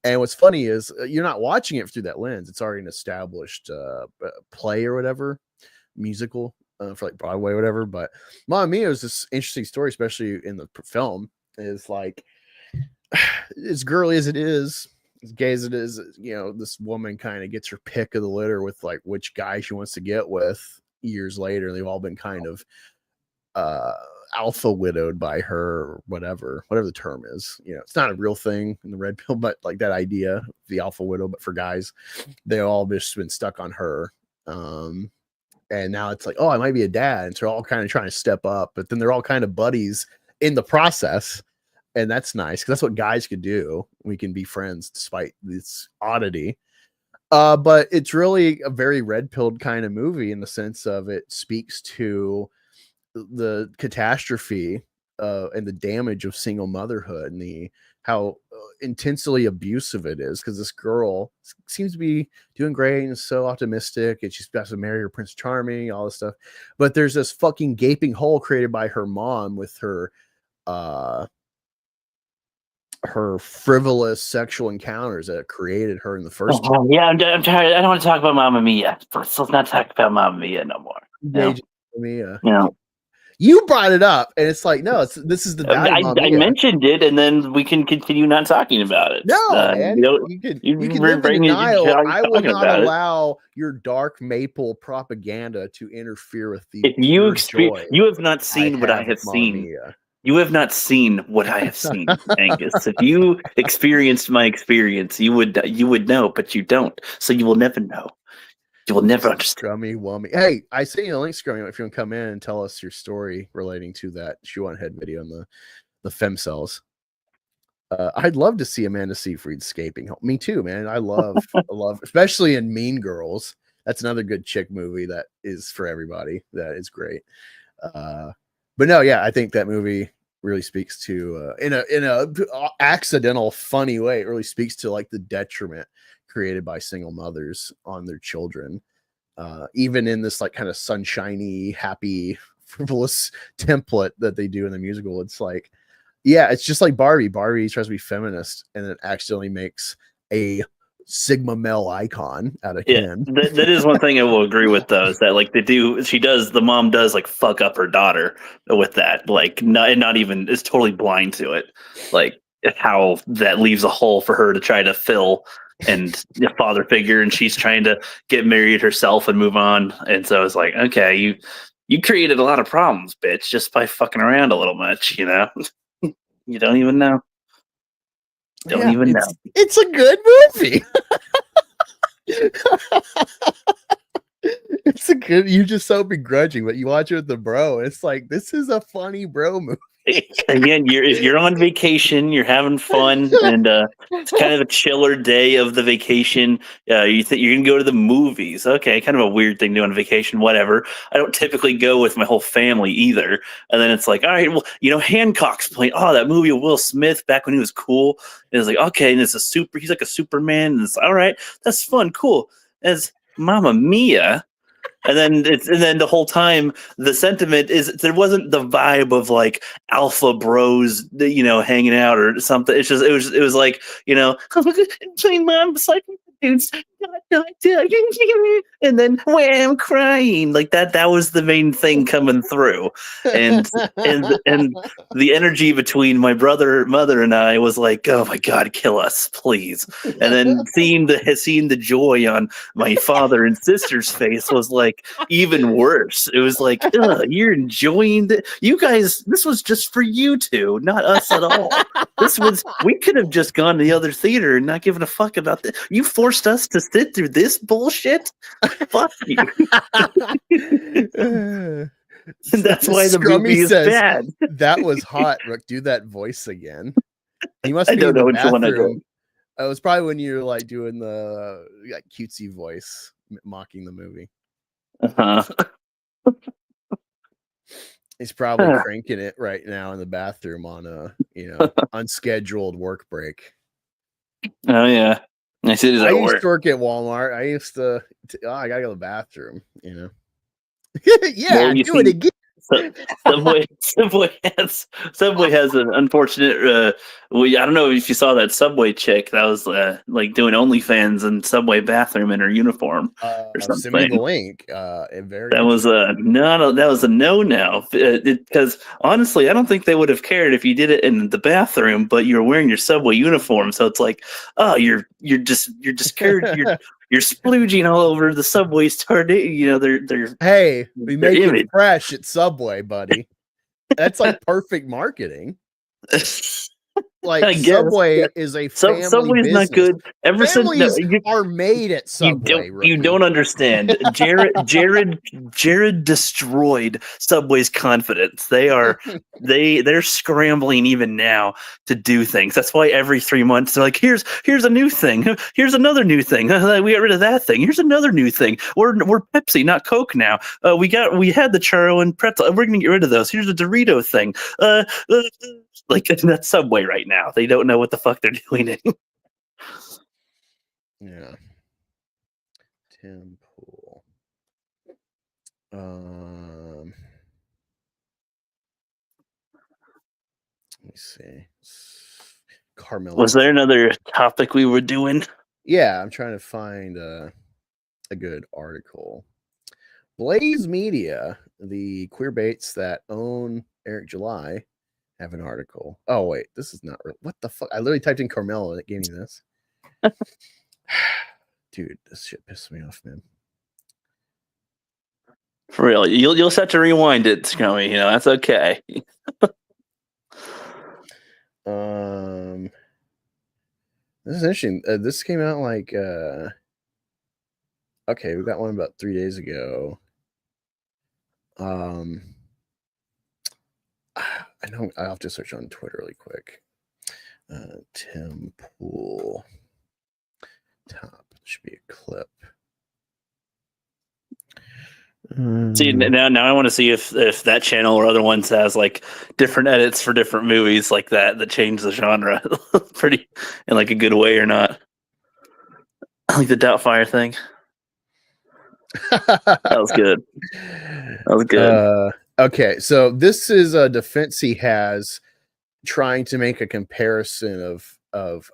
And what's funny is you're not watching it through that lens. It's already an established play or whatever, musical for like Broadway or whatever. But Mamma Mia is this interesting story, especially in the film. Is like, as girly as it is, as gay as it is, this woman kind of gets her pick of the litter with like which guy she wants to get with years later. They've all been kind of alpha widowed by her, or whatever the term is. It's not a real thing in the red pill, but like that idea, the alpha widow, but for guys, they all just been stuck on her. and now it's like, oh, I might be a dad, and so they're all kind of trying to step up, but then they're all kind of buddies in the process, and that's nice because that's what guys could do. We can be friends despite this oddity. But it's really a very red-pilled kind of movie in the sense of it speaks to the catastrophe and the damage of single motherhood and how intensely abusive it is, because this girl seems to be doing great and so optimistic, and she's about to marry her Prince Charming, all this stuff, but there's this fucking gaping hole created by her mom with her frivolous sexual encounters that created her in the first. Yeah, I'm tired. I don't want to talk about Mamma Mia. Let's not talk about Mamma Mia no more. No. You brought it up, and it's like, no, this is the I mentioned it, and then we can continue not talking about it. No, man, you can live in denial. I will not allow your dark maple propaganda to interfere with the. If you have not seen what I have seen. You have not seen what I have seen, Angus. If you experienced my experience, you would know, but you don't. So you will never know. You will never understand. Scrummy wummy. Hey, I sent you a link, Scrummy, if you want to come in and tell us your story relating to that shoe on head video on the femcells. I'd love to see Amanda Seyfried escaping. Me too, man. I love, especially in Mean Girls. That's another good chick movie that is for everybody. That is great. But no, yeah, I think that movie really speaks to in a accidental, funny way. It really speaks to like the detriment created by single mothers on their children, even in this like kind of sunshiny, happy, frivolous template that they do in the musical. It's like, yeah, it's just like Barbie. Barbie tries to be feminist and then accidentally makes a Sigma male icon out of Ken. That is one thing I will agree with, though, is that like the mom does like fuck up her daughter with that, like not even is totally blind to it, like how that leaves a hole for her to try to fill, and a father figure, and she's trying to get married herself and move on, and so it's like, okay, you created a lot of problems, bitch, just by fucking around a little much, you know. You don't even know. Don't even know. It's a good movie. It's a good. You're just so begrudging, but you watch it with the bro. It's like, this is a funny bro movie. Again, if you're on vacation, you're having fun, and it's kind of a chiller day of the vacation. You think you're gonna go to the movies? Okay, kind of a weird thing to do on vacation. Whatever. I don't typically go with my whole family either. And then it's like, all right, well, Hancock's playing. Oh, that movie of Will Smith back when he was cool. And it's like, okay, and he's like a Superman, and it's all right, that's fun, cool. As Mamma Mia. And then the whole time the sentiment is there wasn't the vibe of like alpha bros, hanging out or something. It was like, mom beside dudes, and then wham, crying like that. That was the main thing coming through, and the energy between my mother, and I was like, oh my god, kill us, please. And then seeing the joy on my father and sister's face was like even worse. It was like, you're enjoying you guys. This was just for you two, not us at all. We could have just gone to the other theater and not given a fuck about this. You forced us to sit through this bullshit. Fuck you. And that's why the movie is bad. That was hot. Rook, do that voice again. He must be I don't know in the which one I bathroom. It was probably when you're like doing the cutesy voice, mocking the movie. He's probably cranking it right now in the bathroom on a unscheduled work break. Oh yeah. I used to work at Walmart. I used to I gotta go to the bathroom, Yeah, do it again. Subway has an unfortunate. I don't know if you saw that Subway chick that was like doing OnlyFans in Subway bathroom in her uniform or something. Send me the link. That was a no because honestly, I don't think they would have cared if you did it in the bathroom, but you're wearing your Subway uniform, so it's like, oh, you're you're splooging all over the Subway's they're hey, we make it fresh at Subway, buddy. That's like perfect marketing. like I guess, Subway yeah. is a family Subway's business. not good. Ever since Families are made at Subway. you don't understand. Jared destroyed Subway's confidence. They're scrambling even now to do things. That's why every 3 months they're like, here's a new thing. Here's another new thing. We got rid of that thing. Here's another new thing. We're Pepsi, not Coke now. We had the churro and pretzel. We're gonna get rid of those. Here's a Dorito thing. Like that's Subway right now. They don't know what the fuck they're doing. Yeah. Tim Pool. Let me see. Carmel. Was there another topic we were doing? Yeah, I'm trying to find a good article. Blaze Media, the queer baits that own Eric July, have an article. Oh wait, this is not real. What the fuck? I literally typed in Carmelo and it gave me this. Dude, this shit pissed me off, man. For real, you'll just have to rewind it, Scummy. That's okay. This is interesting. This came out like okay, we got one about 3 days ago. I know I'll have to search on Twitter really quick. Tim Pool top should be a clip. See, now I want to see if that channel or other ones has like different edits for different movies like that change the genre pretty in like a good way or not. Like the Doubtfire thing. That was good. That was good. Okay, so this is a defense he has trying to make a comparison of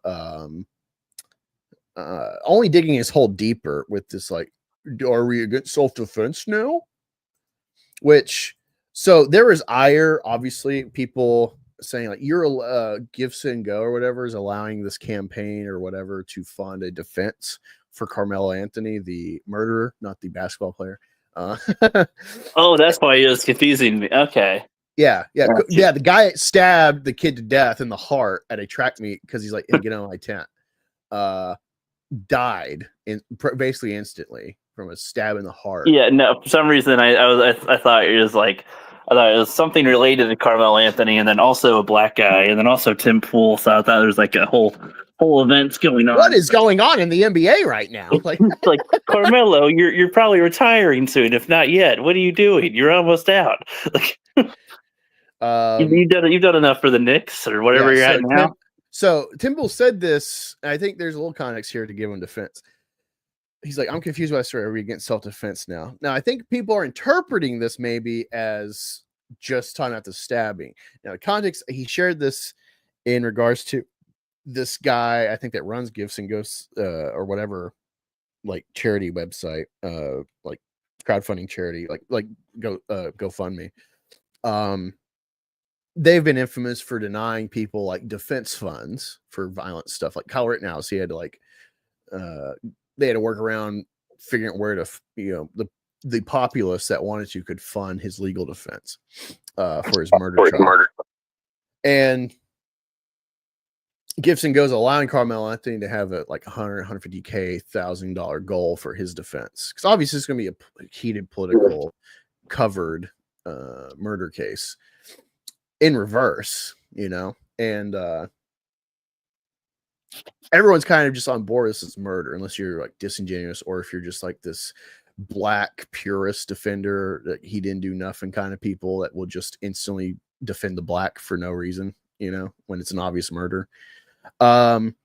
only digging his hole deeper with this, like, are we against self-defense now? Which, so there was ire, obviously, people saying like you're Gibson Go or whatever is allowing this campaign or whatever to fund a defense for Carmelo Anthony, the murderer, not the basketball player. Oh, that's why it was confusing me. Okay. Yeah. The guy stabbed the kid to death in the heart at a track meet because he's like, hey, get on my tent. Died basically instantly from a stab in the heart. Yeah, no, for some reason I thought it was like, I thought it was something related to Carmelo Anthony, and then also a black guy, and then also Tim Pool. So I thought there was like a whole events going on. What is going on in the NBA right now? Like Carmelo, you're probably retiring soon, if not yet. What are you doing? You're almost out. Like you've done enough for the Knicks or whatever you're at now. So Tim Pool said this, and I think there's a little context here to give him defense. He's like, I'm confused by the story. Are we against self-defense now? Now, I think people are interpreting this maybe as just talking about the stabbing. Now, the context, he shared this in regards to this guy, I think that runs Gibson Ghosts or whatever, like charity website, like crowdfunding charity, like GoFundMe. They've been infamous for denying people like defense funds for violent stuff, like Kyle Rittenhouse. He had to like, they had to work around figuring out where to, the populace that wanted to could fund his legal defense for his murder trial. And Gibson goes allowing Carmelo Anthony to have a like $150,000 goal for his defense, because obviously it's going to be a heated political covered murder case in reverse, and everyone's kind of just on board with this murder, unless you're like disingenuous or if you're just like this black purist defender that he didn't do nothing kind of people that will just instantly defend the black for no reason, when it's an obvious murder. And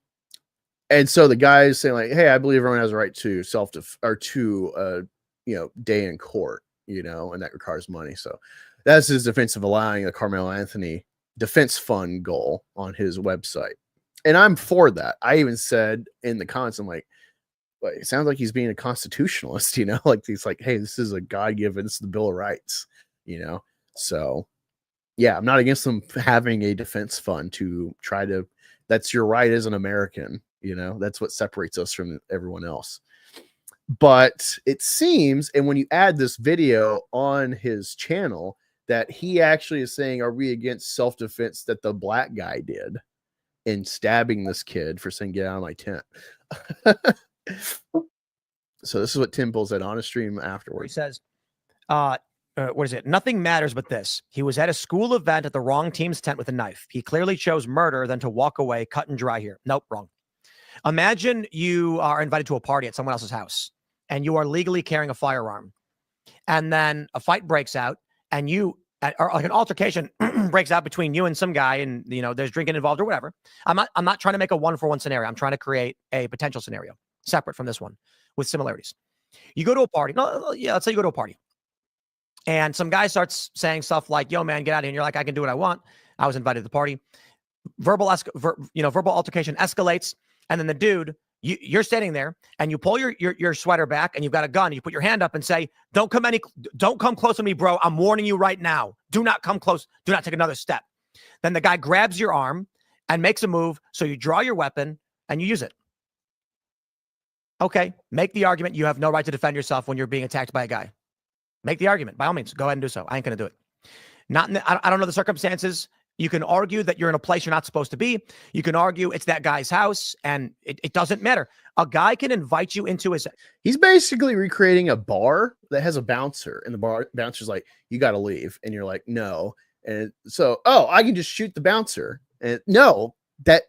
so the guy is saying like, hey, I believe everyone has a right to day in court, and that requires money. So that's his defense of allowing a Carmelo Anthony defense fund goal on his website. And I'm for that. I even said in the comments, I'm like, it sounds like he's being a constitutionalist, like he's like, hey, this is a God-given, this is the Bill of Rights, So yeah, I'm not against them having a defense fund to try to, that's your right as an American, that's what separates us from everyone else. But it seems, and when you add this video on his channel, that he actually is saying, are we against self-defense that the black guy did? and stabbing this kid for saying, "Get out of my tent." So this is what Tim Pool said on a stream afterwards. He says, what is it? Nothing matters but this. He was at a school event at the wrong team's tent with a knife. He clearly chose murder than to walk away, cut and dry here. Nope, wrong. Imagine you are invited to a party at someone else's house and you are legally carrying a firearm. And then a fight breaks out and or like an altercation breaks out between you and some guy and, you know, there's drinking involved or whatever. I'm not trying to make a 1-for-1 scenario. I'm trying to create a potential scenario separate from this one with similarities. You go to a party. No, yeah, let's say you go to a party. And some guy starts saying stuff like, "Yo, man, get out of here." And you're like, "I can do what I want. I was invited to the party." Verbal altercation escalates. And then the dude, you're standing there and you pull your sweater back and you've got a gun. You put your hand up and say, don't come close to me, bro. I'm warning you right now. Do not come close. Do not take another step. Then the guy grabs your arm and makes a move. So you draw your weapon and you use it. Okay. Make the argument. You have no right to defend yourself when you're being attacked by a guy. Make the argument. By all means, go ahead and do so. I ain't going to do it. I don't know the circumstances. You can argue that you're in a place you're not supposed to be. You can argue it's that guy's house, and it doesn't matter. A guy can invite you into his... He's basically recreating a bar that has a bouncer, and the bouncer's like, "You got to leave." And you're like, "No." And so, I can just shoot the bouncer. And no, that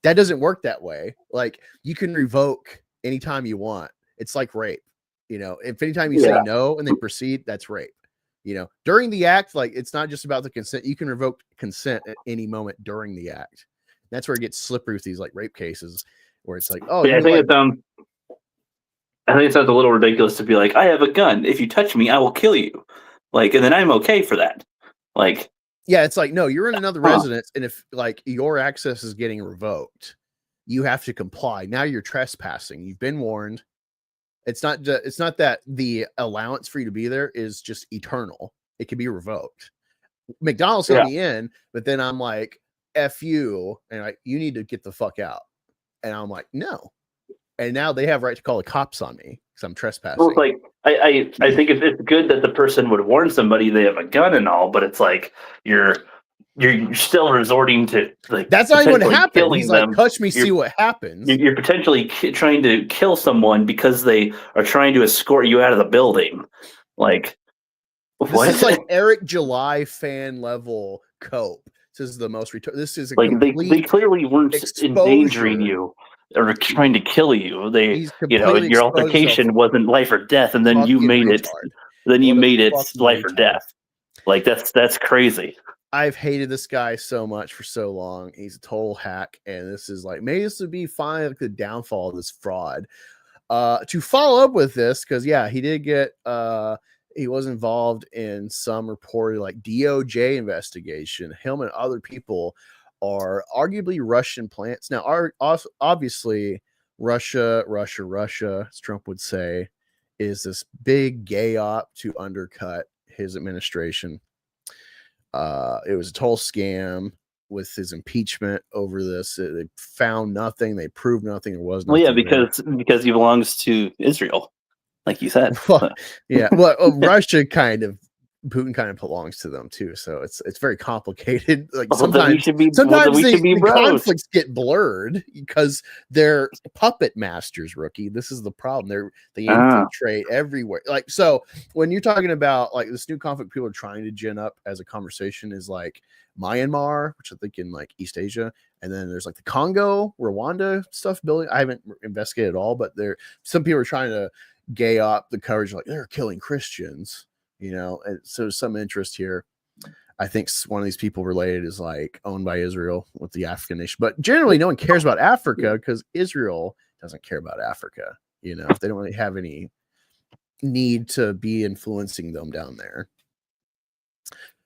doesn't work that way. Like, you can revoke anytime you want. It's like rape. You know, if anytime you say no and they proceed, that's rape. You know, during the act, like, it's not just about the consent. You can revoke consent at any moment during the act. That's where it gets slippery with these like rape cases, where it's like, "Oh, yeah." I think it sounds a little ridiculous to be like, "I have a gun. If you touch me, I will kill you." Like, and then I'm okay for that. Like, yeah, it's like, no, you're in another residence, and if like your access is getting revoked, you have to comply. Now you're trespassing. You've been warned. It's not that the allowance for you to be there is just eternal. It can be revoked. McDonald's let me in, but then I'm like, "F you," and like, "You need to get the fuck out." And I'm like, "No." And now they have right to call the cops on me because I'm trespassing. Well, like, I think it's good that the person would warn somebody they have a gun and all, but it's like you're still resorting to, like, that's not even what happened. He's like, "Touch me, see what happens." You're potentially trying to kill someone because they are trying to escort you out of the building. Like, what? This is like Eric July fan level cope. This is the most this is a like they clearly weren't endangering you or trying to kill you. Your altercation wasn't life or death, and then you made it. Then you made it life or death. Like, that's crazy. I've hated this guy so much for so long. He's a total hack, and this is like, maybe this would be finally like the downfall of this fraud. To follow up with this, because he did get he was involved in some reported like DOJ investigation. Him and other people are arguably Russian plants. Now, obviously, Russia, as Trump would say, is this big gay op to undercut his administration. It was a total scam with his impeachment over this. They found nothing. They proved nothing. There was nothing. Well, yeah, because he belongs to Israel, like you said. Russia Putin kind of belongs to them too, so it's very complicated. Like, sometimes the conflicts get blurred because they're puppet masters. Rookie, this is the problem. They infiltrate everywhere. Like, so when you're talking about like this new conflict people are trying to gin up as a conversation is like Myanmar, which I think in like East Asia, and then there's like the Congo, Rwanda stuff building. I haven't investigated it all, but some people are trying to gay up the coverage, like they're killing Christians. You know, and so there's some interest here. I think one of these people related is like owned by Israel with the African nation, but generally no one cares about Africa because Israel doesn't care about Africa. You know, they don't really have any need to be influencing them down there.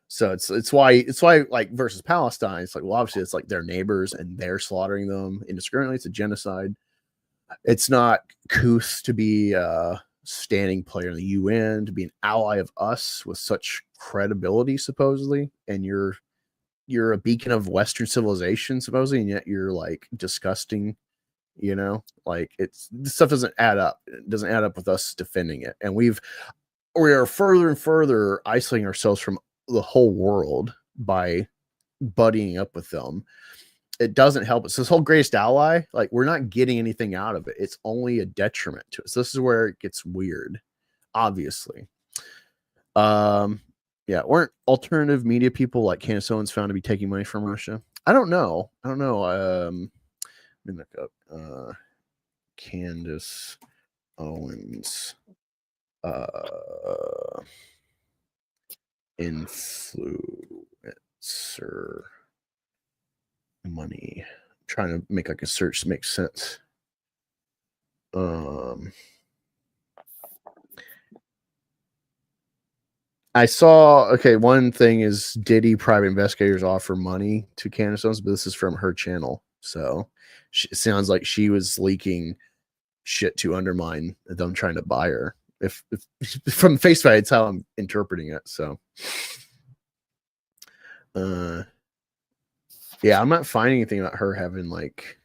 So it's why like versus Palestine, it's like, well, obviously it's like their neighbors and they're slaughtering them indiscriminately. It's a genocide. It's not couth to be standing player in the UN, to be an ally of us with such credibility, supposedly, and you're a beacon of Western civilization, supposedly, and yet you're like disgusting. You know, like this stuff doesn't add up. It doesn't add up with us defending it, and we are further and further isolating ourselves from the whole world by buddying up with them. it doesn't help us. This whole greatest ally, like we're not getting anything out of it. It's only a detriment to us. This is where it gets weird, obviously. Yeah, weren't alternative media people like Candace Owens found to be taking money from Russia? I don't know. Let me look up Candace Owens influencer money. I'm trying to make like a search to make sense. I saw, okay, one thing is Diddy private investigators offer money to Candace Owens, but this is from her channel. So it sounds like she was leaking shit to undermine them trying to buy her. If from face value, it's how I'm interpreting it. So yeah, I'm not finding anything about her having like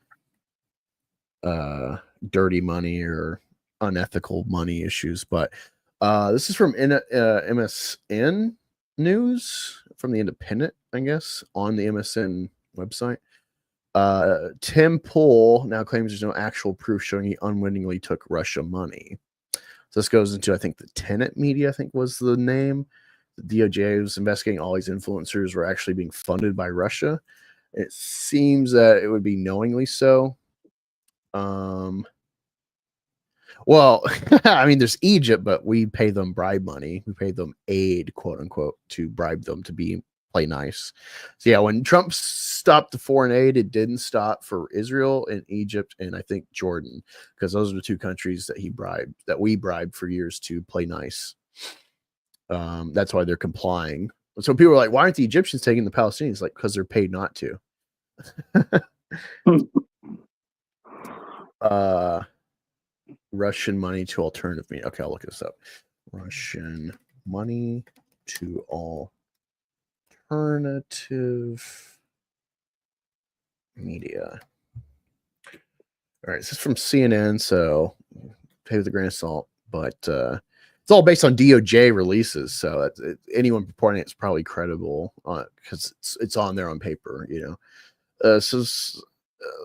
dirty money or unethical money issues, but this is from MSN News, from the Independent, I guess, on the MSN website. Tim Pool now claims there's no actual proof showing he unwittingly took Russia money. So this goes into, I think, the Tenet Media, I think was the name. The DOJ was investigating all these influencers were actually being funded by Russia. It seems that it would be knowingly so. Well, I mean, there's Egypt, but we pay them bribe money. We pay them aid, quote unquote, to bribe them to play nice. So yeah, when Trump stopped the foreign aid, it didn't stop for Israel and Egypt and I think Jordan, because those are the two countries that we bribed for years to play nice. That's why they're complying. So people are like, why aren't the Egyptians taking the Palestinians? Like, because they're paid not to. Russian money to alternative media. Okay, I'll look this up. Russian money to alternative media. All right, this is from CNN, so pay with a grain of salt, but it's all based on DOJ releases, so anyone purporting it's probably credible because it's on there on paper, you know. Let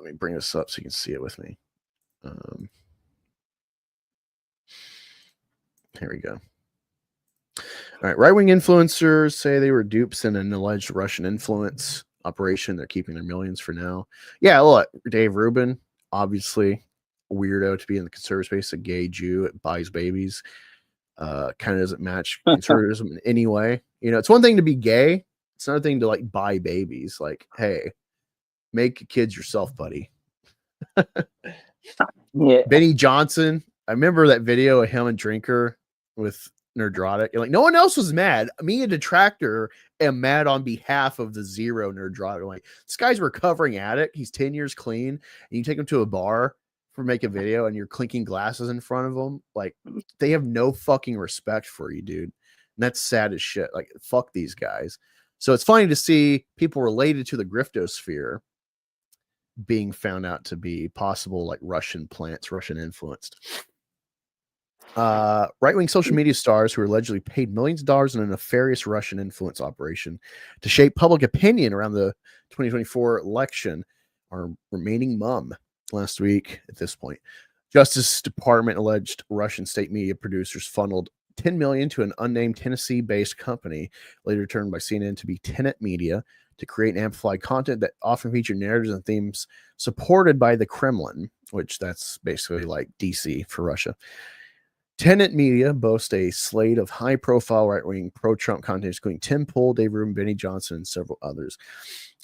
me bring this up so you can see it with me. Here we go. All right, right-wing influencers say they were dupes in an alleged Russian influence operation. They're keeping their millions for now. Yeah, look, Dave Rubin, obviously a weirdo to be in the conservative space, a gay Jew that buys babies. Kind of doesn't match conservatism in any way. You know, it's one thing to be gay. It's another thing to like buy babies. Like, hey, make kids yourself, buddy. Yeah. Benny Johnson. I remember that video of him and Drinker with Nerdrotic. And like, no one else was mad. Me, a detractor, am mad on behalf of the zero Nerdrotic. Like, this guy's a recovering addict. He's 10 years clean. And you take him to a bar for make a video and you're clinking glasses in front of them. Like, they have no fucking respect for you, dude. And that's sad as shit. Like, fuck these guys. So it's funny to see people related to the griftosphere being found out to be possible like Russian plants, Russian influenced. Right-wing social media stars who are allegedly paid millions of dollars in a nefarious Russian influence operation to shape public opinion around the 2024 election are remaining mum last week at this point. Justice Department alleged Russian state media producers funneled $10 million to an unnamed Tennessee-based company, later termed by CNN to be Tenet Media, to create and amplify content that often featured narratives and themes supported by the Kremlin, which that's basically like DC for Russia. Tenet Media boasts a slate of high-profile right-wing pro-Trump content, including Tim Pool, Dave Rubin, Benny Johnson, and several others.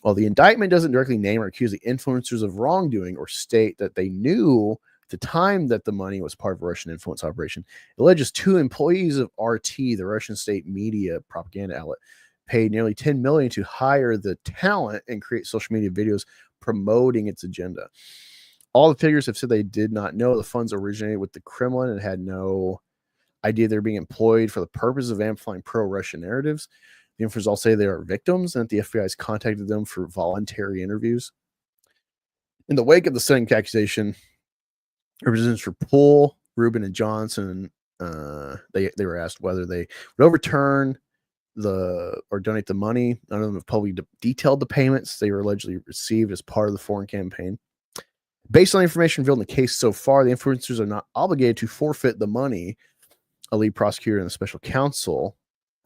While the indictment doesn't directly name or accuse the influencers of wrongdoing or state that they knew at the time that the money was part of a Russian influence operation, it alleges 2 employees of RT, the Russian state media propaganda outlet, paid nearly $10 million to hire the talent and create social media videos promoting its agenda. All the figures have said they did not know the funds originated with the Kremlin and had no idea they're being employed for the purpose of amplifying pro-Russian narratives. The influencers all say they are victims and that the FBI has contacted them for voluntary interviews. In the wake of the stunning accusation, representatives for Poole, Rubin, and Johnson, they were asked whether they would overturn donate the money. None of them have publicly detailed the payments they were allegedly received as part of the foreign campaign. Based on the information revealed in the case so far, the influencers are not obligated to forfeit the money. A lead prosecutor and the special counsel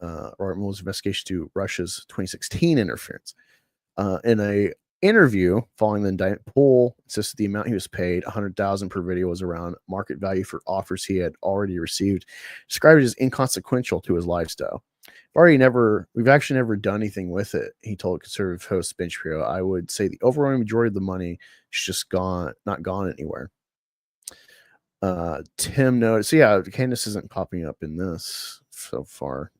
Robert Mueller's investigation to Russia's 2016 interference. In a interview following the indictment, Poole insisted the amount he was paid, $100,000 per video, was around market value for offers he had already received. Described it as inconsequential to his lifestyle. We've actually never done anything with it, he told conservative host Ben Shapiro. I would say the overwhelming majority of the money is just not gone anywhere. Tim noticed, so yeah, Candace isn't popping up in this so far.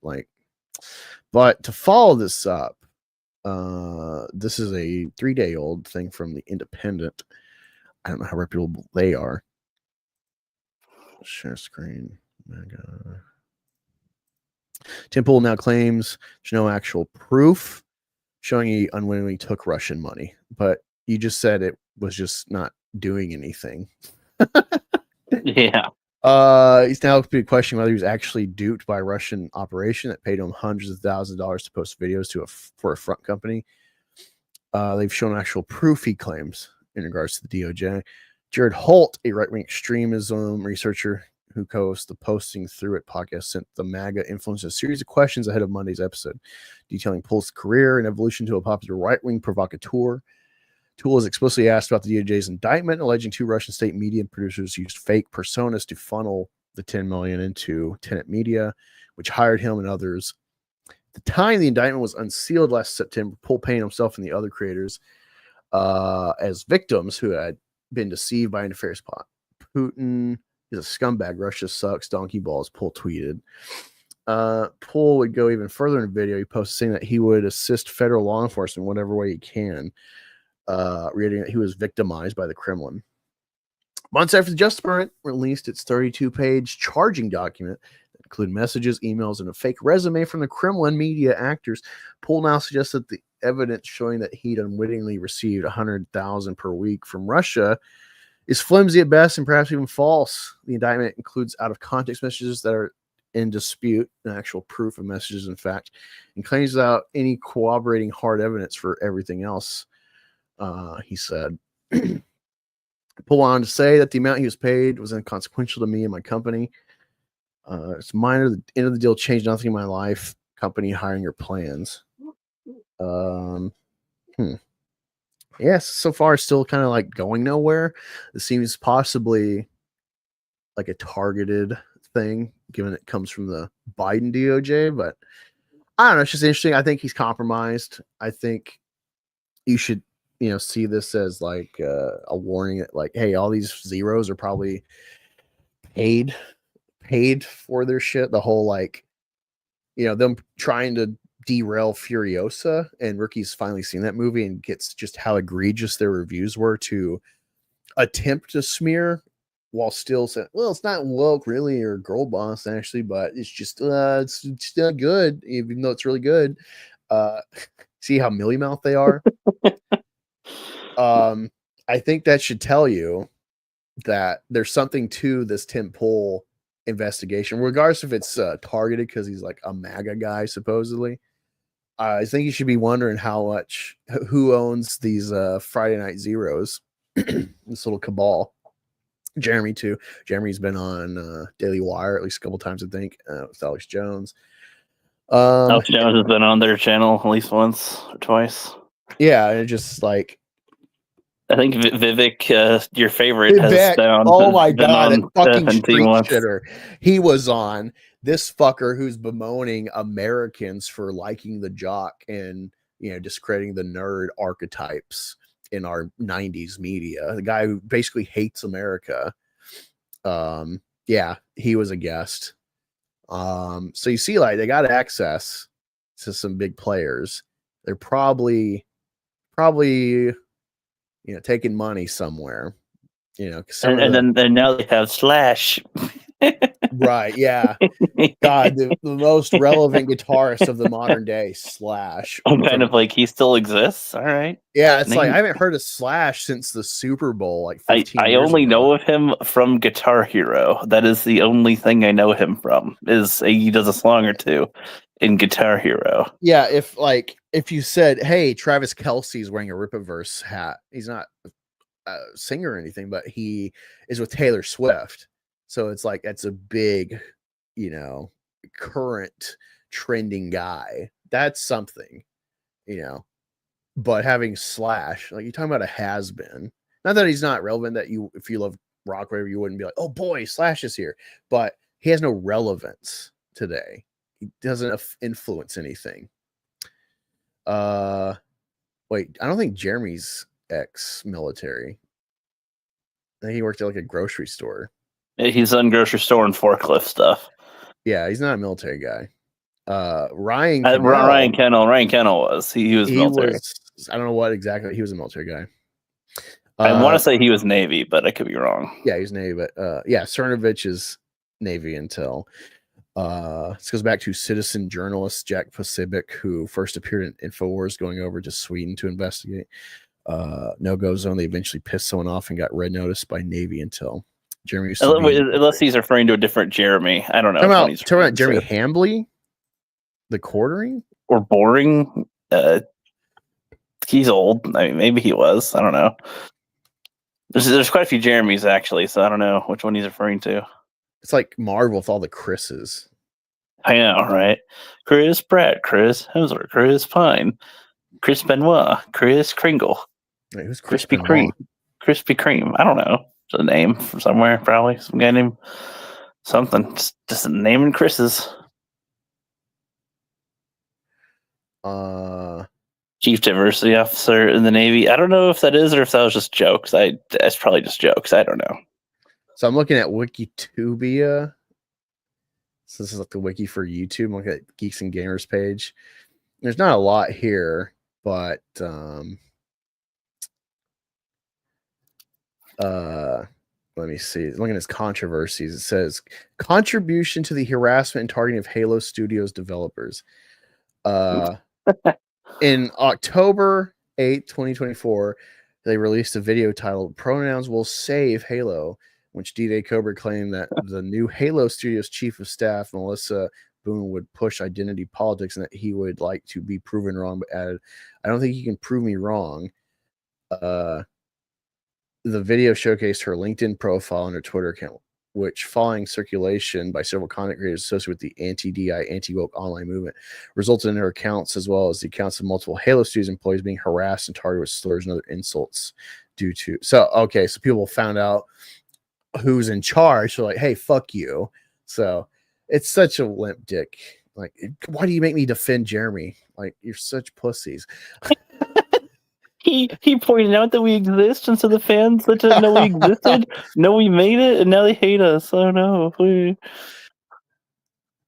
But to follow this up, this is a 3-day-old thing from the Independent. I don't know how reputable they are. Share screen. Mega. Tim Poole now claims there's no actual proof showing he unwittingly took Russian money, but you just said it was just not doing anything. Yeah. He's now questioning whether he was actually duped by a Russian operation that paid him hundreds of thousands of dollars to post videos for a front company. They've shown actual proof, he claims, in regards to the DOJ. Jared Holt, a right-wing extremism researcher who co-hosts the Posting Through It podcast, sent the MAGA influencer a series of questions ahead of Monday's episode, detailing Poole's career and evolution to a popular right-wing provocateur. Toole is explicitly asked about the DOJ's indictment, alleging 2 Russian state media producers used fake personas to funnel the $10 million into Tenet Media, which hired him and others. At the time the indictment was unsealed last September, Poole painted himself and the other creators as victims who had been deceived by a nefarious plot. Putin is a scumbag. Russia sucks. Donkey balls. Poole tweeted. Poole would go even further in a video he posted saying that he would assist federal law enforcement whatever way he can. Reading that he was victimized by the Kremlin. Months after the Justice Department released its 32-page charging document that included messages, emails, and a fake resume from the Kremlin media actors, Poole now suggests that the evidence showing that he'd unwittingly received $100,000 per week from Russia is flimsy at best and perhaps even false. The indictment includes out-of-context messages that are in dispute, an actual proof of messages, in fact, and claims without any corroborating hard evidence for everything else. He said, Poole on to say that the amount he was paid was inconsequential to me and my company. It's minor. The end of the deal changed nothing in my life, company, hiring, your plans. Yes, so far still kind of like going nowhere. It seems possibly like a targeted thing, given it comes from the Biden DOJ, but I don't know. It's just interesting. I think he's compromised. I think you should, see this as like a warning that, like, hey, all these zeros are probably paid for their shit. The whole, like, them trying to derail Furiosa, and Rookie's finally seen that movie and gets just how egregious their reviews were to attempt to smear while still saying, well, it's not woke really or girl boss actually, but it's just it's still good, even though it's really good. See how mealy mouth they are. I think that should tell you that there's something to this Tim Poole investigation, regardless if it's targeted because he's like a MAGA guy, supposedly. I think you should be wondering who owns these Friday Night Zeros, this little cabal. Jeremy too. Jeremy's been on Daily Wire at least a couple times, I think, with Alex Jones. Alex Jones has been on their channel at least once or twice. Yeah, and it just like, I think Vivek, your favorite, has been on. Oh my god, that fucking street once. shitter. He was on. This fucker who's bemoaning Americans for liking the jock and discrediting the nerd archetypes in our 90s media. The guy who basically hates America. Yeah, he was a guest. So you see, like, they got access to some big players. They're probably taking money somewhere, and then now they have Slash. Right, yeah. God, the most relevant guitarist of the modern day, Slash. I'm kind of like, he still exists. All right. Yeah, it's like I haven't heard of Slash since the Super Bowl, like 15 I years only ago. know of him from Guitar Hero. That is the only thing I know him from. Is he does a song or two. in Guitar Hero. Yeah, if you said, "Hey, Travis Kelce's wearing a Rippaverse hat," he's not a singer or anything, but he is with Taylor Swift, so it's like that's a big, current trending guy. That's something, But having Slash, like you're talking about a has been. Not that he's not relevant. That if you love rock, whatever, you wouldn't be like, "Oh boy, Slash is here," but he has no relevance today. He doesn't influence anything. Wait, I don't think Jeremy's ex-military. I think he worked at like a grocery store. Yeah, he's done grocery store and forklift stuff. Yeah, he's not a military guy. Ryan Kennel was. He was military. I don't know what exactly. He was a military guy. I want to say he was Navy, but I could be wrong. Yeah, he's Navy, but Cernovich is Navy until this goes back to citizen journalist Jack Pacific, who first appeared in InfoWars going over to Sweden to investigate. No-go zone. They eventually pissed someone off and got red noticed by Navy until Jeremy. Unless he's referring to a different Jeremy. I don't know. Talking about Jeremy Hambley, the quartering or boring. He's old. I mean, maybe he was. I don't know. There's quite a few Jeremys actually, so I don't know which one he's referring to. It's like Marvel with all the Chris's. I know, right? Chris Pratt, Chris Hemsworth, Chris Pine, Chris Benoit, Chris Kringle. Wait, who's Krispy Kreme? Krispy Kreme. I don't know. It's a name from somewhere, probably. Some guy named something. Just a name in Chris's. Chief Diversity Officer in the Navy. I don't know if that is or if that was just jokes. That's probably just jokes. I don't know. So I'm looking at Wikitubia. So this is like the wiki for YouTube. I'm looking at Geeks and Gamers page. There's not a lot here, but let me see. Looking at his controversies, it says contribution to the harassment and targeting of Halo Studios developers. In October 8th, 2024, they released a video titled "Pronouns Will Save Halo," which D-Day Cobra claimed that the new Halo Studios chief of staff, Melissa Boone, would push identity politics and that he would like to be proven wrong, but added, "I don't think you can prove me wrong." The video showcased her LinkedIn profile and her Twitter account, which, following circulation by several content creators associated with the anti-DI, anti-woke online movement, resulted in her accounts as well as the accounts of multiple Halo Studios employees being harassed and targeted with slurs and other insults due to. So people found out who's in charge. So like, hey, fuck you. So it's such a limp dick. Like, why do you make me defend Jeremy? Like, you're such pussies. He pointed out that we exist, and so the fans that didn't know we existed know we made it, and now they hate us. I don't know.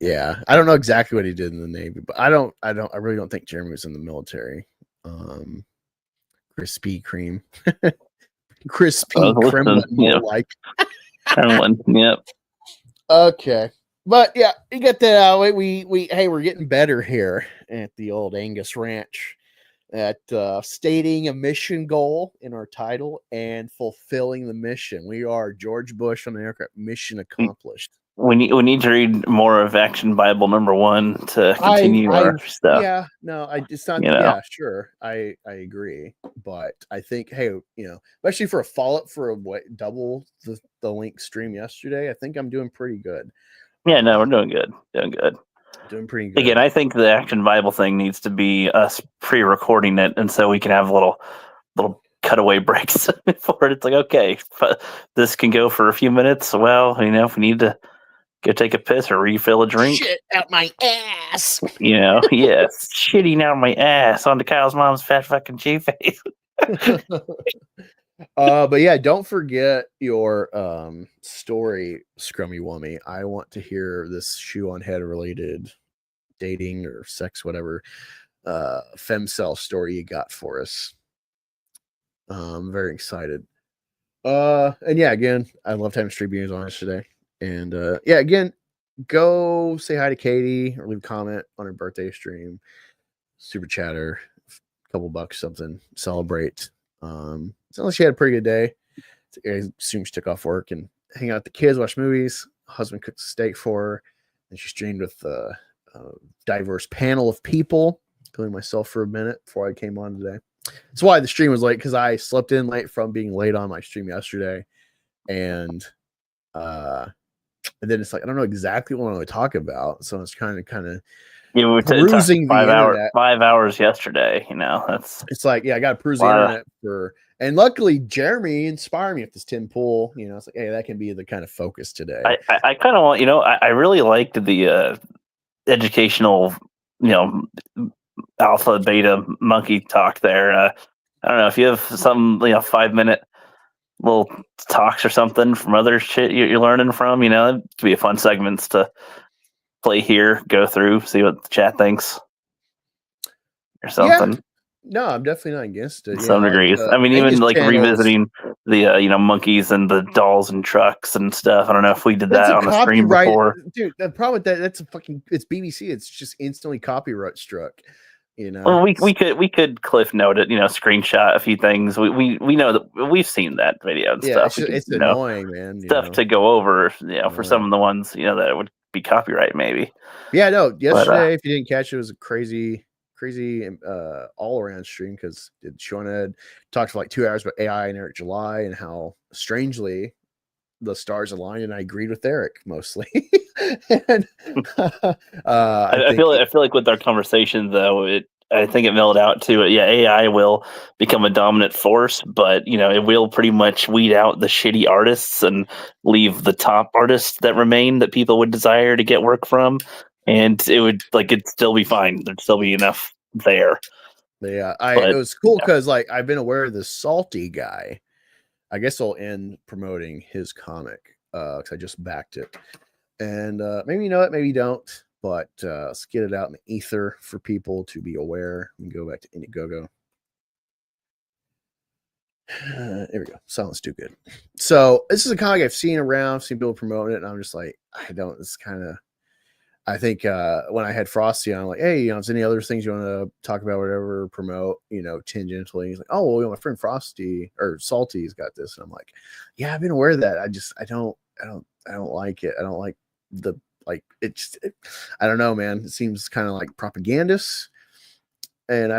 Yeah, I don't know exactly what he did in the Navy, but I really don't think Jeremy was in the military. Krispy Kreme, Kremlin, more like Kremlin. Yep. Okay, but yeah, you get that out. We're getting better here at the old Angus Ranch at stating a mission goal in our title and fulfilling the mission. We are George Bush on the aircraft. Mission accomplished. We need to read more of Action Bible #1 to continue our stuff. Yeah, no, it's not. Yeah, sure, I agree, but I think, hey, especially for a follow-up for double the link stream yesterday, I think I'm doing pretty good. Yeah, no, we're doing good. Doing pretty good. Again, I think the Action Bible thing needs to be us pre-recording it, and so we can have little cutaway breaks for it. It's like, okay, this can go for a few minutes. Well, if we need to go take a piss or refill a drink. Shit out my ass. Yes, shitting out my ass onto Kyle's mom's fat fucking G face. But yeah, don't forget your story, Scrummy Wummy. I want to hear this shoe on head related dating or sex, whatever, femcel story you got for us. I'm very excited. And yeah, again, I loved having Street Beans on us today. And yeah, again, go say hi to Katie or leave a comment on her birthday stream. Super chatter, a couple bucks, something, celebrate. Unless she had a pretty good day. I assume she took off work and hang out with the kids, watch movies. Husband cooked steak for her, and she streamed with diverse panel of people, including myself for a minute before I came on today. That's why the stream was late, because I slept in late from being late on my stream yesterday. And then it's like I don't know exactly what I want to talk about. So it's kind of perusing the internet. 5 hours yesterday, you know. It's like, yeah, I gotta peruse the internet and luckily Jeremy inspired me with this Tim Pool. You know, it's like, hey, that can be the kind of focus today. I kind of want, you know, I really liked the educational, you know, alpha beta monkey talk there. I don't know if you have some, you know, 5-minute little talks or something from other shit you're learning from, you know, it'd be a fun segments to play here, go through, see what the chat thinks or something. Yeah. No, I'm definitely not against it. Some degrees. I mean, even like revisiting the you know, monkeys and the dolls and trucks and stuff. I don't know if we did that on the stream before. Dude, the problem with that, it's BBC. It's just instantly copyright struck. You know, well, we could cliff note it, you know, screenshot a few things. We know that we've seen that video and stuff. It's annoying, man. Stuff to go over, you know, for some of the ones, you know, that would be copyright maybe. Yeah, no. Yesterday, if you didn't catch it, was a crazy all around stream, because Sean had talked for like 2 hours about AI and Eric July and how strangely the stars aligned, and I agreed with Eric mostly. And I feel like with our conversation though, I think it mellowed out to it. Yeah, AI will become a dominant force, but you know, it will pretty much weed out the shitty artists and leave the top artists that remain that people would desire to get work from. And it'd still be fine. There'd still be enough there. Yeah, it was cool because like I've been aware of this Salty guy. I guess I'll end promoting his comic because I just backed it, and maybe you know it, maybe you don't. But let's get it out in the ether for people to be aware. And go back to Indiegogo. There we go. Silence too good. So this is a comic I've seen around, seen people promoting it, and I'm just like, I think when I had Frosty on, I'm like, hey, you know, is any other things you want to talk about, whatever, promote, you know, tangentially? He's like, oh, well, you know, my friend Frosty or Salty's got this, and I'm like, yeah, I've been aware of that. I don't like it. I don't like I don't know, man. It seems kind of like propagandist, and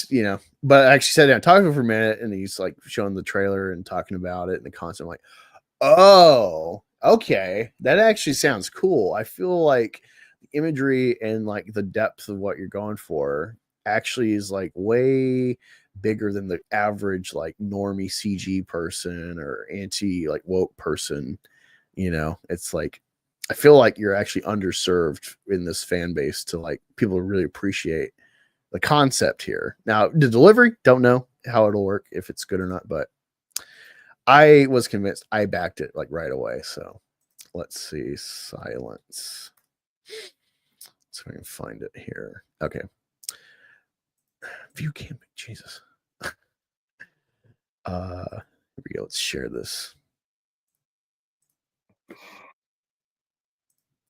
you know. But I actually sat down talking for a minute, and he's like showing the trailer and talking about it and the concept. I'm like, oh, okay, that actually sounds cool. I feel like the imagery and like the depth of what you're going for actually is like way bigger than the average like normie CG person or anti like woke person. You know, it's like I feel like you're actually underserved in this fan base to like people really appreciate the concept here. Now, the delivery, don't know how it'll work, if it's good or not, but I was convinced. I backed it like right away. So let's see. Silence. So I can find it here. Okay. View camping. Jesus. Here we go. Let's share this.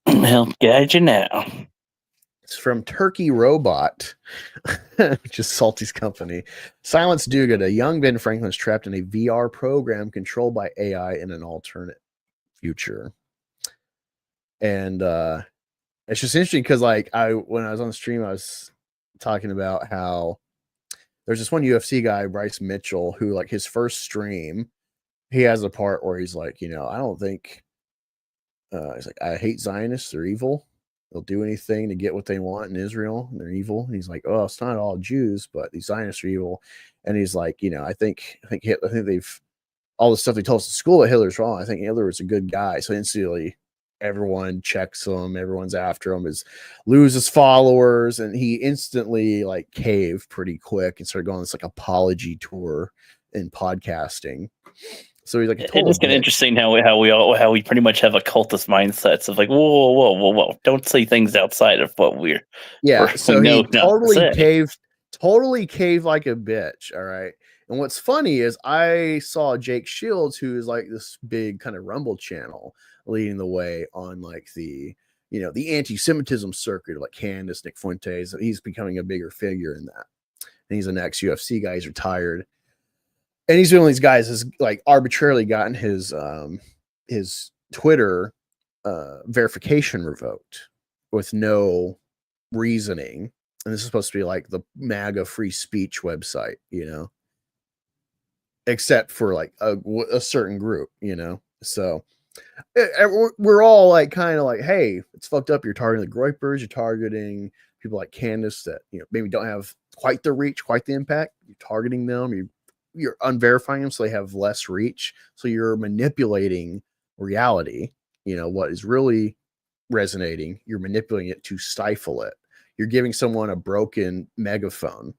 I'll guide you now. It's from Turkey Robot, which is Salty's company. Silence Duguid, a young Ben Franklin is trapped in a VR program controlled by AI in an alternate future. And it's just interesting because like when I was on the stream, I was talking about how there's this one UFC guy, Bryce Mitchell, who like his first stream, he has a part where he's like, you know, I don't think he's like, I hate Zionists, they're evil. They'll do anything to get what they want in Israel. They're evil. And he's like, oh, it's not all Jews, but these Zionists are evil. And he's like, you know, I think they've all the stuff they told us at school that Hitler's wrong. I think Hitler was a good guy. So instantly everyone checks him, everyone's after him, loses followers, and he instantly like caved pretty quick and started going on this like apology tour in podcasting. So he's like, it's kind of interesting how we pretty much have a cultist mindsets of like, whoa, don't say things outside of what we're So he totally caved like a bitch. All right. And what's funny is I saw Jake Shields, who is like this big kind of Rumble channel, leading the way on like the, you know, the anti-Semitism circuit, like Candace, Nick Fuentes. He's becoming a bigger figure in that. And he's an ex-UFC guy. He's retired. And he's one of these guys has like arbitrarily gotten his Twitter verification revoked. with no reasoning. And this is supposed to be like the MAGA free speech website, you know, except for like a certain group, you know. So we're all like kind of like, hey, it's fucked up. You're targeting the Groypers, you're targeting people like Candace that, you know, maybe don't have quite the reach, quite the impact. You're targeting them, you're unverifying them so they have less reach. So you're manipulating reality, you know, what is really resonating, you're manipulating it to stifle it. You're giving someone a broken megaphone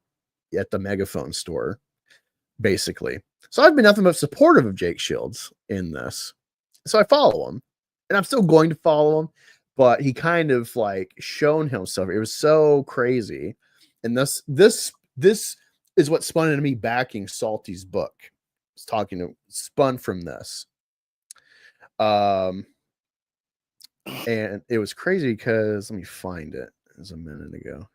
at the megaphone store, basically. So I've been nothing but supportive of Jake Shields in this. So I follow him, and I'm still going to follow him, but he kind of like shown himself. It was so crazy. And this is what spun into me backing Salty's book. I was talking to spun from this. And it was crazy because let me find it. It was a minute ago.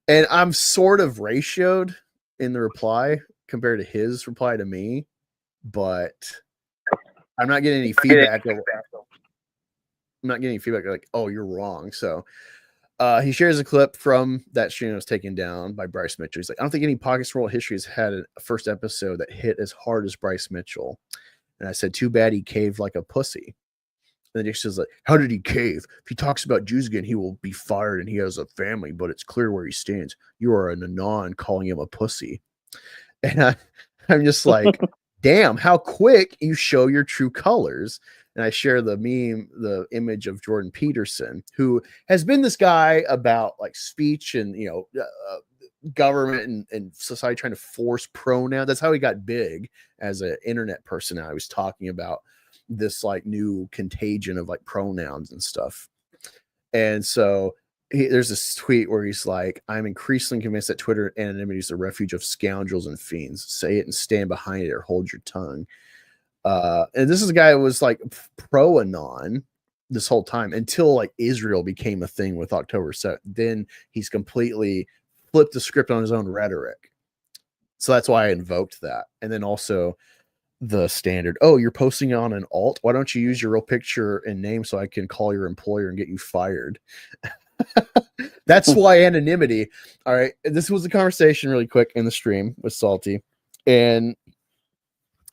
And I'm sort of ratioed in the reply compared to his reply to me, but I'm not getting any feedback. I'm not getting any feedback like, oh, you're wrong. So he shares a clip from that stream that was taken down by Bryce Mitchell. He's like, I don't think any podcast world history has had a first episode that hit as hard as Bryce Mitchell. And I said, too bad he caved like a pussy. And then Dick says, like, how did he cave? If he talks about Jews again, he will be fired and he has a family, but it's clear where he stands. You are an anon calling him a pussy. And I'm just like, damn, how quick you show your true colors. And I share the meme, the image of Jordan Peterson, who has been this guy about like speech and, you know, government and society trying to force pronouns. That's how he got big as an internet personality. I was talking about this like new contagion of like pronouns and stuff. And so there's this tweet where he's like, I'm increasingly convinced that Twitter anonymity is the refuge of scoundrels and fiends. Say it and stand behind it or hold your tongue. And this is a guy who was like pro-anon this whole time until like Israel became a thing with October 7th. Then he's completely flipped the script on his own rhetoric. So that's why I invoked that. And then also the standard, oh, you're posting on an alt. Why don't you use your real picture and name so I can call your employer and get you fired? That's why anonymity. All right. This was a conversation really quick in the stream with Salty. And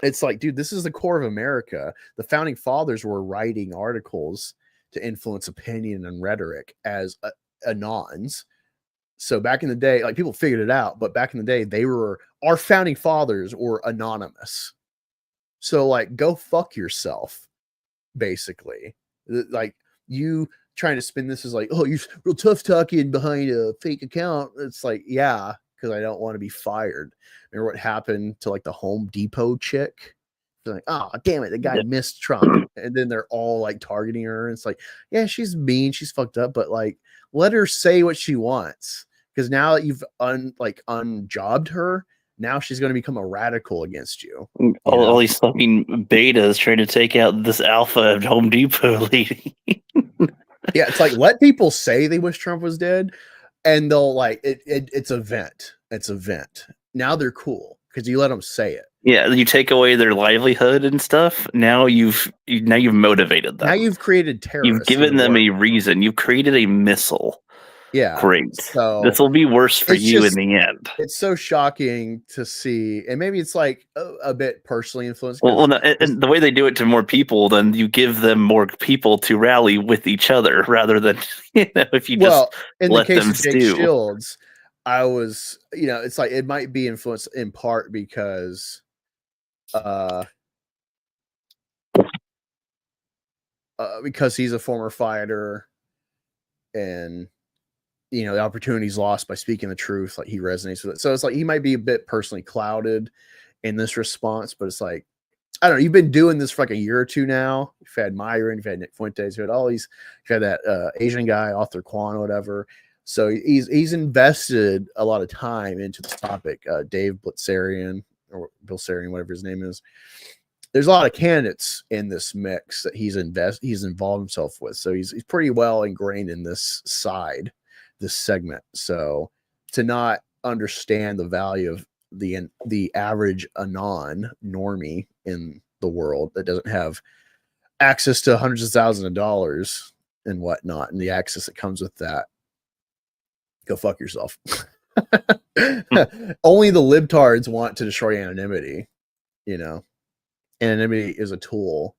it's like, dude, this is the core of America. The founding fathers were writing articles to influence opinion and rhetoric as anons. So back in the day, like people figured it out, but back in the day, our founding fathers were anonymous. So like, go fuck yourself, basically. Like you trying to spin this as like, oh, you're real tough talking behind a fake account. It's like, yeah, because I don't want to be fired. Remember what happened to like the Home Depot chick? They're like, oh, damn it, the guy missed Trump. And then they're all like targeting her. And it's like, yeah, she's mean, she's fucked up, but like, let her say what she wants. Because now that you've unjobbed her, now she's going to become a radical against you. All these fucking betas trying to take out this alpha at Home Depot lady. Yeah, it's like, let people say they wish Trump was dead, and they'll like it's a vent. It's a vent. Now they're cool because you let them say it. Yeah, you take away their livelihood and stuff. Now you've motivated them. Now you've created terrorists. You've given them a reason. You've created a missile. Yeah, great. So this will be worse for you in the end. It's so shocking to see, and maybe it's like a bit personally influenced. Well, no, and the way they do it to more people, then you give them more people to rally with each other, rather than if you just in let the case them of Jake stew. Shields, I was, it's like it might be influenced in part because, because he's a former fighter, and the opportunity's lost by speaking the truth. Like he resonates with it. So it's like he might be a bit personally clouded in this response, but it's like, I don't know. You've been doing this for like a year or two now. You've had Myron, you've had Nick Fuentes, you've had all these, you've had that Asian guy, Arthur Kwan, or whatever. So he's invested a lot of time into this topic. Dave Blitzarian or Bilzerian, whatever his name is. There's a lot of candidates in this mix that he's involved himself with. So he's pretty well ingrained in this side, this segment. So to not understand the value of the average anon normie in the world that doesn't have access to hundreds of thousands of dollars and whatnot, and the access that comes with that, go fuck yourself. Only the libtards want to destroy anonymity. Anonymity is a tool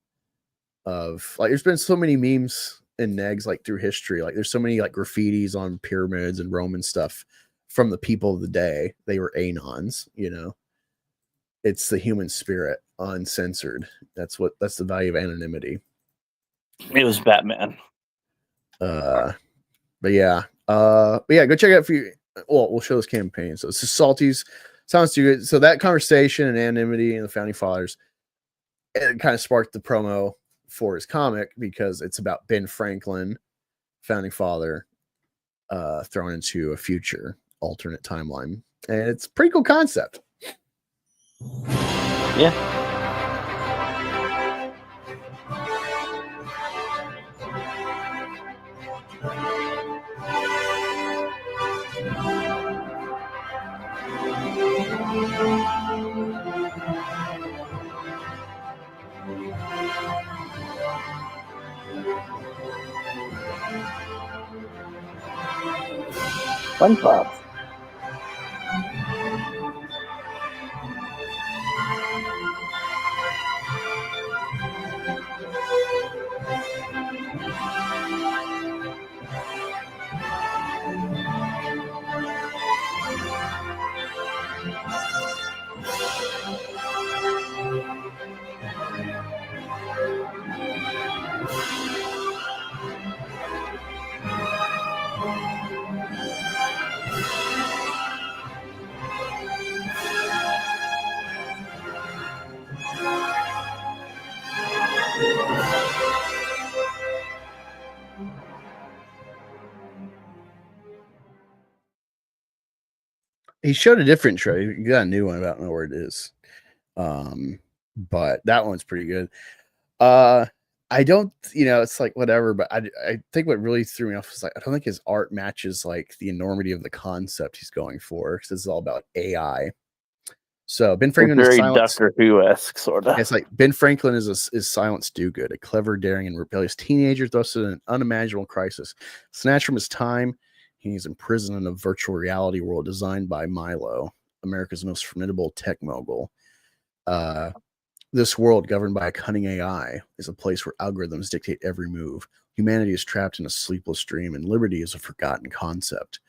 of, like, there's been so many memes and negs like through history. Like, there's so many like graffitis on pyramids and Roman stuff from the people of the day. They were anons. It's the human spirit, uncensored. That's the value of anonymity. It was Batman. But yeah, go check out we'll show this campaign. So it's Salty's sounds too good. So that conversation and anonymity and the founding fathers, it kind of sparked the promo for his comic, because it's about Ben Franklin, founding father, thrown into a future alternate timeline, and it's a pretty cool concept. Yeah. SpongeBob. He showed a different trailer. You got a new one. I don't know where it is. But that one's pretty good. I don't, it's like whatever, but I think what really threw me off was, like, I don't think his art matches like the enormity of the concept he's going for, because this is all about AI. So Ben Franklin is very Doctor Who-esque, sort of. It's like Ben Franklin is Silence Dogood, a clever, daring, and rebellious teenager thrusted in an unimaginable crisis. Snatched from his time, he's imprisoned in a virtual reality world designed by Milo, America's most formidable tech mogul. This world, governed by a cunning AI, is a place where algorithms dictate every move. Humanity is trapped in a sleepless dream, and liberty is a forgotten concept.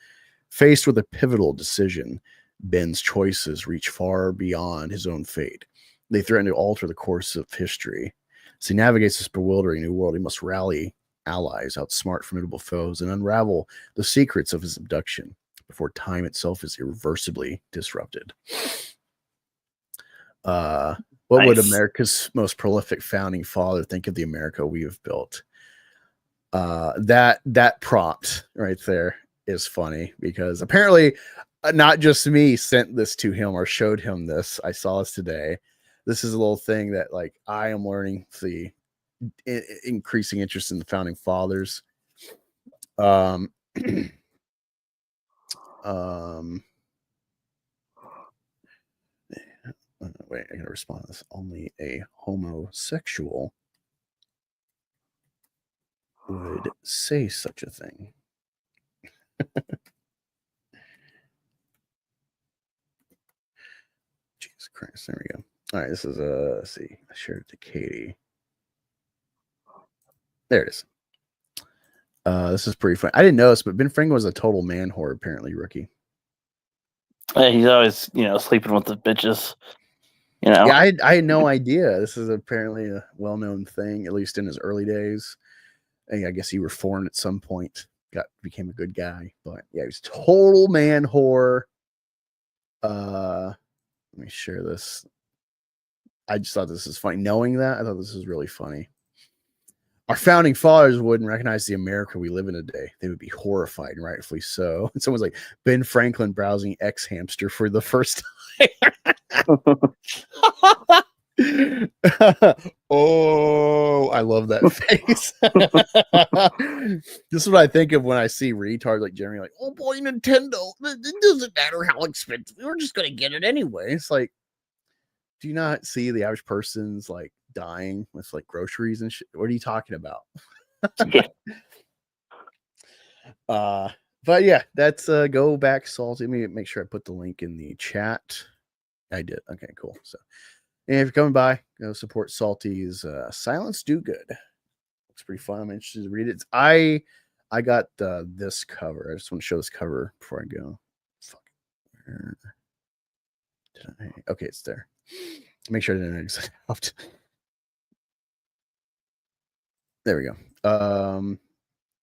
Faced with a pivotal decision, Ben's choices reach far beyond his own fate. They threaten to alter the course of history. As he navigates this bewildering new world, he must rally allies, outsmart formidable foes, and unravel the secrets of his abduction before time itself is irreversibly disrupted. What would America's most prolific founding father think of the America we have built? That prompt right there is funny, because apparently not just me sent this to him or showed him this. I saw this today. This is a little thing that, like, I am learning the increasing interest in the founding fathers. Wait, I gotta respond to this. Only a homosexual would say such a thing. Jesus Christ, there we go. All right, this is let's see. I shared it to Katie. There it is. This is pretty fun. I didn't notice, but Ben Franklin was a total man whore, apparently, rookie. He's always, sleeping with the bitches. Yeah, I had no idea. This is apparently a well-known thing, at least in his early days. And I guess he reformed at some point, became a good guy. But yeah, he was total man whore. Let me share this. I just thought this was funny. Knowing that, I thought this was really funny. Our founding fathers wouldn't recognize the America we live in today. They would be horrified, and rightfully so. And someone's like, Ben Franklin browsing X Hamster for the first time. Oh, I love that face. This is what I think of when I see retards like Jeremy, like, oh boy, Nintendo, it doesn't matter how expensive, we're just gonna get it anyway. It's like, do you not see the average person's like dying with like groceries and shit. What are you talking about? Yeah. But yeah, that's go back salty. Let me make sure I put the link in the chat. I did. Okay, cool. So and if you're coming by, go support Salty's Silence Do Good. Looks pretty fun. I'm interested to read it. I got this cover. I just want to show this cover before I go. Fuck. Where did I? Okay, it's there. Make sure I didn't exit out. There we go.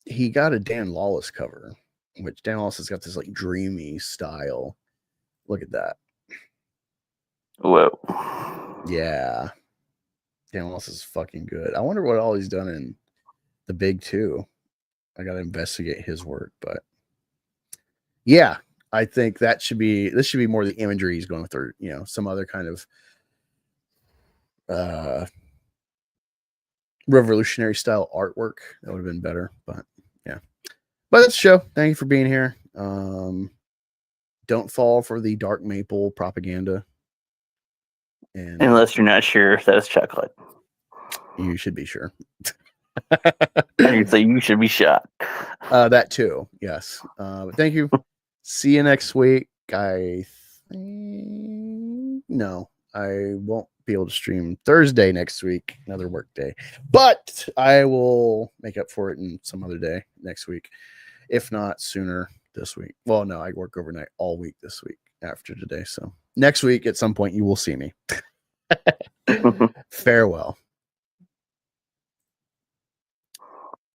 He got a Dan Lawless cover, which Dan Lawless has got this like dreamy style. Look at that. Whoa. Yeah. Dan Lawless is fucking good. I wonder what all he's done in The Big Two. I gotta investigate his work, but yeah, I think this should be more the imagery he's going with, or some other kind of revolutionary style artwork. That would have been better, but yeah. But that's the show. Thank you for being here. Don't fall for the dark maple propaganda. And unless you're not sure if that's chocolate. You should be sure. And you say you should be shot. That too, yes. But thank you. See you next week. I won't be able to stream Thursday next week, another work day. But I will make up for it in some other day next week, if not sooner this week. Well, no, I work overnight all week this week after today. So next week at some point you will see me. Farewell.